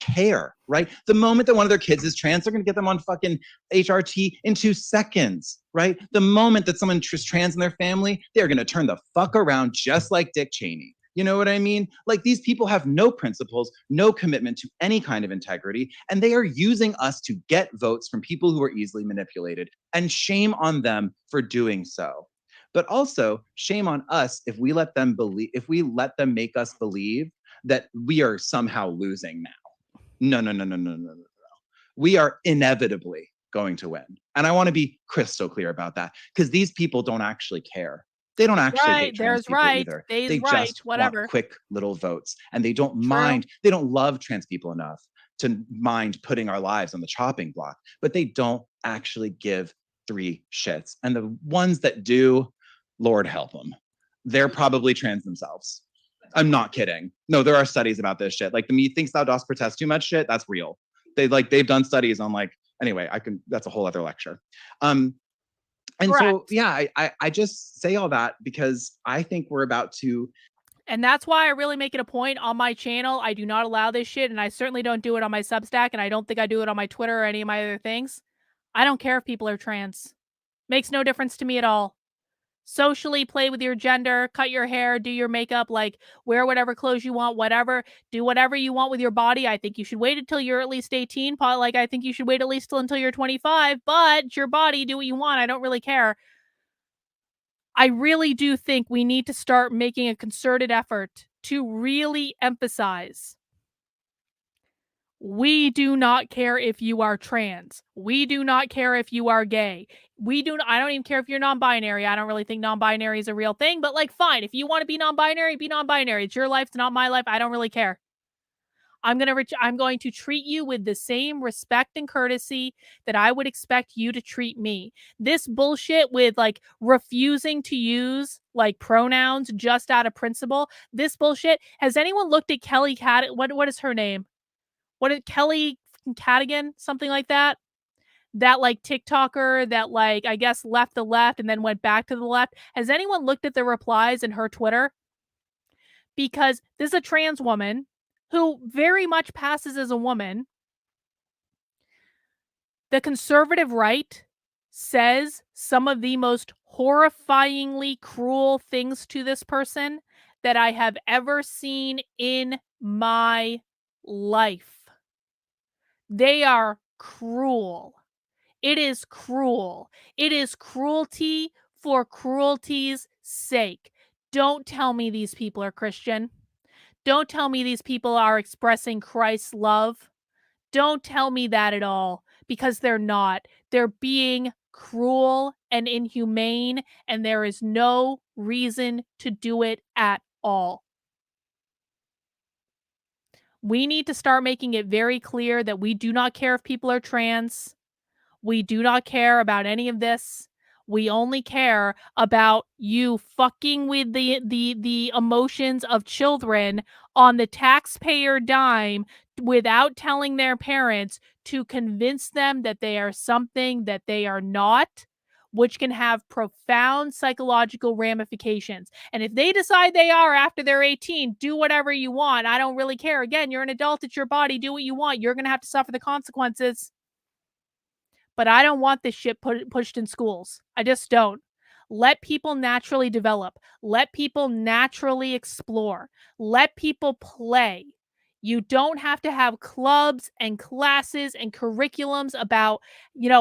Care, right? The moment that one of their kids is trans, they're going to get them on fucking HRT in 2 seconds, right? The moment that someone is trans in their family, they're going to turn the fuck around just like Dick Cheney. You know what I mean? Like, these people have no principles, no commitment to any kind of integrity, and they are using us to get votes from people who are easily manipulated. And shame on them for doing so. But also, shame on us if we let them make us believe that we are somehow losing now. No, no, no, no, no, no, no, no. We are inevitably going to win. And I want to be crystal clear about that, because these people don't actually care. They don't actually hate trans people either. They just want quick little votes, and they don't mind. They don't love trans people enough to mind putting our lives on the chopping block, but they don't actually give three shits. And the ones that do, Lord help them. They're probably trans themselves. I'm not kidding. No, there are studies about this shit. Like the "methinks thou dost protest too much" shit, that's real. They've done studies on, like, anyway, that's a whole other lecture. And Correct. so, yeah, I just say all that because I think we're about to. And that's why I really make it a point on my channel. I do not allow this shit, and I certainly don't do it on my Substack, and I don't think I do it on my Twitter or any of my other things. I don't care if people are trans. Makes no difference to me at all. Socially, play with your gender, cut your hair, do your makeup, like, wear whatever clothes you want, whatever. Do whatever you want with your body. I think you should wait until you're at least 18. Like, I think you should wait at least until you're 25, but it's your body, do what you want. I don't really care. I really do think we need to start making a concerted effort to really emphasize, we do not care if you are trans. We do not care if you are gay. I don't even care if you're non-binary. I don't really think non-binary is a real thing, but, like, fine. If you want to be non-binary, be non-binary. It's your life, it's not my life. I don't really care. I'm going to treat you with the same respect and courtesy that I would expect you to treat me. This bullshit with, like, refusing to use, like, pronouns just out of principle. This bullshit. Has anyone looked at Kelly what is her name? What is Kelly Cadigan? Something like that? That, like, TikToker that, like, I guess left the left and then went back to the left. Has anyone looked at the replies in her Twitter? Because this is a trans woman who very much passes as a woman. The conservative right says some of the most horrifyingly cruel things to this person that I have ever seen in my life. They are cruel. It is cruel. It is cruelty for cruelty's sake. Don't tell me these people are Christian. Don't tell me these people are expressing Christ's love. Don't tell me that at all, because they're not. They're being cruel and inhumane, and there is no reason to do it at all. We need to start making it very clear that we do not care if people are trans. We do not care about any of this. We only care about you fucking with the emotions of children on the taxpayer dime without telling their parents, to convince them that they are something that they are not, which can have profound psychological ramifications. And if they decide they are after they're 18, do whatever you want. I don't really care. Again, you're an adult. It's your body. Do what you want. You're going to have to suffer the consequences. But I don't want this shit pushed in schools. I just don't. Let people naturally develop. Let people naturally explore. Let people play. You don't have to have clubs and classes and curriculums about,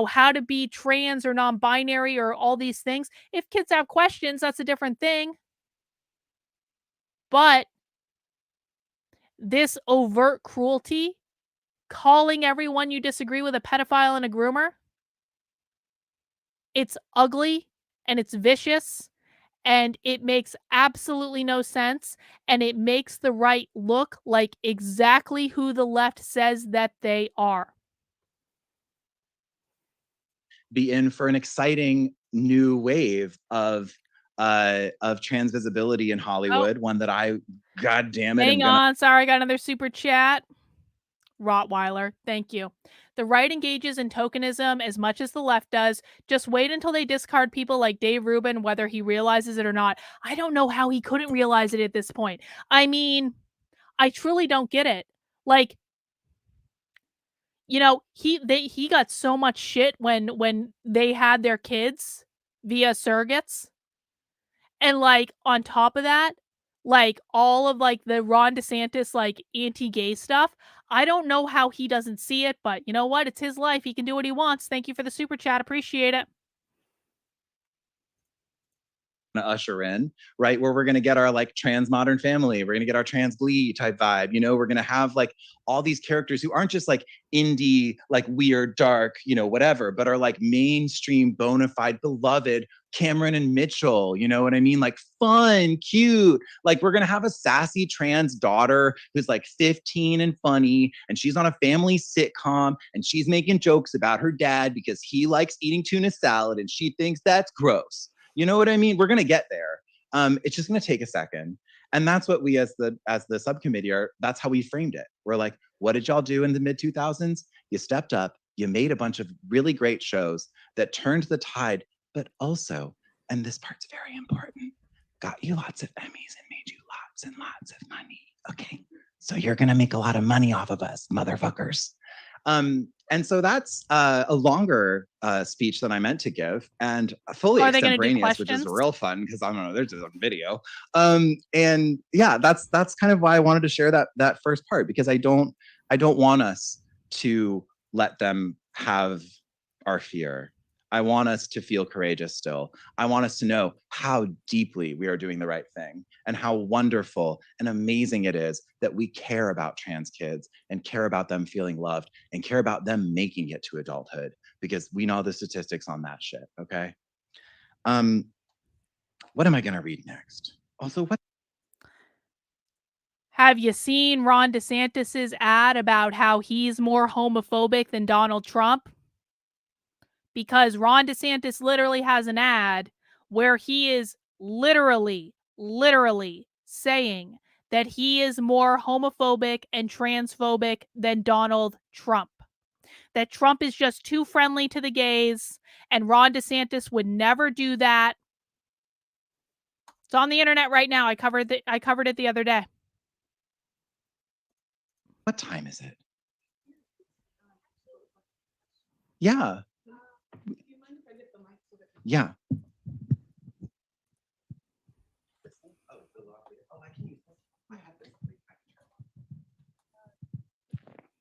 how to be trans or non-binary or all these things. If kids have questions, that's a different thing. But this overt cruelty, calling everyone you disagree with a pedophile and a groomer, it's ugly and it's vicious and it makes absolutely no sense, and it makes the right look like exactly who the left says that they are. Be in for an exciting new wave of trans visibility in Hollywood. One that God damn it. Hang on. Sorry, I got another super chat. Rottweiler, thank you. The right engages in tokenism as much as the left does. Just wait until they discard people like Dave Rubin, whether he realizes it or not. I don't know how he couldn't realize it at this point. I mean, I truly don't get it. Like, he got so much shit when they had their kids via surrogates. And, like, on top of that, like all of like the Ron DeSantis like anti-gay stuff. I don't know how he doesn't see it, but you know what? It's his life. He can do what he wants. Thank you for the super chat. Appreciate it. Usher in, right? Where we're going to get our like trans Modern Family, we're going to get our trans Glee type vibe, you know, we're going to have like all these characters who aren't just like indie, like weird, dark, you know, whatever, but are like mainstream, bona fide, beloved Cameron and Mitchell, you know what I mean? Like fun, cute. Like we're going to have a sassy trans daughter who's like 15 and funny, and she's on a family sitcom, and she's making jokes about her dad because he likes eating tuna salad and she thinks that's gross. You know what I mean? We're going to get there. It's just going to take a second. And that's what we as the subcommittee are, that's how we framed it. We're like, what did y'all do in the mid 2000s? You stepped up, you made a bunch of really great shows that turned the tide, but also, and this part's very important, got you lots of Emmys and made you lots and lots of money. Okay. So you're going to make a lot of money off of us, motherfuckers. And so that's a longer speech than I meant to give, and fully extemporaneous, which is real fun because I don't know, there's a video. And yeah, that's kind of why I wanted to share that first part, because I don't want us to let them have our fear. I want us to feel courageous still. I want us to know how deeply we are doing the right thing and how wonderful and amazing it is that we care about trans kids and care about them feeling loved and care about them making it to adulthood, because we know the statistics on that shit, okay? What am I gonna read next? Also, what? Have you seen Ron DeSantis's ad about how he's more homophobic than Donald Trump? Because Ron DeSantis literally has an ad where he is literally saying that he is more homophobic and transphobic than Donald Trump. That Trump is just too friendly to the gays, and Ron DeSantis would never do that. It's on the internet right now. I covered it the other day. What time is it? Yeah. Yeah.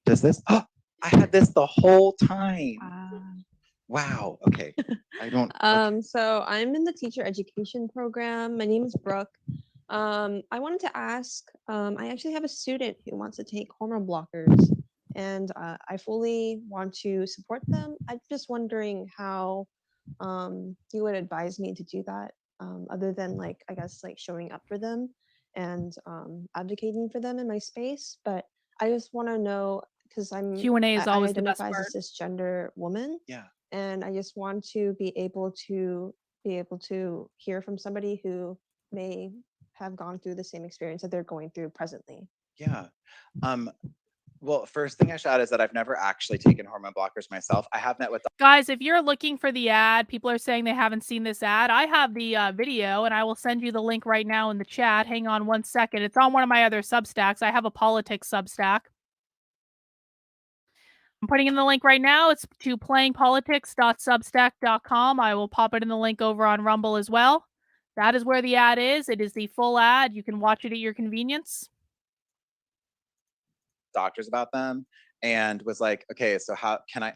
Does this? Oh, I had this the whole time. Wow. Okay. I don't. Okay. So I'm in the teacher education program. My name is Brooke. I wanted to ask, I actually have a student who wants to take hormone blockers, and I fully want to support them. I'm just wondering how you would advise me to do that, other than like, I guess, like showing up for them and advocating for them in my space. But I just want to know, because Q&A is always the best identify part. as a cisgender woman. Yeah. And I just want to be able to hear from somebody who may have gone through the same experience that they're going through presently. Yeah. Well, first thing I should add is that I've never actually taken hormone blockers myself. I have met with Guys, if you're looking for the ad, people are saying they haven't seen this ad. I have the video, and I will send you the link right now in the chat. Hang on one second. It's on one of my other Substacks. I have a politics Substack. I'm putting in the link right now. It's to playingpolitics.substack.com. I will pop it in the link over on Rumble as well. That is where the ad is. It is the full ad. You can watch it at your convenience. Doctors about them and was like, okay, so how can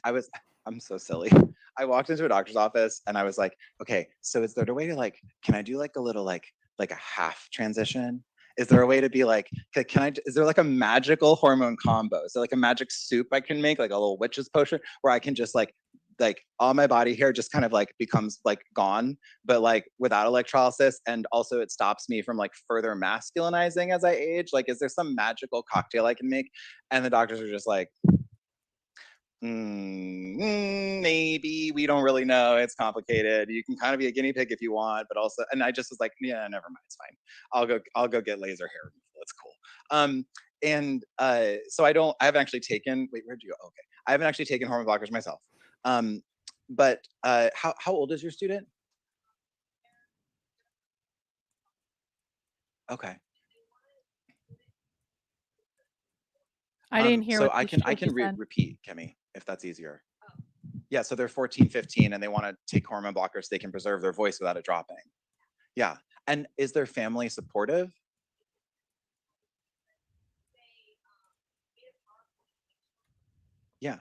I'm so silly. I walked into a doctor's office and I was like, okay, so is there a way to like, can I do like a little like a half transition? Is there a way to be like, is there like a magical hormone combo? Is there like a magic soup I can make, like a little witch's potion where I can just like all my body hair just kind of like becomes like gone, but like without electrolysis, and also it stops me from like further masculinizing as I age? Like, is there some magical cocktail I can make? And the doctors are just like, maybe, we don't really know, it's complicated, you can kind of be a guinea pig if you want, but also, and I just was like, yeah, never mind, it's fine, I'll go get laser hair removal, it's cool. So I haven't actually taken, wait, where'd you go? Okay, I haven't actually taken hormone blockers myself. But how old is your student? Okay. I didn't hear. So I can repeat, Kemi, if that's easier. Yeah, so they're 14, 15, and they want to take hormone blockers so they can preserve their voice without it dropping. Yeah, and is their family supportive? Yeah.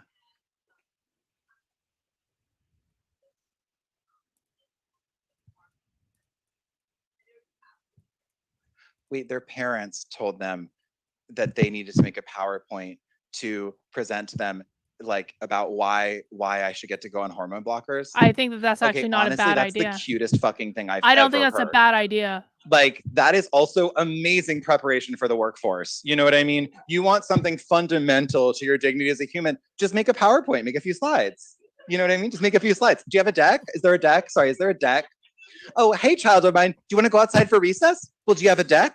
Wait, their parents told them that they needed to make a PowerPoint to present to them like about why I should get to go on hormone blockers. I think that that's Okay, actually not a honestly, bad that's the idea. cutest fucking thing I've I don't ever think that's a heard. bad idea. Like, that is also amazing preparation for the workforce. You know what I mean? You want something fundamental to your dignity as a human, just make a PowerPoint, make a few slides. You know what I mean? Just make a few slides. Do you have a deck? Is there a deck? Sorry, is there a deck? Oh, hey, child of mine, do you want to go outside for recess? Well, do you have a deck?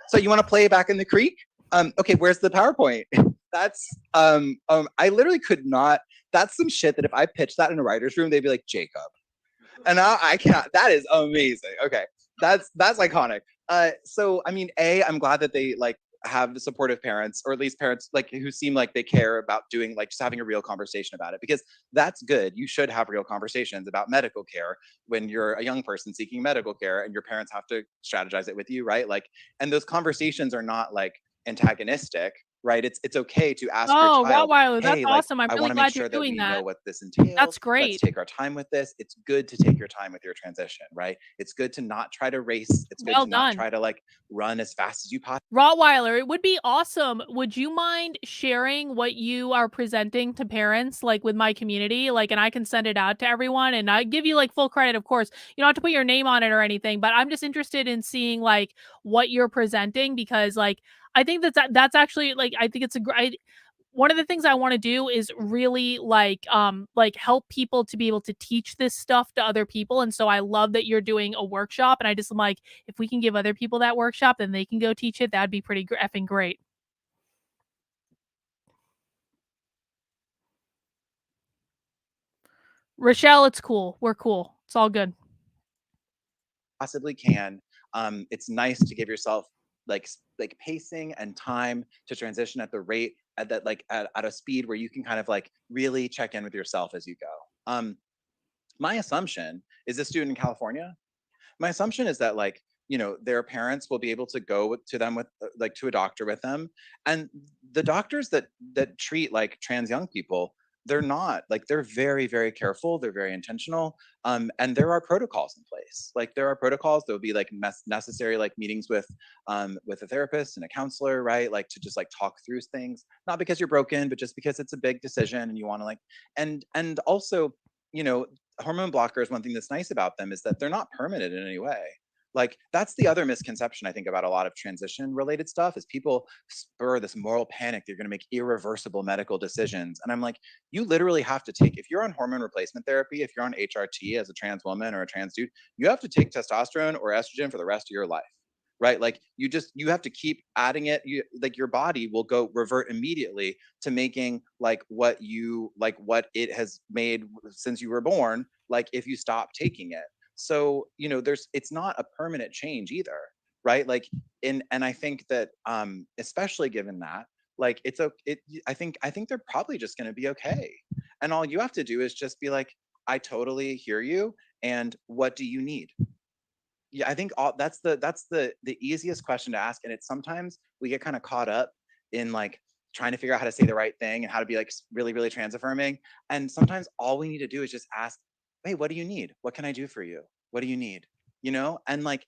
So you want to play back in the creek? Okay, where's the PowerPoint? That's I literally could not. That's some shit that if I pitched that in a writer's room, they'd be like, Jacob. And I cannot. That is amazing. Okay, that's iconic. So I mean, I'm glad that they like have supportive parents, or at least parents like who seem like they care about doing like just having a real conversation about it, because that's good. You should have real conversations about medical care when you're a young person seeking medical care, and your parents have to strategize it with you, right? Like, and those conversations are not like antagonistic, right? It's okay to ask your Oh, child, Rottweiler, that's hey, like, awesome. I'm I really want to make glad you're sure that doing we that. know what this entails. That's Let's great. take our time with this. It's good to take your time with your transition, right? It's good to not try to race. It's good Well to not done. try to like run as fast as you possibly. Rottweiler, it would be awesome. Would you mind sharing what you are presenting to parents, like with my community? Like, and I can send it out to everyone, and I give you like full credit, of course. You don't have to put your name on it or anything, but I'm just interested in seeing like what you're presenting, because like I think that's actually like I think it's a great. One of the things I want to do is really like help people to be able to teach this stuff to other people. And so I love that you're doing a workshop, and I just am like, if we can give other people that workshop, then they can go teach it. That'd be pretty effing great. Rochelle, it's cool. We're cool. It's all good. Possibly can. It's nice to give yourself like pacing and time to transition at the rate at that like at a speed where you can kind of like really check in with yourself as you go. My assumption is this student in California. My assumption is that like, you know, their parents will be able to go to them with like to a doctor with them, and the doctors that treat like trans young people, they're not like, they're very, very careful, they're very intentional, and there are protocols in place. Like, there are protocols. There'll be like necessary like meetings with a therapist and a counselor, right? Like, to just like talk through things, not because you're broken, but just because it's a big decision and you want to like, and also, you know, hormone blockers, one thing that's nice about them is that they're not permanent in any way. Like, that's the other misconception I think about a lot of transition related stuff, is people spur this moral panic. They're going to make irreversible medical decisions. And I'm like, you literally have to take, if you're on hormone replacement therapy, if you're on HRT as a trans woman or a trans dude, you have to take testosterone or estrogen for the rest of your life, right? Like, you have to keep adding it. You like, your body will go revert immediately to making like what it has made since you were born, like if you stop taking it. So, you know, it's not a permanent change either, right? Like, and I think that especially given that, like, I think they're probably just going to be okay. And all you have to do is just be like, I totally hear you, and what do you need? Yeah, I think that's the easiest question to ask. And it's sometimes we get kind of caught up in like trying to figure out how to say the right thing and how to be like really, really trans affirming. And sometimes all we need to do is just ask, hey, what do you need? What can I do for you? What do you need? You know? And like,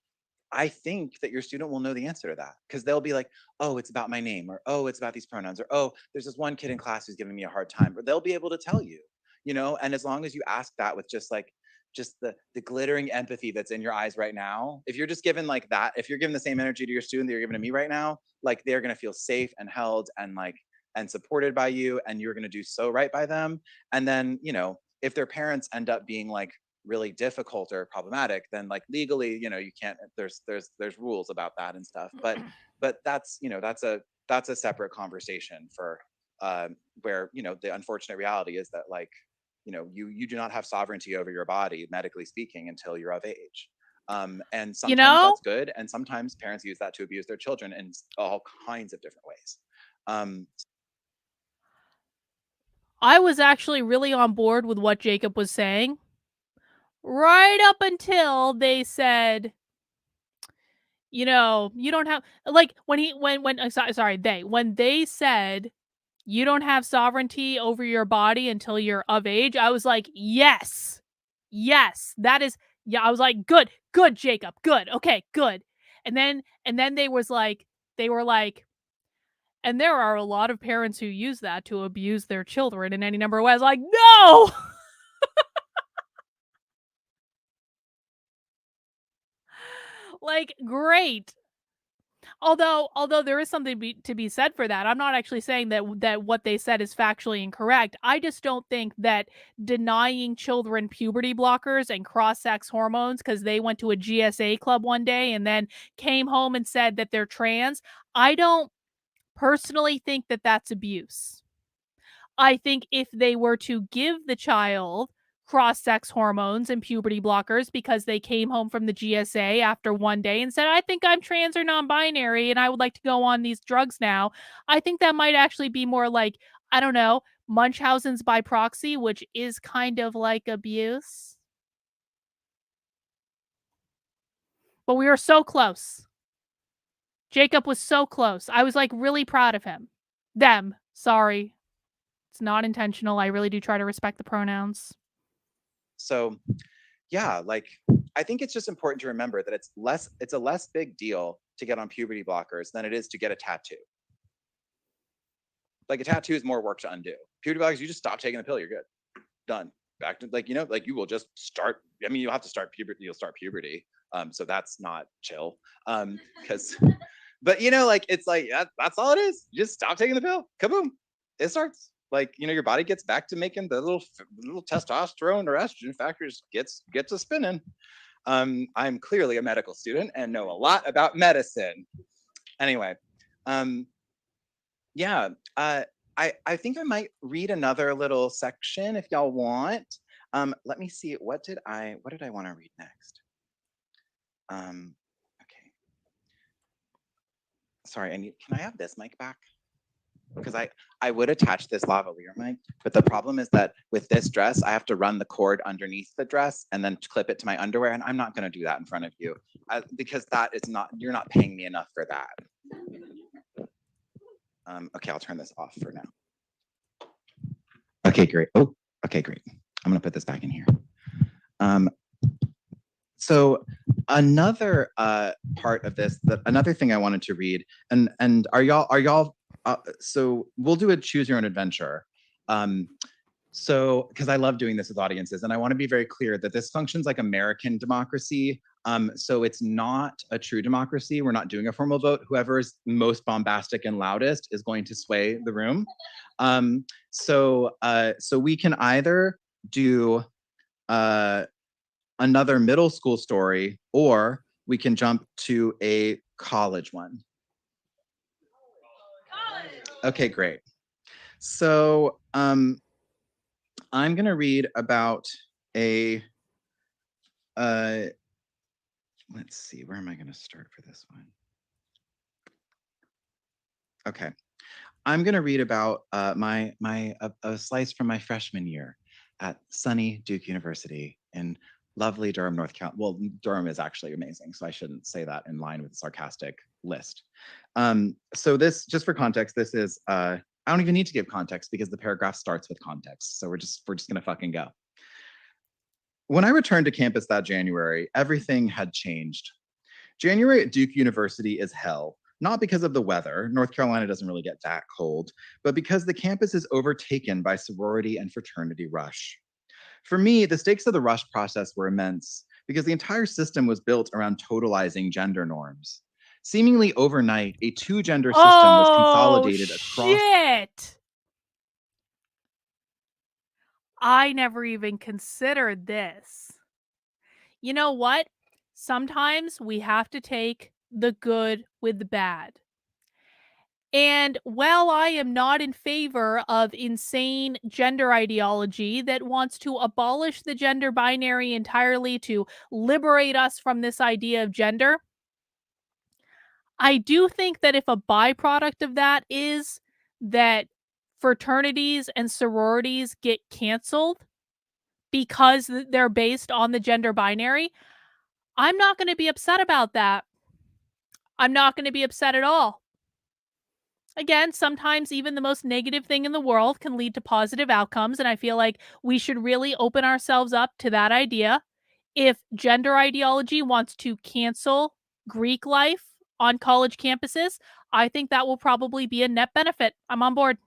I think that your student will know the answer to that, because they'll be like, oh, it's about my name, or oh, it's about these pronouns, or oh, there's this one kid in class who's giving me a hard time, or they'll be able to tell you, you know? And as long as you ask that with just the glittering empathy that's in your eyes right now, if you're just given like that, if you're giving the same energy to your student that you're giving to me right now, like, they're going to feel safe and held and like and supported by you, and you're going to do so right by them. And then, you know, if their parents end up being like really difficult or problematic, then like legally, you know, you can't, there's rules about that and stuff. But that's, you know, that's a separate conversation for where, you know, the unfortunate reality is that like, you know, you do not have sovereignty over your body, medically speaking, until you're of age. And sometimes that's good, and sometimes parents use that to abuse their children in all kinds of different ways. I was actually really on board with what Jacob was saying, right up until they said, you know, you don't have like when they said, you don't have sovereignty over your body until you're of age. I was like, yes, that is, yeah. I was like, good, Jacob, good, okay, good. And then they were like, and there are a lot of parents who use that to abuse their children in any number of ways. I was like, no. Like, great. Although there is something to be said for that. I'm not actually saying that what they said is factually incorrect. I just don't think that denying children puberty blockers and cross-sex hormones because they went to a GSA club one day and then came home and said that they're trans, I don't personally think that that's abuse. I think if they were to give the child cross-sex hormones and puberty blockers because they came home from the GSA after one day and said, "I think I'm trans or non-binary and I would like to go on these drugs now," I think that might actually be more like, I don't know, Munchausen's by proxy, which is kind of like abuse. But we were so close. Jacob was so close. I was, like, really proud of him. Them, sorry. It's not intentional. I really do try to respect the pronouns. So yeah, like I think it's just important to remember that it's a less big deal to get on puberty blockers than it is to get a tattoo. Like a tattoo is more work to undo. Puberty blockers, you just stop taking the pill, you're good. Done. Back to like, like you will just start. I mean, you'll have to start puberty, you'll start puberty. So that's not chill. Because but like it's like that's all it is. You just stop taking the pill. Kaboom. It starts. Like, your body gets back to making the little testosterone or estrogen factors gets to spinning. I'm clearly a medical student and know a lot about medicine. Anyway, yeah, I think I might read another little section if y'all want. Let me see. What did I want to read next? Okay. Sorry, can I have this mic back? Because I would attach this lavalier mic, but the problem is that with this dress, I have to run the cord underneath the dress and then clip it to my underwear, and I'm not going to do that in front of you because that is not, you're not paying me enough for that. Okay, I'll turn this off for now. Okay, great. Oh, okay, great. I'm going to put this back in here. So another part of this, another thing I wanted to read, and are y'all so we'll do a choose your own adventure. So because I love doing this with audiences, and I want to be very clear that this functions like American democracy. So it's not a true democracy. We're not doing a formal vote. Whoever is most bombastic and loudest is going to sway the room. So we can either do another middle school story, or we can jump to a college one. Okay, great. So I'm gonna read about a let's see, where am I gonna start for this one? Okay, I'm gonna read about a slice from my freshman year at sunny Duke University in lovely Durham, North Carolina. Well, Durham is actually amazing, so I shouldn't say that in line with the sarcastic list. So this, just for context, this is, I don't even need to give context because the paragraph starts with context. So we're just gonna fucking go. When I returned to campus that January, everything had changed. January at Duke University is hell, not because of the weather. North Carolina doesn't really get that cold, but because the campus is overtaken by sorority and fraternity rush. For me, the stakes of the rush process were immense because the entire system was built around totalizing gender norms. Seemingly overnight, a two-gender system was consolidated across. Shit! I never even considered this. You know what? Sometimes we have to take the good with the bad. And while I am not in favor of insane gender ideology that wants to abolish the gender binary entirely to liberate us from this idea of gender, I do think that if a byproduct of that is that fraternities and sororities get canceled because they're based on the gender binary, I'm not going to be upset about that. I'm not going to be upset at all. again, sometimes even the most negative thing in the world can lead to positive outcomes. And I feel like we should really open ourselves up to that idea. If gender ideology wants to cancel Greek life on college campuses, I think that will probably be a net benefit. I'm on board.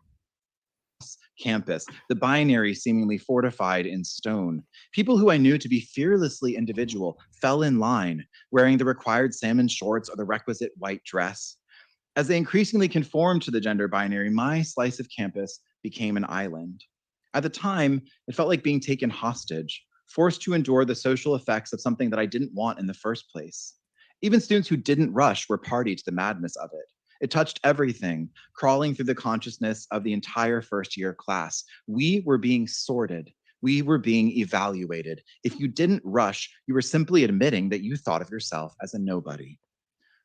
Campus, the binary seemingly fortified in stone. People who I knew to be fearlessly individual fell in line, wearing the required salmon shorts or the requisite white dress. As they increasingly conformed to the gender binary, my slice of campus became an island. At the time, it felt like being taken hostage, forced to endure the social effects of something that I didn't want in the first place. Even students who didn't rush were party to the madness of it. It touched everything, crawling through the consciousness of the entire first year class. We were being sorted. We were being evaluated. If you didn't rush, you were simply admitting that you thought of yourself as a nobody.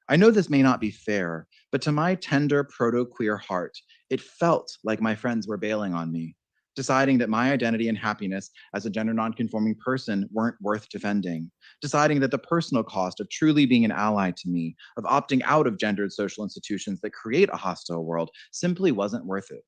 I know this may not be fair, but to my tender proto-queer heart, it felt like my friends were bailing on me, deciding that my identity and happiness as a gender nonconforming person weren't worth defending, deciding that the personal cost of truly being an ally to me, of opting out of gendered social institutions that create a hostile world, simply wasn't worth it.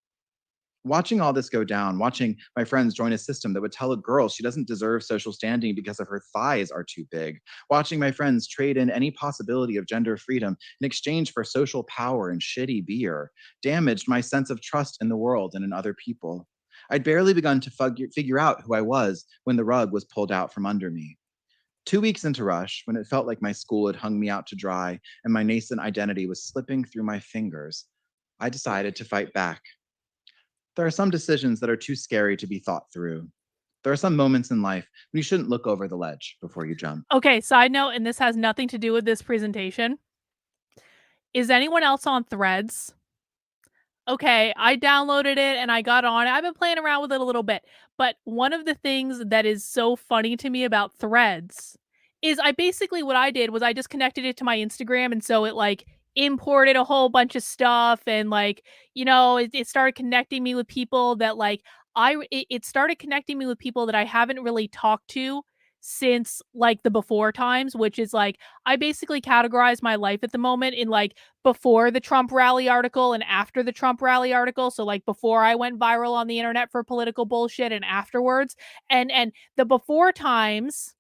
Watching all this go down, watching my friends join a system that would tell a girl she doesn't deserve social standing because of her thighs are too big, watching my friends trade in any possibility of gender freedom in exchange for social power and shitty beer, damaged my sense of trust in the world and in other people. I'd barely begun to figure out who I was when the rug was pulled out from under me. 2 weeks into Rush, when it felt like my school had hung me out to dry and my nascent identity was slipping through my fingers, I decided to fight back. There are some decisions that are too scary to be thought through. There are some moments in life when you shouldn't look over the ledge before you jump. Okay, side note, and this has nothing to do with this presentation. Is anyone else on Threads? Okay, I downloaded it and I got on it. I've been playing around with it a little bit. But one of the things that is so funny to me about Threads is what I did was I just connected it to my Instagram. And so it like imported a whole bunch of stuff and like, it started connecting me with people that like it started connecting me with people that I haven't really talked to since like the before times, which is like I basically categorize my life at the moment in like before the Trump rally article and after the Trump rally article. So like before I went viral on the internet for political bullshit and afterwards. And the before times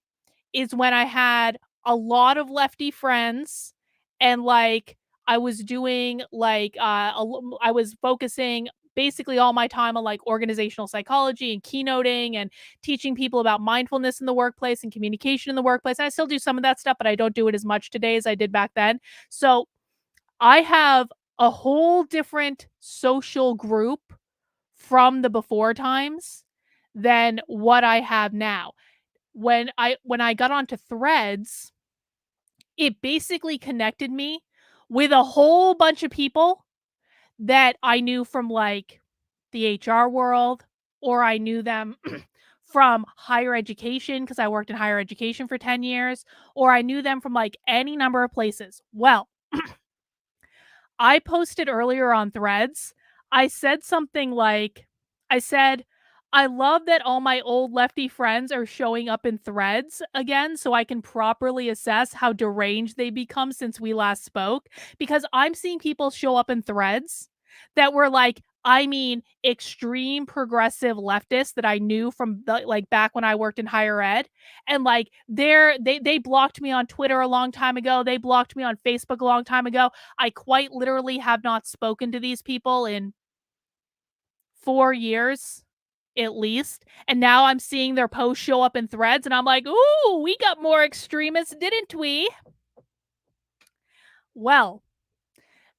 is when I had a lot of lefty friends and like I was doing like I was focusing basically all my time on like organizational psychology and keynoting and teaching people about mindfulness in the workplace and communication in the workplace. And I still do some of that stuff, but I don't do it as much today as I did back then. So I have a whole different social group from the before times than what I have now. When I got onto Threads, it basically connected me with a whole bunch of people that I knew from like the HR world, or I knew them from higher education because I worked in higher education for 10 years, or I knew them from like any number of places. Well, I posted earlier on Threads, I said something like, I said, I love that all my old lefty friends are showing up in Threads again so I can properly assess how deranged they become since we last spoke. Because I'm seeing people show up in Threads that were like, I mean, extreme progressive leftists that I knew from like back when I worked in higher ed. And like they blocked me on Twitter a long time ago. They blocked me on Facebook a long time ago. I quite literally have not spoken to these people in 4 years at least. And now I'm seeing their posts show up in Threads and I'm like, "Ooh, we got more extremists, didn't we?" Well,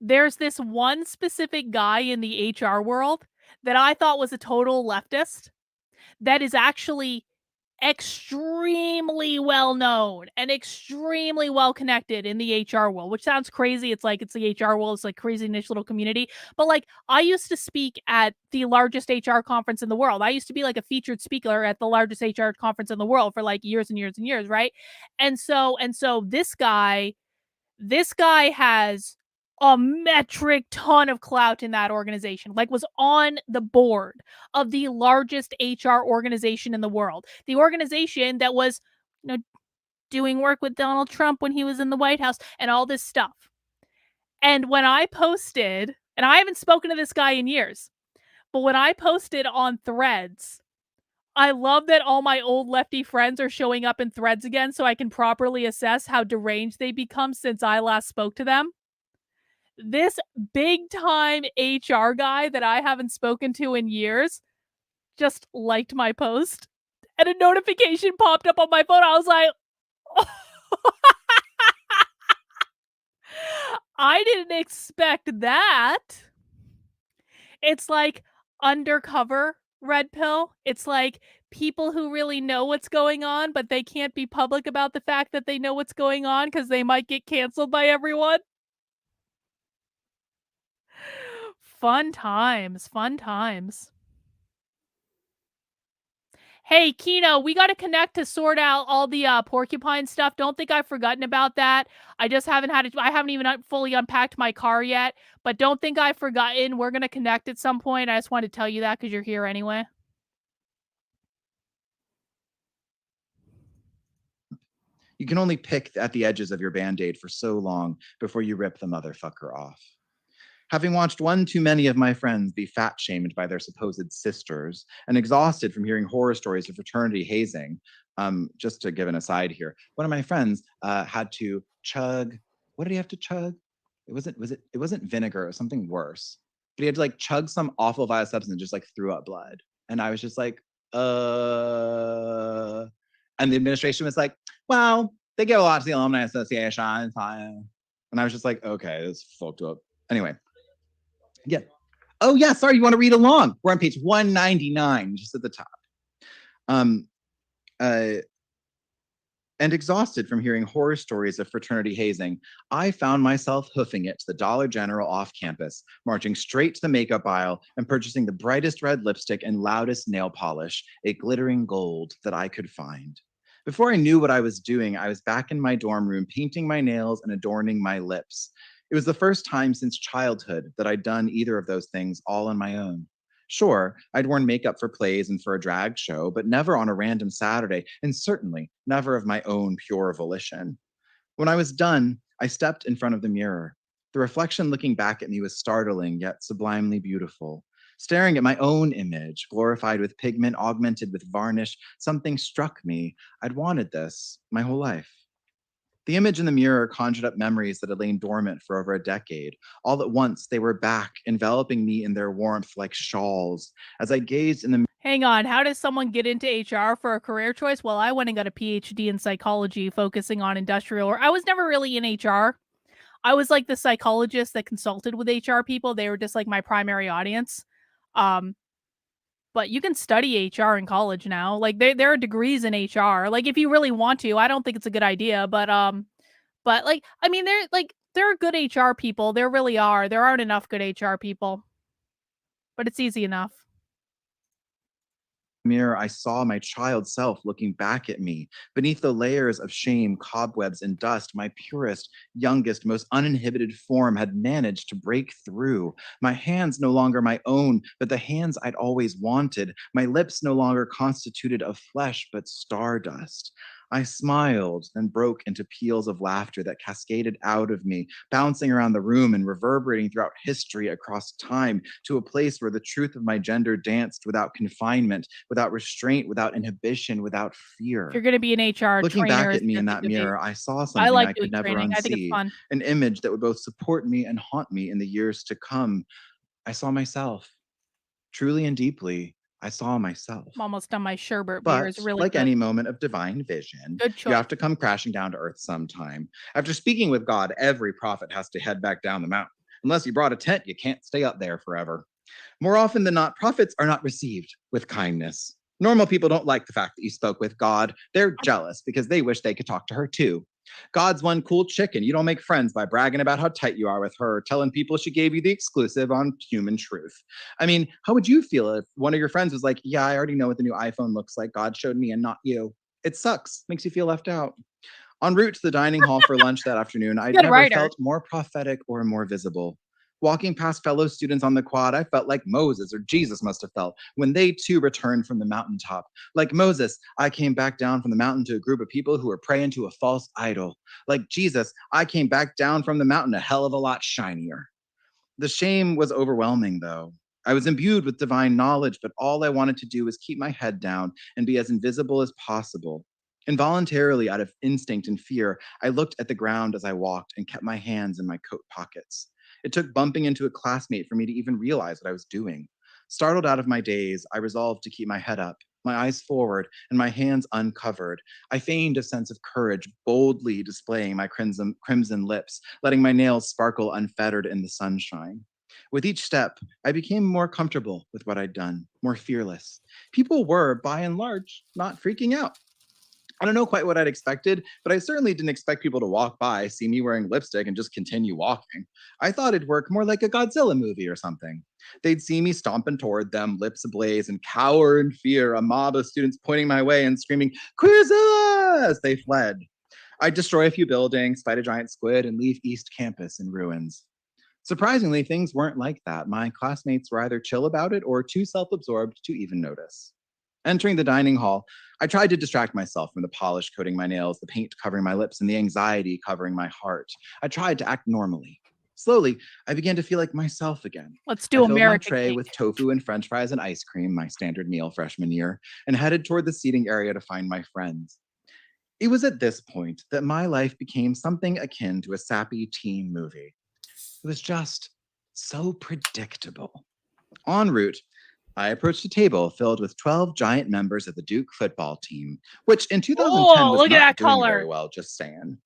there's this one specific guy in the HR world that I thought was a total leftist that is actually extremely well known and extremely well connected in the HR world, which sounds crazy. It's like it's the HR world, it's like crazy niche little community. But like I used to speak at the largest HR conference in the world. I used to be like a featured speaker at the largest HR conference in the world for like years and years and years, right? And so this guy has a metric ton of clout in that organization, like was on the board of the largest HR organization in the world. The organization that was, doing work with Donald Trump when he was in the White House and all this stuff. And when I posted, And I haven't spoken to this guy in years. But when I posted on Threads, I love that all my old lefty friends are showing up in Threads again so I can properly assess how deranged they become since I last spoke to them. This big time HR guy that I haven't spoken to in years just liked my post and a notification popped up on my phone. I was like, I didn't expect that. It's like undercover red pill. It's like people who really know what's going on, but they can't be public about the fact that they know what's going on because they might get canceled by everyone. Fun times, fun times. Hey, Kino, we got to connect to sort out all the porcupine stuff. Don't think I've forgotten about that. I just haven't had it. I haven't even fully unpacked my car yet, but don't think I've forgotten. We're going to connect at some point. I just wanted to tell you that because you're here anyway. You can only pick at the edges of your Band-Aid for so long before you rip the motherfucker off. Having watched one too many of my friends be fat-shamed by their supposed sisters and exhausted from hearing horror stories of fraternity hazing, just to give an aside here, one of my friends had to chug. What did he have to chug? It wasn't vinegar. It was something worse. But he had to like chug some awful vile substance and just like threw up blood. And I was just like, And the administration was like, well, they give a lot to the Alumni Association. And I was just like, okay, this fucked up. Anyway. Yeah. Oh, yeah. Sorry. You want to read along? We're on page 199, just at the top. And exhausted from hearing horror stories of fraternity hazing, I found myself hoofing it to the Dollar General off campus, marching straight to the makeup aisle and purchasing the brightest red lipstick and loudest nail polish, a glittering gold, that I could find. Before I knew what I was doing, I was back in my dorm room painting my nails and adorning my lips. It was the first time since childhood that I'd done either of those things all on my own. Sure, I'd worn makeup for plays and for a drag show, but never on a random Saturday, and certainly never of my own pure volition. When I was done, I stepped in front of the mirror. The reflection looking back at me was startling yet sublimely beautiful. Staring at my own image, glorified with pigment, augmented with varnish, something struck me. I'd wanted this my whole life. The image in the mirror conjured up memories that had lain dormant for over a decade. All at once, they were back, enveloping me in their warmth like shawls. As I gazed in the Hang on, how does someone get into HR for a career choice? Well, I went and got a PhD in psychology, focusing on industrial. Or I was never really in HR. I was like the psychologist that consulted with HR people. They were just like my primary audience. But you can study HR in college now. Like there are degrees in HR. Like if you really want to, I don't think it's a good idea, but like I mean there are good HR people. There really are. There aren't enough good HR people. But it's easy enough. mirror, I saw my child self looking back at me. Beneath the layers of shame, cobwebs, and dust, my purest, youngest, most uninhibited form had managed to break through. My hands no longer my own, but the hands I'd always wanted. My lips no longer constituted of flesh, but stardust. I smiled, then broke into peals of laughter that cascaded out of me, bouncing around the room and reverberating throughout history across time to a place where the truth of my gender danced without confinement, without restraint, without inhibition, without fear. If you're going to be an HR Looking trainer, back at me in that mirror, I saw something I could never unsee. I think it's fun. An image that would both support me and haunt me in the years to come. I saw myself. Truly and deeply, I saw myself. I'm almost done my sherbet beer. But It's really like good. any moment of divine vision, Good choice. you have to come crashing down to earth sometime. After speaking with God, every prophet has to head back down the mountain. Unless you brought a tent, you can't stay up there forever. More often than not, prophets are not received with kindness. Normal people don't like the fact that you spoke with God. They're jealous because they wish they could talk to her too. God's one cool chicken. You don't make friends by bragging about how tight you are with her, telling people she gave you the exclusive on human truth. I mean, how would you feel if one of your friends was like, yeah, I already know what the new iPhone looks like. God showed me and not you. It sucks. Makes you feel left out. En route to the dining hall for lunch that afternoon, I'd never felt more prophetic or more visible. Walking past fellow students on the quad, I felt like Moses or Jesus must have felt when they too returned from the mountaintop. Like Moses, I came back down from the mountain to a group of people who were praying to a false idol. Like Jesus, I came back down from the mountain a hell of a lot shinier. The shame was overwhelming, though. I was imbued with divine knowledge, but all I wanted to do was keep my head down and be as invisible as possible. Involuntarily, out of instinct and fear, I looked at the ground as I walked and kept my hands in my coat pockets. It took bumping into a classmate for me to even realize what I was doing. Startled out of my daze, I resolved to keep my head up, my eyes forward, and my hands uncovered. I feigned a sense of courage, boldly displaying my crimson lips, letting my nails sparkle unfettered in the sunshine. With each step, I became more comfortable with what I'd done, more fearless. People were, by and large, not freaking out. I don't know quite what I'd expected, but I certainly didn't expect people to walk by, see me wearing lipstick, and just continue walking. I thought it'd work more like a Godzilla movie or something. They'd see me stomping toward them, lips ablaze, and cower in fear, a mob of students pointing my way and screaming, "Queerzilla!" as they fled. I'd destroy a few buildings, fight a giant squid, and leave East Campus in ruins. Surprisingly, things weren't like that. My classmates were either chill about it or too self-absorbed to even notice. Entering the dining hall, I tried to distract myself from the polish coating my nails, the paint covering my lips, and the anxiety covering my heart. I tried to act normally. Slowly, I began to feel like myself again. Let's I do filled my American tray cake. with tofu and french fries and ice cream, my standard meal freshman year, and headed toward the seating area to find my friends. It was at this point that my life became something akin to a sappy teen movie. It was just so predictable. En route, I approached a table filled with 12 giant members of the Duke football team, which in 2010 Oh, was look at not that doing color. very well, just saying.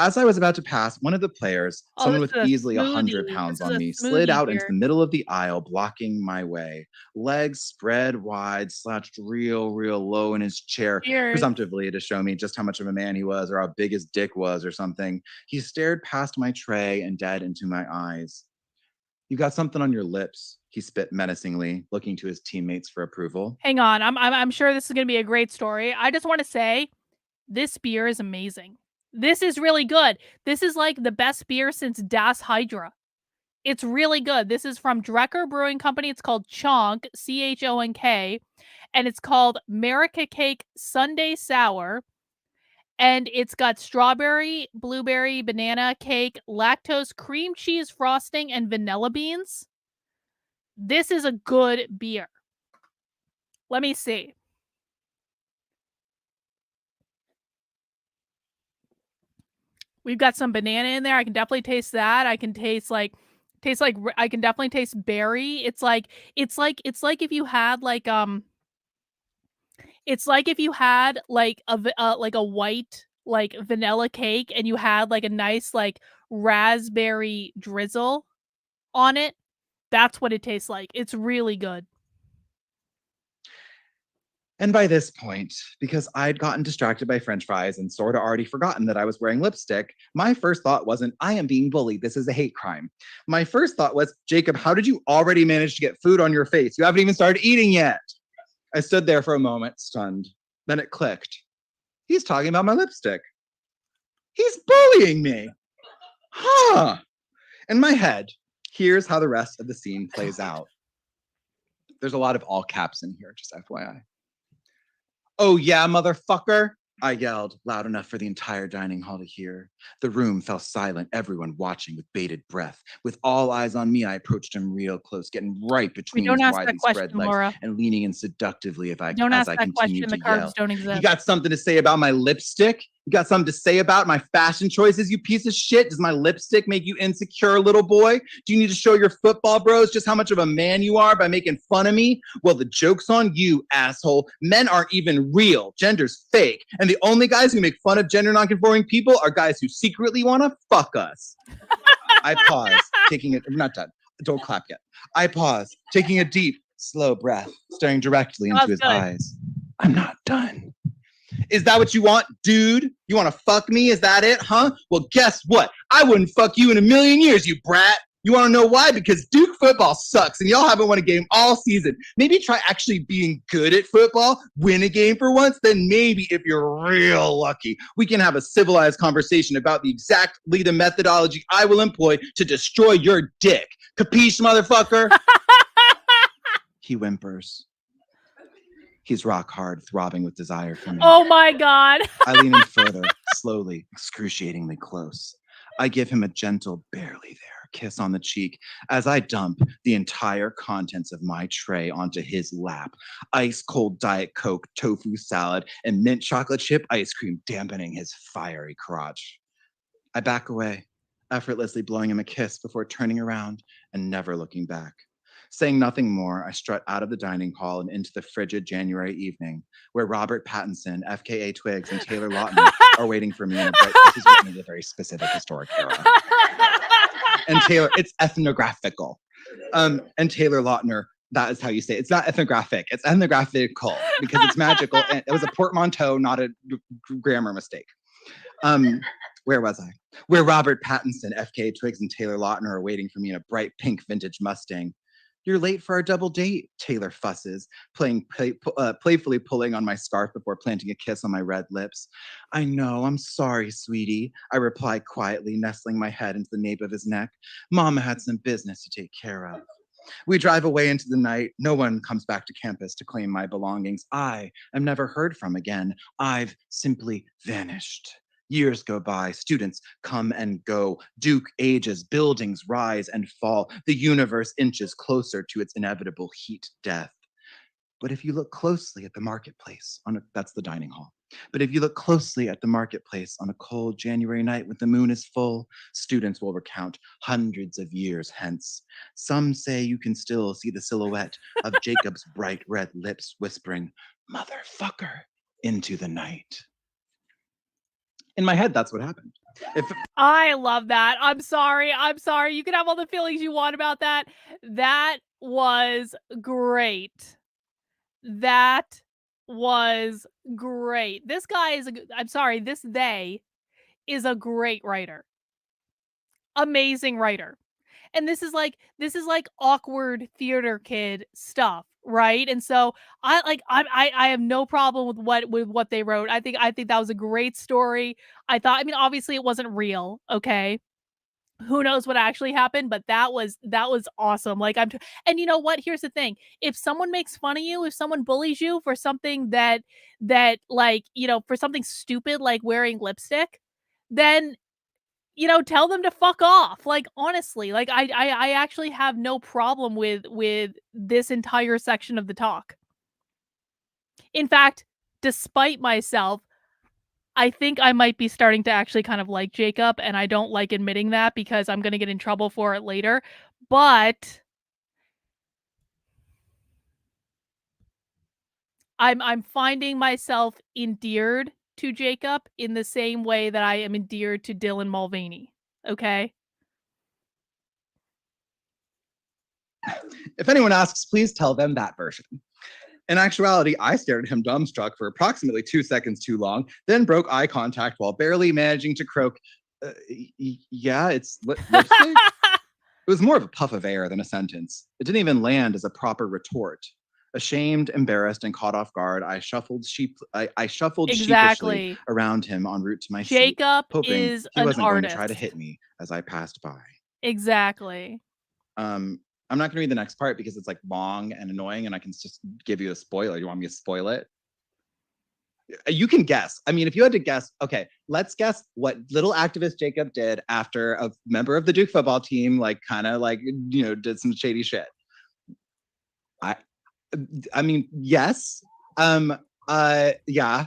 As I was about to pass, one of the players, Oh, someone this with is a easily 100 smoothie. pounds This is on a me, slid smoothie out into beer. the middle of the aisle, blocking my way. Legs spread wide, slouched real low in his chair, Cheers. presumptively to show me just how much of a man he was or how big his dick was or something. He stared past my tray and dead into my eyes. "You got something on your lips," he spit menacingly, looking to his teammates for approval. Hang on, I'm sure this is gonna be a great story. I just want to say, this beer is amazing. This is really good. This is like the best beer since Das Hydra. It's really good. This is from Drecker Brewing Company. It's called Chonk, Chonk, and it's called America Cake Sunday Sour. And it's got strawberry, blueberry, banana cake, lactose, cream cheese frosting, and vanilla beans. This is a good beer. Let me see. We've got some banana in there. I can definitely taste that. I can taste like I can definitely taste berry. It's like if you had it's like if you had like a white like vanilla cake and you had like a nice like raspberry drizzle on it. That's what it tastes like. It's really good. And by this point, because I'd gotten distracted by french fries and sort of already forgotten that I was wearing lipstick, my first thought wasn't, "I am being bullied. This is a hate crime." My first thought was, "Jacob, how did you already manage to get food on your face? You haven't even started eating yet." I stood there for a moment, stunned. Then it clicked. He's talking about my lipstick. He's bullying me. Huh. In my head, here's how the rest of the scene plays out. There's a lot of all caps in here, just FYI. "Oh yeah, motherfucker," I yelled, loud enough for the entire dining hall to hear. The room fell silent, everyone watching with bated breath. With all eyes on me, I approached him real close, getting right We between don't his ask that widely question, spread legs Laura. and leaning in seductively Don't as ask I that question. continued The to carbs yell. don't "You exist. got something to say about my lipstick? You got something to say about my fashion choices, you piece of shit? Does my lipstick make you insecure, little boy? Do you need to show your football bros just how much of a man you are by making fun of me? Well, the joke's on you, asshole. Men aren't even real. Gender's fake. And the only guys who make fun of gender nonconforming people are guys who secretly want to fuck us." I paused, taking it. I'm not done. Don't clap yet. I paused, taking a deep, slow breath, staring directly into his good. eyes. "I'm not done. Is that what you want, dude? You want to fuck me? Is that it, huh? Well, guess what? I wouldn't fuck you in a million years, you brat. You want to know why? Because Duke football sucks and y'all haven't won a game all season. Maybe try actually being good at football, win a game for once, then maybe if you're real lucky, we can have a civilized conversation about the methodology I will employ to destroy your dick. Capiche, motherfucker?" He whimpers. He's rock hard, throbbing with desire for me. Oh my God. I lean in further, slowly, excruciatingly close. I give him a gentle, barely there kiss on the cheek as I dump the entire contents of my tray onto his lap. Ice cold Diet Coke, tofu salad, and mint chocolate chip ice cream dampening his fiery crotch. I back away, effortlessly blowing him a kiss before turning around and never looking back. Saying nothing more, I strut out of the dining hall and into the frigid January evening, where Robert Pattinson, FKA Twigs, and Taylor Lautner are waiting for me in a bright. This is written in a very specific historic era. And Taylor, it's ethnographical. And Taylor Lautner, that is how you say it. It's not ethnographic, it's ethnographical because it's magical. And it was a portmanteau, not a grammar mistake. Where was I? Where Robert Pattinson, FKA Twigs, and Taylor Lautner are waiting for me in a bright pink vintage Mustang. You're late for our double date, Taylor fusses, playfully pulling on my scarf before planting a kiss on my red lips. I know, I'm sorry, sweetie, I reply quietly, nestling my head into the nape of his neck. Mama had some business to take care of. We drive away into the night. No one comes back to campus to claim my belongings. I am never heard from again. I've simply vanished. Years go by, students come and go, Duke ages, buildings rise and fall, the universe inches closer to its inevitable heat death. But if you look closely at the marketplace, that's the dining hall, but if you look closely at the marketplace on a cold January night when the moon is full, students will recount hundreds of years hence. Some say you can still see the silhouette of Jacob's bright red lips whispering, "Motherfucker," into the night. In my head, that's what happened. I love that. I'm sorry. You can have all the feelings you want about that. That was great. This guy is they is a great writer. Amazing writer. And this is like awkward theater kid stuff, right? And so I have no problem with what they wrote. I think that was a great story. I mean, obviously it wasn't real, okay? Who knows what actually happened, but that was awesome. Like and you know what? Here's the thing. If someone makes fun of you, if someone bullies you for something that like, you know, for something stupid like wearing lipstick, then tell them to fuck off. Like, honestly, like I actually have no problem with this entire section of the talk. In fact, despite myself, I think I might be starting to actually kind of like Jacob, and I don't like admitting that because I'm going to get in trouble for it later. But I'm finding myself endeared to Jacob in the same way that I am endeared to Dylan Mulvaney. Okay? If anyone asks, please tell them that version. In actuality, I stared at him dumbstruck for approximately 2 seconds too long, then broke eye contact while barely managing to croak, yeah, it's lipstick? It was more of a puff of air than a sentence. It didn't even land as a proper retort. Ashamed, embarrassed, and caught off guard, I shuffled sheepishly around him en route to my seat, Jacob hoping is he wasn't an going to try to artist. hit me as I passed by. Exactly. I'm not going to read the next part because it's like long and annoying, and I can just give you a spoiler. You want me to spoil it? You can guess. I mean, if you had to guess, okay, let's guess what little activist Jacob did after a member of the Duke football team, like, kind of like, did some shady shit. I mean, yes. Yeah.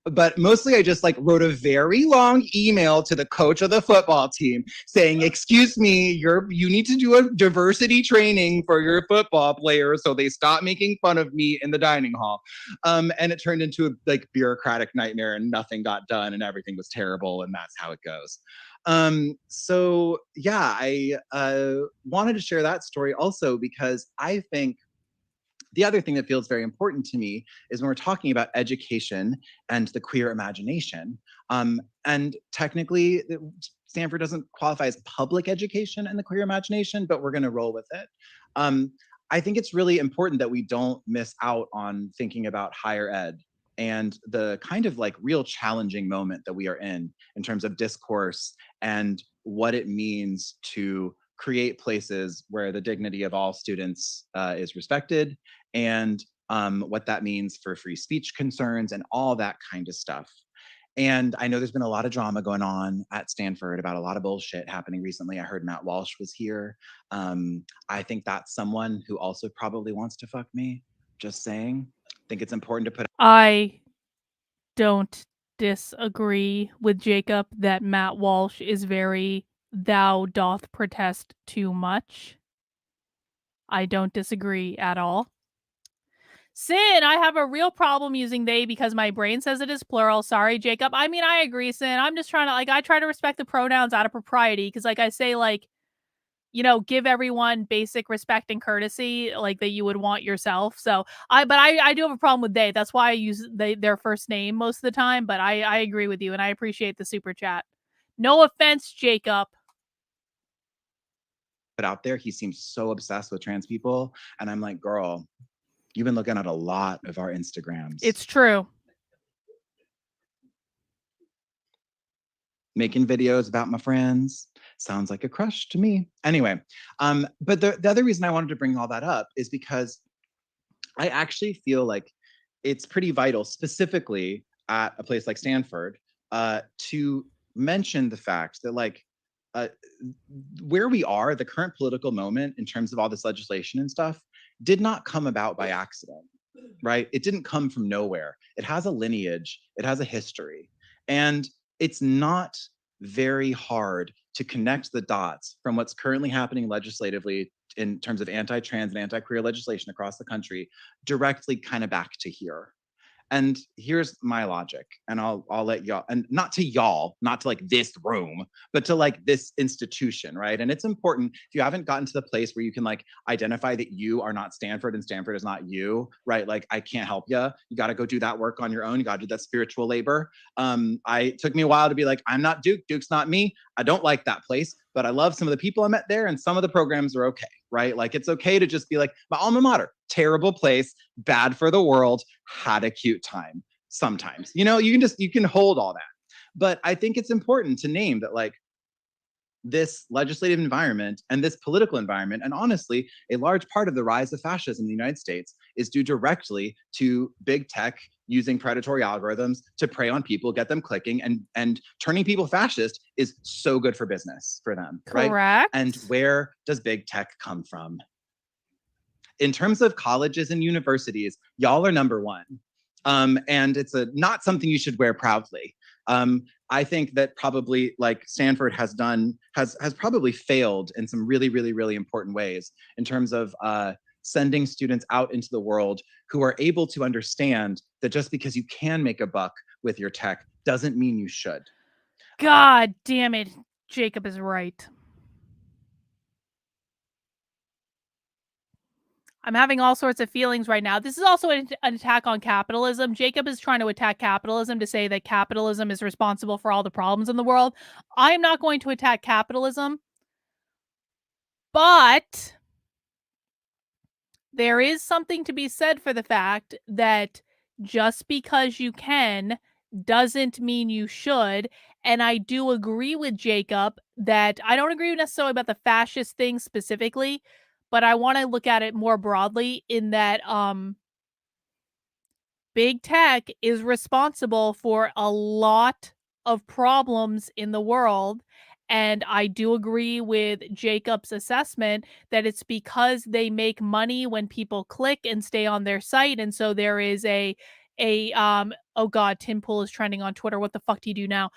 But mostly I just like wrote a very long email to the coach of the football team saying, excuse me, you need to do a diversity training for your football players so they stop making fun of me in the dining hall. And it turned into a like bureaucratic nightmare and nothing got done and everything was terrible, and that's how it goes. So yeah, I wanted to share that story also because I think the other thing that feels very important to me is when we're talking about education and the queer imagination, and technically Stanford doesn't qualify as public education and the queer imagination, but we're going to roll with it. I think it's really important that we don't miss out on thinking about higher ed and the kind of like real challenging moment that we are in terms of discourse and what it means to create places where the dignity of all students is respected, and what that means for free speech concerns and all that kind of stuff. And I know there's been a lot of drama going on at Stanford about a lot of bullshit happening recently. I heard Matt Walsh was here. I think that's someone who also probably wants to fuck me. Just saying. I think it's important to put. I don't disagree with Jacob that Matt Walsh is very thou doth protest too much. I don't disagree at all. Sin, I have a real problem using they because my brain says it is plural. Sorry, Jacob. I mean, I agree, Sin. I'm just trying to, like, I try to respect the pronouns out of propriety because, like, I say, like, you know, give everyone basic respect and courtesy, like, that you would want yourself. So, I do have a problem with they. That's why I use their first name most of the time, but I agree with you, and I appreciate the super chat. No offense, Jacob. But out there, he seems so obsessed with trans people. And I'm like, girl, you've been looking at a lot of our Instagrams. It's true. Making videos about my friends. Sounds like a crush to me. Anyway, but the other reason I wanted to bring all that up is because I actually feel like it's pretty vital, specifically at a place like Stanford, to mention the fact that, like, where we are, the current political moment in terms of all this legislation and stuff, did not come about by accident, right? It didn't come from nowhere. It has a lineage, it has a history. And it's not very hard to connect the dots from what's currently happening legislatively in terms of anti-trans and anti-queer legislation across the country directly kind of back to here. And here's my logic, and I'll let y'all, and not to y'all, not to like this room, but to like this institution, right? And it's important, if you haven't gotten to the place where you can like identify that you are not Stanford and Stanford is not you, right? Like, I can't help you. You got to go do that work on your own. You got to do that spiritual labor. It took me a while to be like, I'm not Duke, Duke's not me. I don't like that place, but I love some of the people I met there, and some of the programs are okay, right? Like, it's okay to just be like, my alma mater, terrible place, bad for the world, had a cute time sometimes. You know, you can hold all that. But I think it's important to name that, like, this legislative environment and this political environment, and honestly, a large part of the rise of fascism in the United States is due directly to big tech using predatory algorithms to prey on people, get them clicking, and turning people fascist is so good for business for them, Correct. right? And where does big tech come from? In terms of colleges and universities, y'all are number one. And it's not something you should wear proudly. I think that probably, like, Stanford has probably failed in some really, really, really important ways in terms of sending students out into the world who are able to understand that just because you can make a buck with your tech doesn't mean you should. God damn it. Jacob is right. I'm having all sorts of feelings right now. This is also an attack on capitalism. Jacob is trying to attack capitalism to say that capitalism is responsible for all the problems in the world. I am not going to attack capitalism, but there is something to be said for the fact that just because you can doesn't mean you should. And I do agree with Jacob that I don't agree necessarily about the fascist thing specifically, but I want to look at it more broadly in that big tech is responsible for a lot of problems in the world. And I do agree with Jacob's assessment that it's because they make money when people click and stay on their site. And so there is oh God, Tim Pool is trending on Twitter. What the fuck do you do now?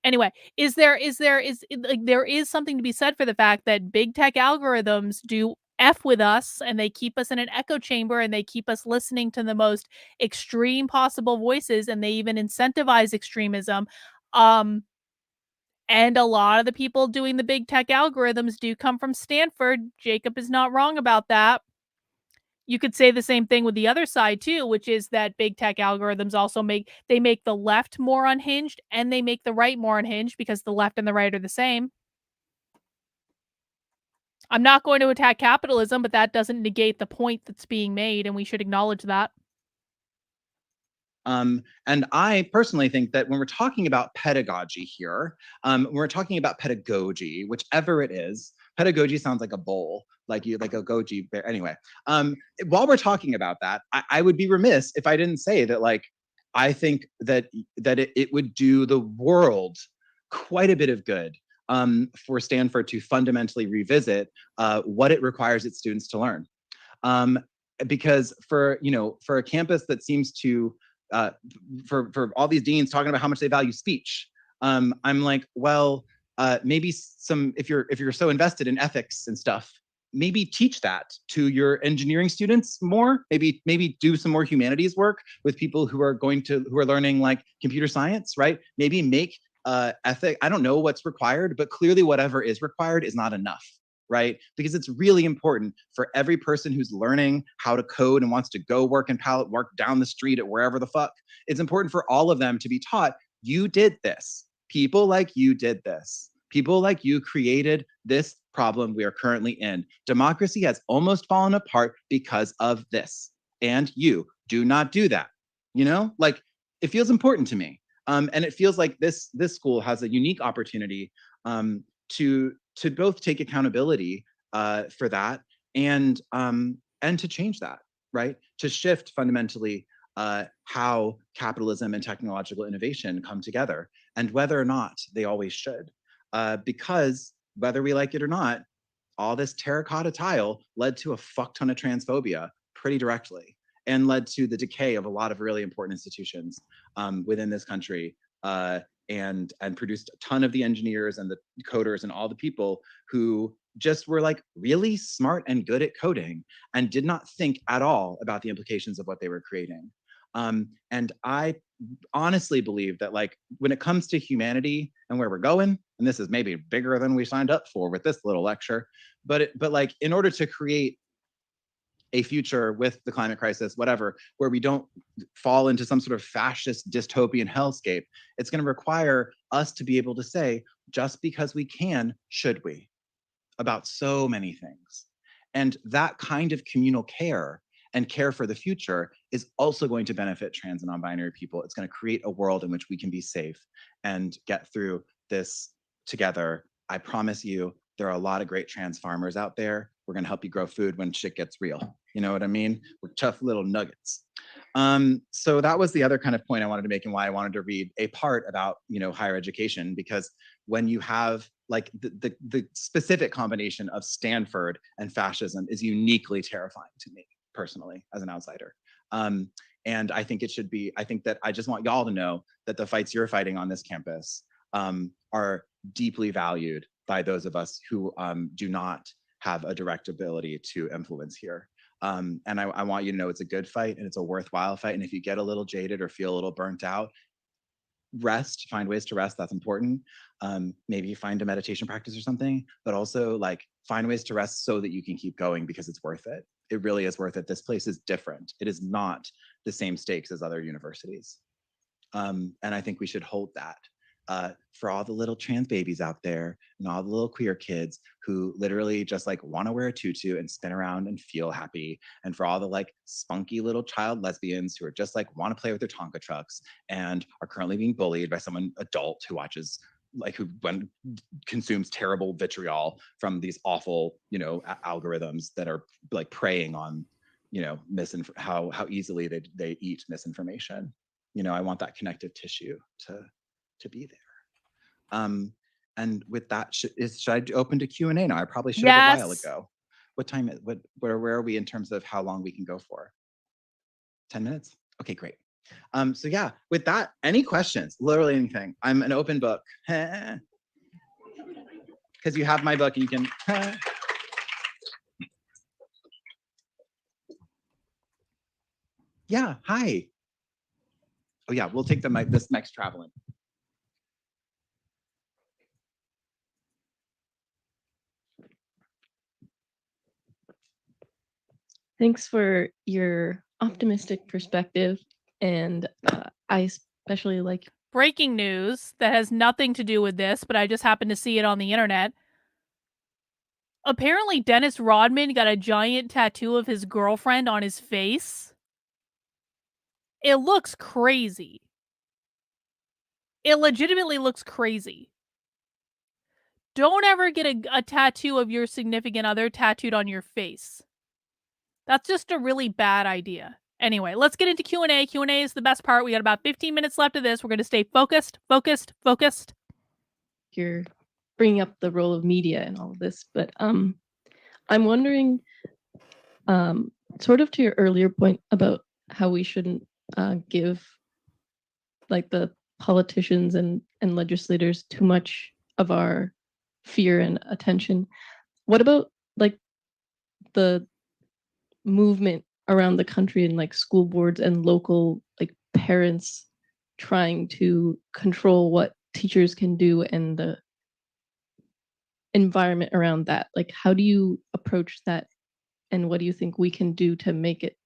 Anyway, there is something to be said for the fact that big tech algorithms do F with us, and they keep us in an echo chamber, and they keep us listening to the most extreme possible voices, and they even incentivize extremism. And a lot of the people doing the big tech algorithms do come from Stanford. Jacob is not wrong about that. You could say the same thing with the other side too, which is that big tech algorithms also make the left more unhinged, and they make the right more unhinged because the left and the right are the same. I'm not going to attack capitalism, but that doesn't negate the point that's being made, and we should acknowledge that. And I personally think that when we're talking about pedagogy here, when we're talking about pedagogy, whichever it is, pedagogy sounds like a bowl, like a goji bear. Anyway, while we're talking about that, I would be remiss if I didn't say that, like, I think that it would do the world quite a bit of good for Stanford to fundamentally revisit what it requires its students to learn. Because for a campus that seems to for all these deans talking about how much they value speech, I'm like, well, maybe if you're so invested in ethics and stuff, maybe teach that to your engineering students more. Maybe do some more humanities work with people who are learning like computer science, right? Maybe make ethic. I don't know what's required, but clearly whatever is required is not enough, right? Because it's really important for every person who's learning how to code and wants to go work in pallet work down the street at wherever the fuck. It's important for all of them to be taught, you did this. People like you did this. People like you created this problem we are currently in. Democracy has almost fallen apart because of this. And you do not do that. Like, it feels important to me. And it feels like this school has a unique opportunity to both take accountability for that and to change that, right? To shift fundamentally how capitalism and technological innovation come together, and whether or not they always should. Because whether we like it or not, all this terracotta tile led to a fuck ton of transphobia pretty directly, and led to the decay of a lot of really important institutions within this country, and produced a ton of the engineers and the coders and all the people who just were like really smart and good at coding and did not think at all about the implications of what they were creating. And I honestly believe that, like, when it comes to humanity and where we're going, and this is maybe bigger than we signed up for with this little lecture, but like, in order to create a future with the climate crisis, whatever, where we don't fall into some sort of fascist dystopian hellscape, it's going to require us to be able to say, just because we can, should we, about so many things. And that kind of communal care and care for the future is also going to benefit trans and non-binary people. It's going to create a world in which we can be safe and get through this together. I promise you, there are a lot of great trans farmers out there. We're going to help you grow food when shit gets real. You know what I mean? We're tough little nuggets. So that was the other kind of point I wanted to make, and why I wanted to read a part about, higher education, because when you have like the specific combination of Stanford and fascism is uniquely terrifying to me personally as an outsider. And I think that I just want y'all to know that the fights you're fighting on this campus are deeply valued by those of us who do not have a direct ability to influence here. And I want you to know it's a good fight and it's a worthwhile fight. And if you get a little jaded or feel a little burnt out, find ways to rest. That's important. Maybe find a meditation practice or something, but also like find ways to rest so that you can keep going, because it's worth it. It really is worth it. This place is different. It is not the same stakes as other universities. And I think we should hold that. For all the little trans babies out there and all the little queer kids who literally just like want to wear a tutu and spin around and feel happy, and for all the like spunky little child lesbians who are just like want to play with their Tonka trucks and are currently being bullied by someone adult who watches who consumes terrible vitriol from these awful algorithms that are like preying on how easily they eat misinformation. I want that connective tissue to be there. And with that, should I open to Q&A now? I probably should have a while ago. What time? Where are we in terms of how long we can go for? 10 minutes? Okay, great. So yeah, with that, any questions? Literally anything. I'm an open book. Because you have my book and you can. Yeah, hi. Oh yeah, we'll take this next traveling. Thanks for your optimistic perspective, and I especially like breaking news that has nothing to do with this, but I just happened to see it on the internet. Apparently, Dennis Rodman got a giant tattoo of his girlfriend on his face. It looks crazy. It legitimately looks crazy. Don't ever get a tattoo of your significant other tattooed on your face. That's just a really bad idea. Anyway, let's get into Q&A. Q&A is the best part. We got about 15 minutes left of this. We're going to stay focused. You're bringing up the role of media and all of this, but I'm wondering, sort of to your earlier point about how we shouldn't give like the politicians and legislators too much of our fear and attention. What about like the movement around the country and like school boards and local like parents trying to control what teachers can do and the environment around that? Like, how do you approach that, and what do you think we can do to make it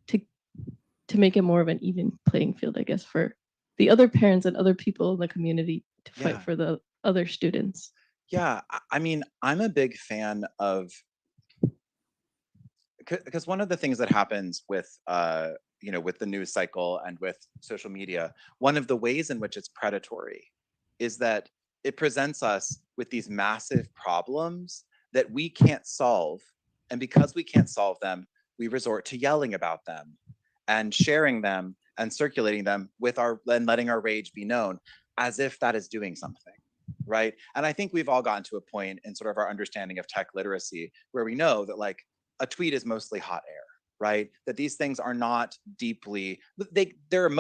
to make it more of an even playing field, I guess, for the other parents and other people in the community to fight for the other students? Yeah, I mean, I'm a big fan of, because one of the things that happens with with the news cycle and with social media, one of the ways in which it's predatory is that it presents us with these massive problems that we can't solve, and because we can't solve them, we resort to yelling about them and sharing them and circulating them and letting our rage be known, as if that is doing something, right? And I think we've all gotten to a point in sort of our understanding of tech literacy where we know that like a tweet is mostly hot air, right? That these things are not deeply, there are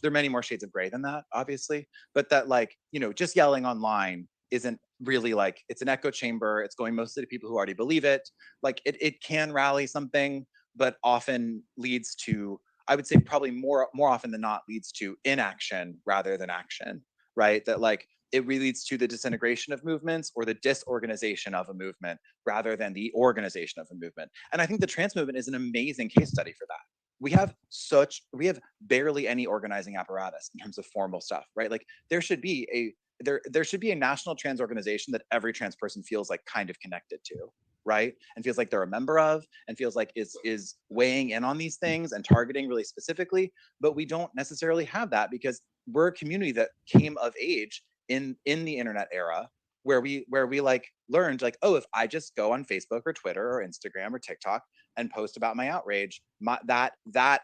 many more shades of gray than that, obviously, but that like, just yelling online isn't really like, it's an echo chamber. It's going mostly to people who already believe it. Like it can rally something, but often leads to, I would say probably more often than not, leads to inaction rather than action, right? That like, it really leads to the disintegration of movements or the disorganization of a movement rather than the organization of a movement. And I think the trans movement is an amazing case study for that. We have barely any organizing apparatus in terms of formal stuff, right? Like there should be a national trans organization that every trans person feels like kind of connected to, right? And feels like they're a member of, and feels like is weighing in on these things and targeting really specifically. But we don't necessarily have that because we're a community that came of age in the internet era, where we like learned like, oh, if I just go on Facebook or Twitter or Instagram or TikTok and post about my outrage, that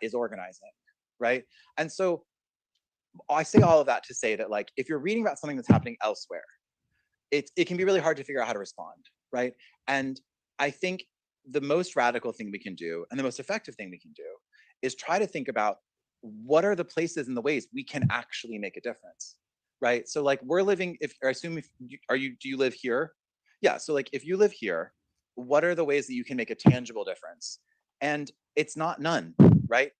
is organizing, right? And so I say all of that to say that like, if you're reading about something that's happening elsewhere, it can be really hard to figure out how to respond, right? And I think the most radical thing we can do and the most effective thing we can do is try to think about what are the places and the ways we can actually make a difference, right? So like we're living, do you live here? Yeah, so like if you live here, what are the ways that you can make a tangible difference? And it's not none, right?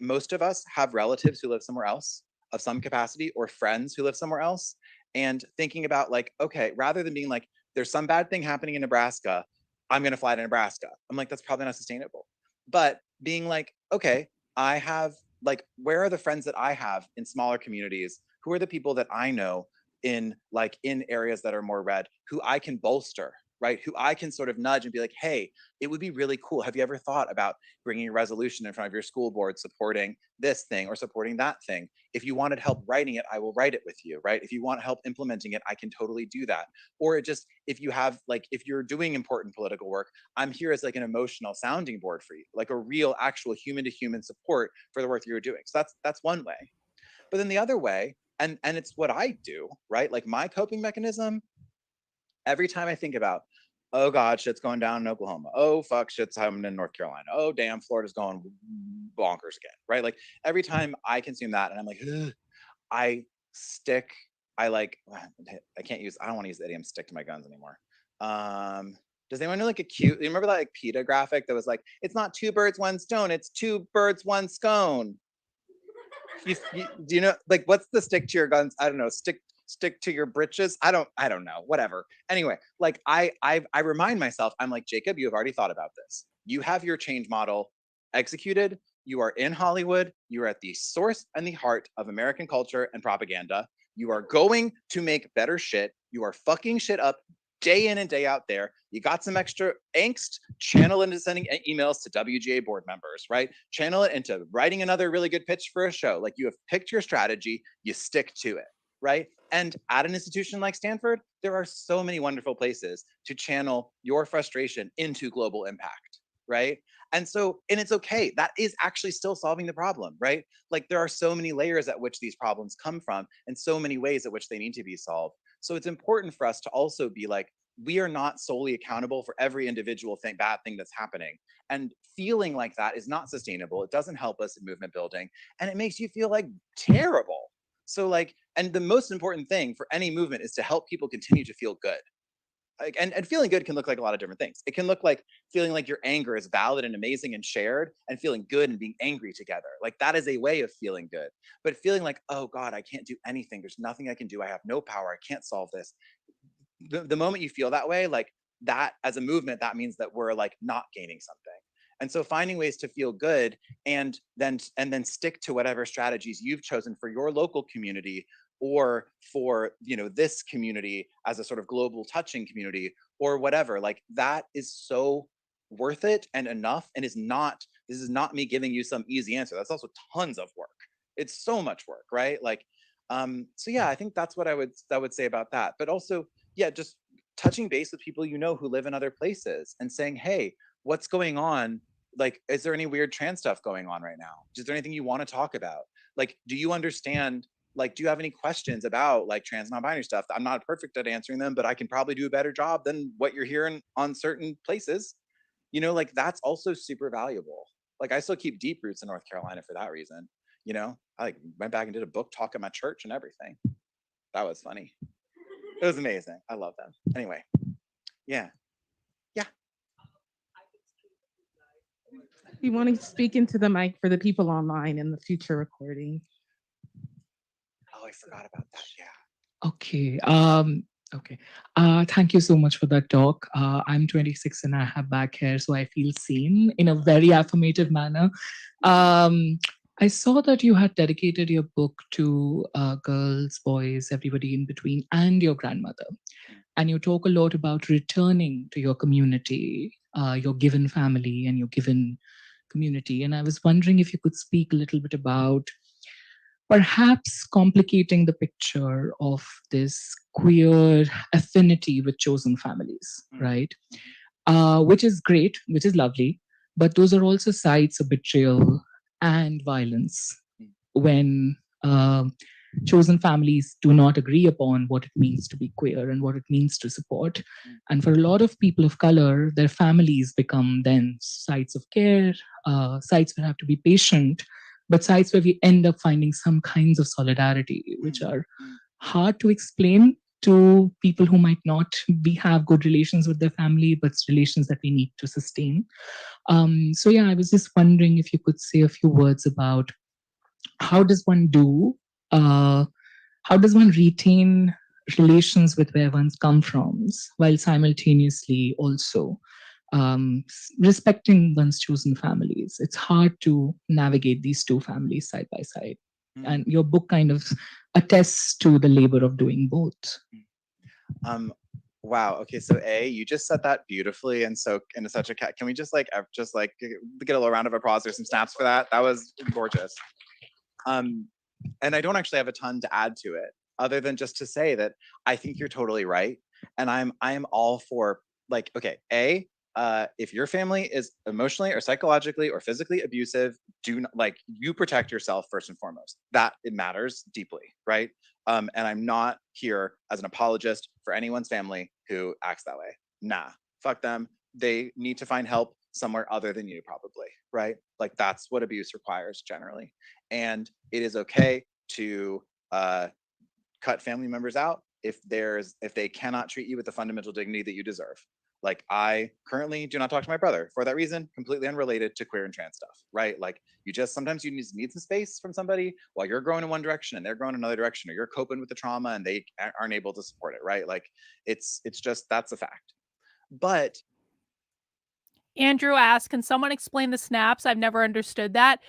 Most of us have relatives who live somewhere else of some capacity, or friends who live somewhere else, and thinking about like, okay, rather than being like, there's some bad thing happening in Nebraska, I'm gonna fly to Nebraska. I'm like, that's probably not sustainable. But being like, okay, I have like, where are the friends that I have in smaller communities? Who are the people that I know in areas that are more red, who I can bolster, right? Who I can sort of nudge and be like, hey, it would be really cool. Have you ever thought about bringing a resolution in front of your school board supporting this thing or supporting that thing? If you wanted help writing it, I will write it with you, right? If you want help implementing it, I can totally do that. Or if you have if you're doing important political work, I'm here as like an emotional sounding board for you, like a real actual human to human support for the work that you're doing. So that's one way. But then the other way, and it's what I do, right? Like my coping mechanism, every time I think about, oh God, shit's going down in Oklahoma. Oh fuck, shit's happening in North Carolina. Oh damn, Florida's going bonkers again, right? Like every time I consume that and I'm like, ugh, I don't want to use the idiom stick to my guns anymore. Does anyone know like you remember that like PETA graphic that was like, it's not two birds, one stone, it's two birds, one scone. Do you know, like, what's the stick to your guns? I don't know, stick to your britches. I don't know, whatever. Anyway, like I remind myself, I'm like, Jacob, you have already thought about this. You have your change model executed. You are in Hollywood. You are at the source and the heart of American culture and propaganda. You are going to make better shit. You are fucking shit up day in and day out there. You got some extra angst, channel into sending emails to WGA board members, right? Channel it into writing another really good pitch for a show. Like you have picked your strategy, you stick to it, right? And at an institution like Stanford, there are so many wonderful places to channel your frustration into global impact, right? And so, and it's okay. That is actually still solving the problem, right? Like there are so many layers at which these problems come from and so many ways at which they need to be solved. So it's important for us to also be like, we are not solely accountable for every individual thing, bad thing that's happening. And feeling like that is not sustainable. It doesn't help us in movement building. And it makes you feel like terrible. So like, and the most important thing for any movement is to help people continue to feel good. Like, and feeling good can look like a lot of different things. It can look like feeling like your anger is valid and amazing and shared, and feeling good and being angry together. Like that is a way of feeling good. But feeling like, oh God, I can't do anything. There's nothing I can do. I have no power. I can't solve this. The moment you feel that way, like that as a movement, that means that we're like not gaining something. And so finding ways to feel good and then stick to whatever strategies you've chosen for your local community or for, you know, this community as a sort of global touching community or whatever, like that is so worth it and enough, and is not, this is not me giving you some easy answer. That's also tons of work. It's so much work, right? Like so yeah, I think that's what I would say about that. But also, yeah, just touching base with people you know who live in other places and saying, hey, what's going on? Like, is there any weird trans stuff going on right now? Is there anything you want to talk about? Like, do you understand? Like, do you have any questions about like trans non-binary stuff? I'm not perfect at answering them, but I can probably do a better job than what you're hearing on certain places. You know, like that's also super valuable. Like I still keep deep roots in North Carolina for that reason. You know, I like went back and did a book talk at my church and everything. That was funny. It was amazing. I love them. Anyway, yeah. You want to speak into the mic for the people online in the future recording. Oh, I forgot about that. Yeah. Okay. Okay. Thank you so much for that talk. I'm 26 and I have back hair, so I feel seen in a very affirmative manner. I saw that you had dedicated your book to girls, boys, everybody in between, and your grandmother. And you talk a lot about returning to your community, your given family, and your given community. And I was wondering if you could speak a little bit about perhaps complicating the picture of this queer affinity with chosen families, right? Which is great, which is lovely, but those are also sites of betrayal and violence when chosen families do not agree upon what it means to be queer and what it means to support. And for a lot of people of color, their families become then sites of care, sites where you have to be patient, but sites where we end up finding some kinds of solidarity, which are hard to explain to people who might not have good relations with their family, but relations that we need to sustain. So yeah, I was just wondering if you could say a few words about how does one retain relations with where one's come from, while simultaneously also respecting one's chosen families. It's hard to navigate these two families side by side. And your book kind of attests to the labor of doing both. Wow. Okay. So you just said that beautifully, and so in such a can we just get a little round of applause or some snaps for that? That was gorgeous. And I don't actually have a ton to add to it, other than just to say that I think you're totally right, and I am all for like, okay, if your family is emotionally or psychologically or physically abusive, do not, like, you protect yourself first and foremost. That it matters deeply, right? And I'm not here as an apologist for anyone's family who acts that way. Nah, fuck them. They need to find help somewhere other than you, probably, right? Like that's what abuse requires generally. And it is okay to cut family members out if they cannot treat you with the fundamental dignity that you deserve. Like I currently do not talk to my brother for that reason, completely unrelated to queer and trans stuff, right? Like sometimes you need some space from somebody while you're growing in one direction and they're growing in another direction, or you're coping with the trauma and they aren't able to support it, right? Like it's just, that's a fact. But Andrew asked, can someone explain the snaps? I've never understood that.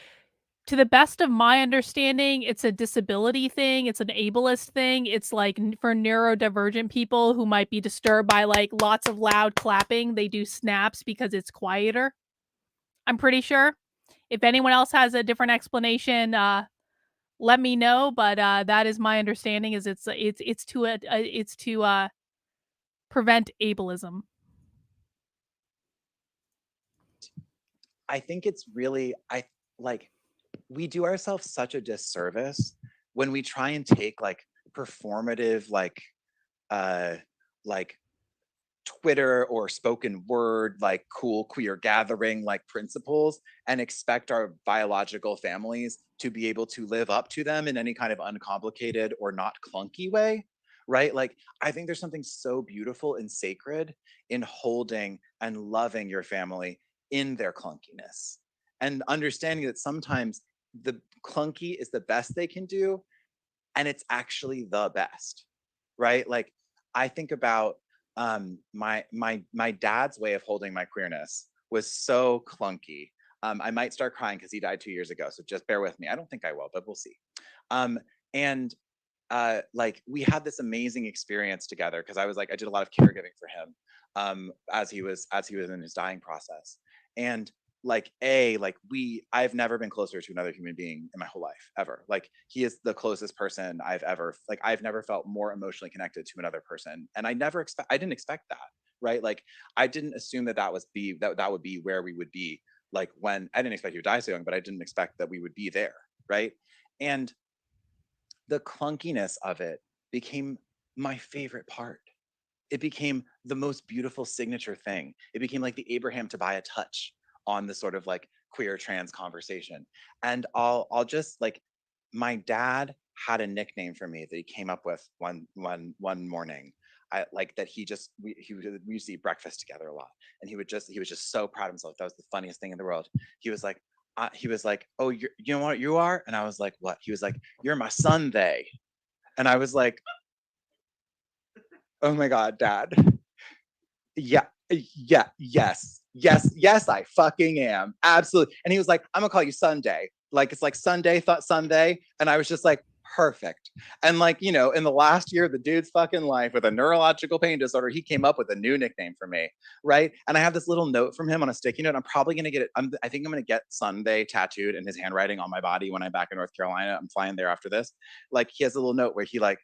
To the best of my understanding, it's a disability thing. It's an ableist thing. It's like for neurodivergent people who might be disturbed by like lots of loud clapping, they do snaps because it's quieter. I'm pretty sure. If anyone else has a different explanation, let me know. But that is my understanding. Is it's to prevent ableism. I think it's really, we do ourselves such a disservice when we try and take like performative, like Twitter or spoken word, like cool queer gathering, like principles, and expect our biological families to be able to live up to them in any kind of uncomplicated or not clunky way, right? Like, I think there's something so beautiful and sacred in holding and loving your family in their clunkiness and understanding that sometimes the clunky is the best they can do and it's actually the best, right? Like, I think about my dad's way of holding my queerness was so clunky. I might start crying because he died 2 years ago, so just bear with me. I don't think I will, but we'll see. And like, we had this amazing experience together because I did a lot of caregiving for him as he was in his dying process. And I've never been closer to another human being in my whole life ever. Like, he is the closest person I've never felt more emotionally connected to another person. And I didn't expect that, right? Like, I didn't assume that would be where we would be. Like, when I didn't expect he would die so young, but I didn't expect that we would be there, right? And the clunkiness of it became my favorite part. It became the most beautiful signature thing. It became like the Abraham Tobiah touch on the sort of like queer trans conversation. And I'll just like, my dad had a nickname for me that he came up with one morning. I like that we used to eat breakfast together a lot, and he was just so proud of himself. That was the funniest thing in the world. He was like, oh, you know what you are? And I was like, what? He was like, you're my Sunday. And I was like, oh my God, Dad. Yeah, yes, I fucking am. Absolutely. And he was like, I'm gonna call you Sunday. Like, it's like Sunday, Sunday. And I was just like, perfect. And like, in the last year of the dude's fucking life with a neurological pain disorder, he came up with a new nickname for me, right? And I have this little note from him on a sticky note. I'm probably gonna get it. I think I'm gonna get Sunday tattooed in his handwriting on my body when I'm back in North Carolina. I'm flying there after this. Like, he has a little note where he would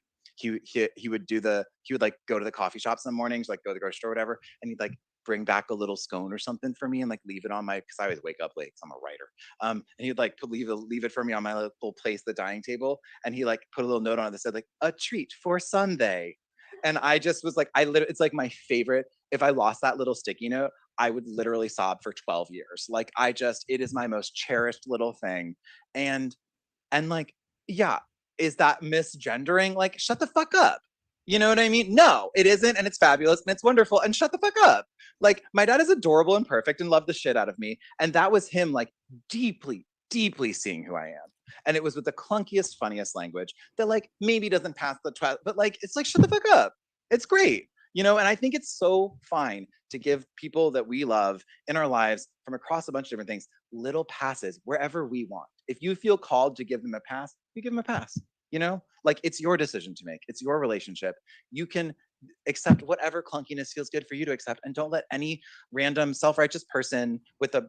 like go to the coffee shops in the mornings, like go to the grocery store or whatever, and he'd like bring back a little scone or something for me and like leave it on my, because I always wake up late because I'm a writer. And he'd like leave it for me on my little place, the dining table, and he like put a little note on it that said like, a treat for Sunday. And I just was like, it's like my favorite. If I lost that little sticky note, I would literally sob for 12 years. Like, it is my most cherished little thing. And like, yeah, is that misgendering? Like, shut the fuck up. You know what I mean? No, it isn't. And it's fabulous and it's wonderful. And shut the fuck up. Like, my dad is adorable and perfect and loved the shit out of me. And that was him, like, deeply, deeply seeing who I am. And it was with the clunkiest, funniest language that, like, maybe doesn't pass the trial, but like, it's like, shut the fuck up. It's great. And I think it's so fine to give people that we love in our lives from across a bunch of different things little passes wherever we want. If you feel called to give them a pass, you give them a pass. Like, it's your decision to make. It's your relationship. You can accept whatever clunkiness feels good for you to accept, and don't let any random self-righteous person with a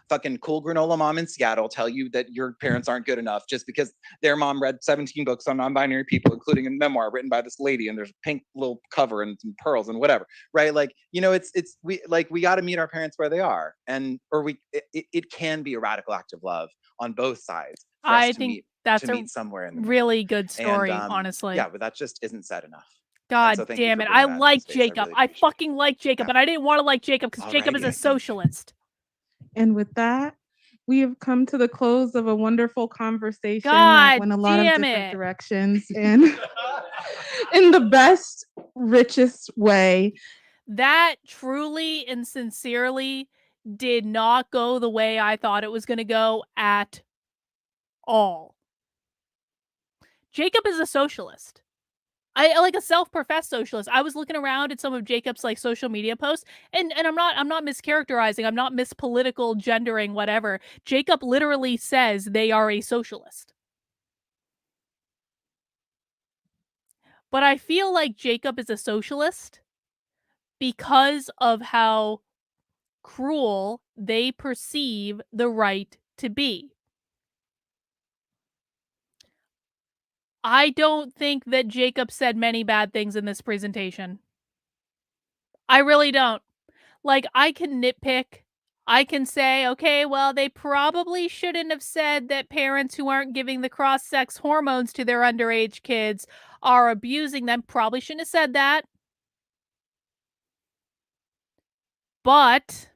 fucking cool granola mom in Seattle tell you that your parents aren't good enough just because their mom read 17 books on non-binary people, including a memoir written by this lady, and there's a pink little cover and some pearls and whatever, right? Like, we got to meet our parents where they are, it can be a radical act of love on both sides for us I to think that's meet a somewhere in the middle. really good story, And honestly. yeah, but that just isn't said enough. God so thank you damn for it. bringing I that into like space. I Jacob. really I appreciate it. fucking like Jacob, but I didn't want to like Jacob because Jacob is a Alrighty. socialist. And with that, we have come to the close of a wonderful conversation that God went a lot of damn different it. directions and in the best, richest way. That truly and sincerely did not go the way I thought it was going to go at all. Jacob is a socialist. I like a self-professed socialist. I was looking around at some of Jacob's like social media posts, and I'm not mischaracterizing. I'm not mispolitical gendering, whatever. Jacob literally says they are a socialist. But I feel like Jacob is a socialist because of how cruel they perceive the right to be. I don't think that Jacob said many bad things in this presentation. I really don't. Like, I can nitpick. I can say, okay, well, they probably shouldn't have said that parents who aren't giving the cross-sex hormones to their underage kids are abusing them. Probably shouldn't have said that. But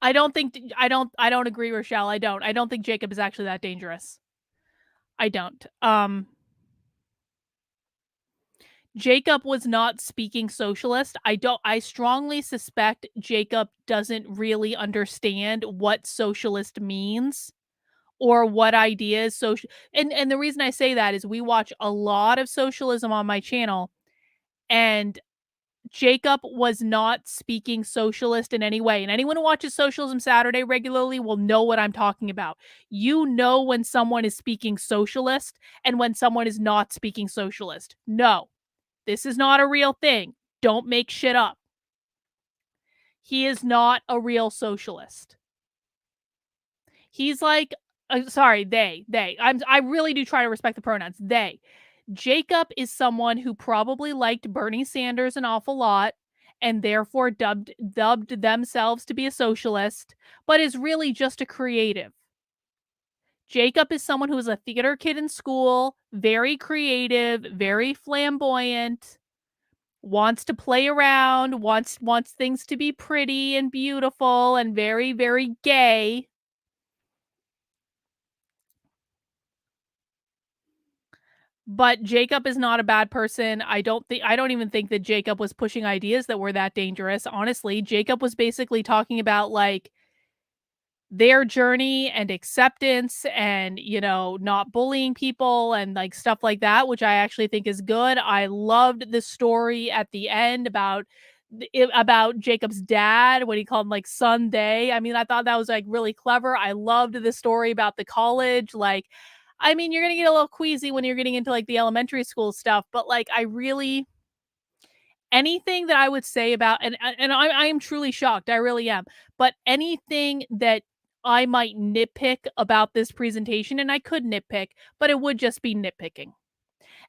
I don't think I don't agree, Rochelle. I don't. I don't think Jacob is actually that dangerous. I don't. Jacob was not speaking socialist. I strongly suspect Jacob doesn't really understand what socialist means or what ideas social and the reason I say that is we watch a lot of socialism on my channel, and Jacob was not speaking socialist in any way. And anyone who watches Socialism Saturday regularly will know what I'm talking about. You know when someone is speaking socialist and when someone is not speaking socialist. No, this is not a real thing. Don't make shit up. He is not a real socialist. He's like, sorry, they. I really do try to respect the pronouns. They. Jacob is someone who probably liked Bernie Sanders an awful lot and therefore dubbed themselves to be a socialist, but is really just a creative. Jacob is someone who was a theater kid in school, very creative, very flamboyant, wants to play around, wants things to be pretty and beautiful and very, very gay. But Jacob is not a bad person. I don't even think that Jacob was pushing ideas that were that dangerous. Honestly, Jacob was basically talking about like their journey and acceptance and, you know, not bullying people and like stuff like that, which I actually think is good. I loved the story at the end about Jacob's dad, what he called him, like Sunday. I mean, I thought that was like really clever. I loved the story about the college. Like, I mean, you're gonna get a little queasy when you're getting into like the elementary school stuff, but like I really anything that I would say about and I am truly shocked. I really am. But anything that I might nitpick about this presentation, and I could nitpick, but it would just be nitpicking.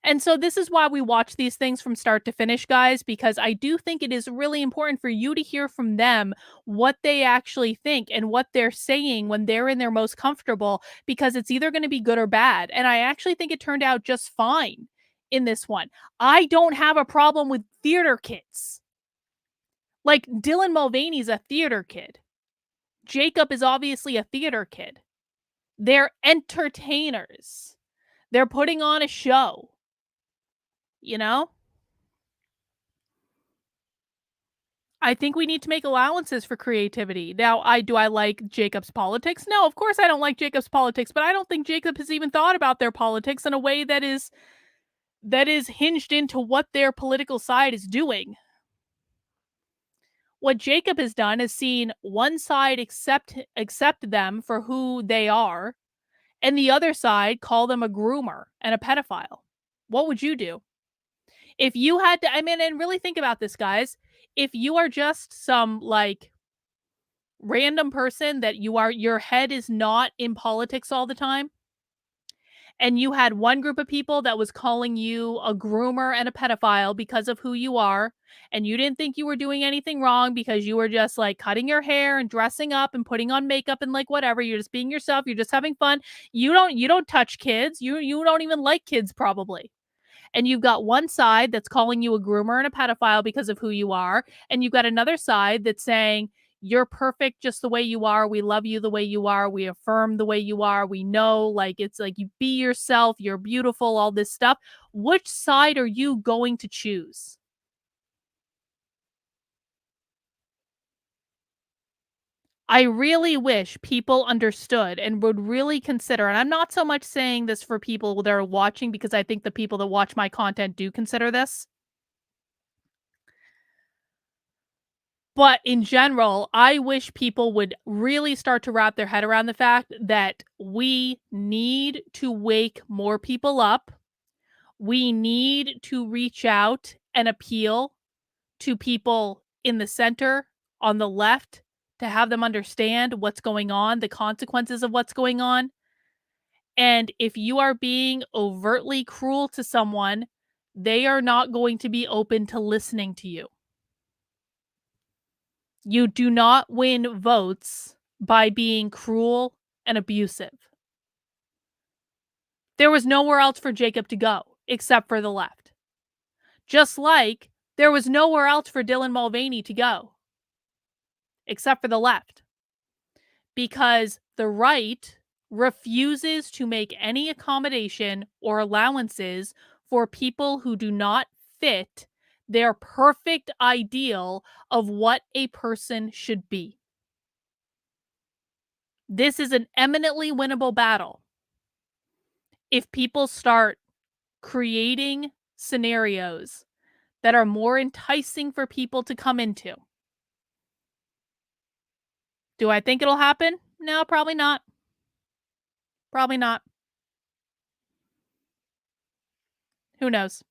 And so this is why we watch these things from start to finish, guys, because I do think it is really important for you to hear from them what they actually think and what they're saying when they're in their most comfortable, because it's either going to be good or bad. And I actually think it turned out just fine in this one. I don't have a problem with theater kids. Like Dylan Mulvaney's a theater kid. Jacob is obviously a theater kid. They're entertainers. They're putting on a show. You know? I think we need to make allowances for creativity. Now, do I like Jacob's politics? No, of course I don't like Jacob's politics, but I don't think Jacob has even thought about their politics in a way that is hinged into what their political side is doing. What Jacob has done is seen one side accept them for who they are, and the other side call them a groomer and a pedophile. What would you do? If you had to, I mean, and really think about this, guys. If you are just some like random person that your head is not in politics all the time, and you had one group of people that was calling you a groomer and a pedophile because of who you are, and you didn't think you were doing anything wrong because you were just like cutting your hair and dressing up and putting on makeup and like whatever, you're just being yourself, you're just having fun. You don't touch kids. You don't even like kids probably. And you've got one side that's calling you a groomer and a pedophile because of who you are. And you've got another side that's saying, you're perfect just the way you are. We love you the way you are. We affirm the way you are. We know, like, it's like you be yourself. You're beautiful, all this stuff. Which side are you going to choose? I really wish people understood and would really consider, and I'm not so much saying this for people that are watching because I think the people that watch my content do consider this. But in general, I wish people would really start to wrap their head around the fact that we need to wake more people up. We need to reach out and appeal to people in the center, on the left, to have them understand what's going on, the consequences of what's going on. And if you are being overtly cruel to someone, they are not going to be open to listening to you. You do not win votes by being cruel and abusive. There was nowhere else for Jacob to go except for the left. Just like there was nowhere else for Dylan Mulvaney to go except for the left. Because the right refuses to make any accommodation or allowances for people who do not fit their perfect ideal of what a person should be. This is an eminently winnable battle. If people start creating scenarios that are more enticing for people to come into. Do I think it'll happen? No, probably not. Probably not. Who knows?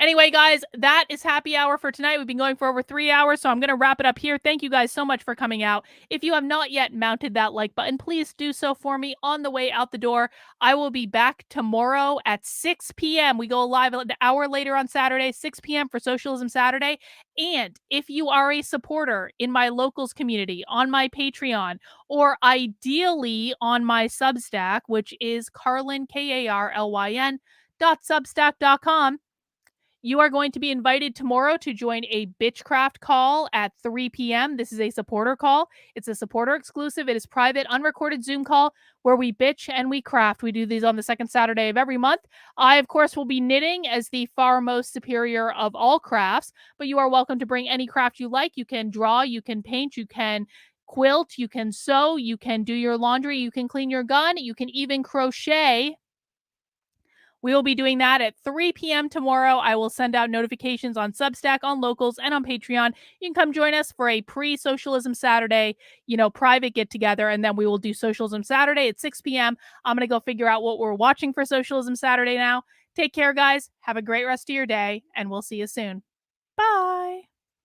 Anyway, guys, that is happy hour for tonight. We've been going for over 3 hours, so I'm going to wrap it up here. Thank you guys so much for coming out. If you have not yet mounted that like button, please do so for me on the way out the door. I will be back tomorrow at 6 p.m. We go live an hour later on Saturday, 6 p.m. for Socialism Saturday. And if you are a supporter in my locals community, on my Patreon, or ideally on my Substack, which is Carlyn, Karlyn, .substack.com, you are going to be invited tomorrow to join a Bitchcraft call at 3 p.m. This is a supporter call. It's a supporter exclusive. It is private, unrecorded Zoom call where we bitch and we craft. We do these on the second Saturday of every month. I, of course, will be knitting as the far most superior of all crafts, but you are welcome to bring any craft you like. You can draw, you can paint, you can quilt, you can sew, you can do your laundry, you can clean your gun, you can even crochet. We will be doing that at 3 p.m. tomorrow. I will send out notifications on Substack, on Locals, and on Patreon. You can come join us for a pre-Socialism Saturday, private get-together, and then we will do Socialism Saturday at 6 p.m. I'm going to go figure out what we're watching for Socialism Saturday now. Take care, guys. Have a great rest of your day, and we'll see you soon. Bye.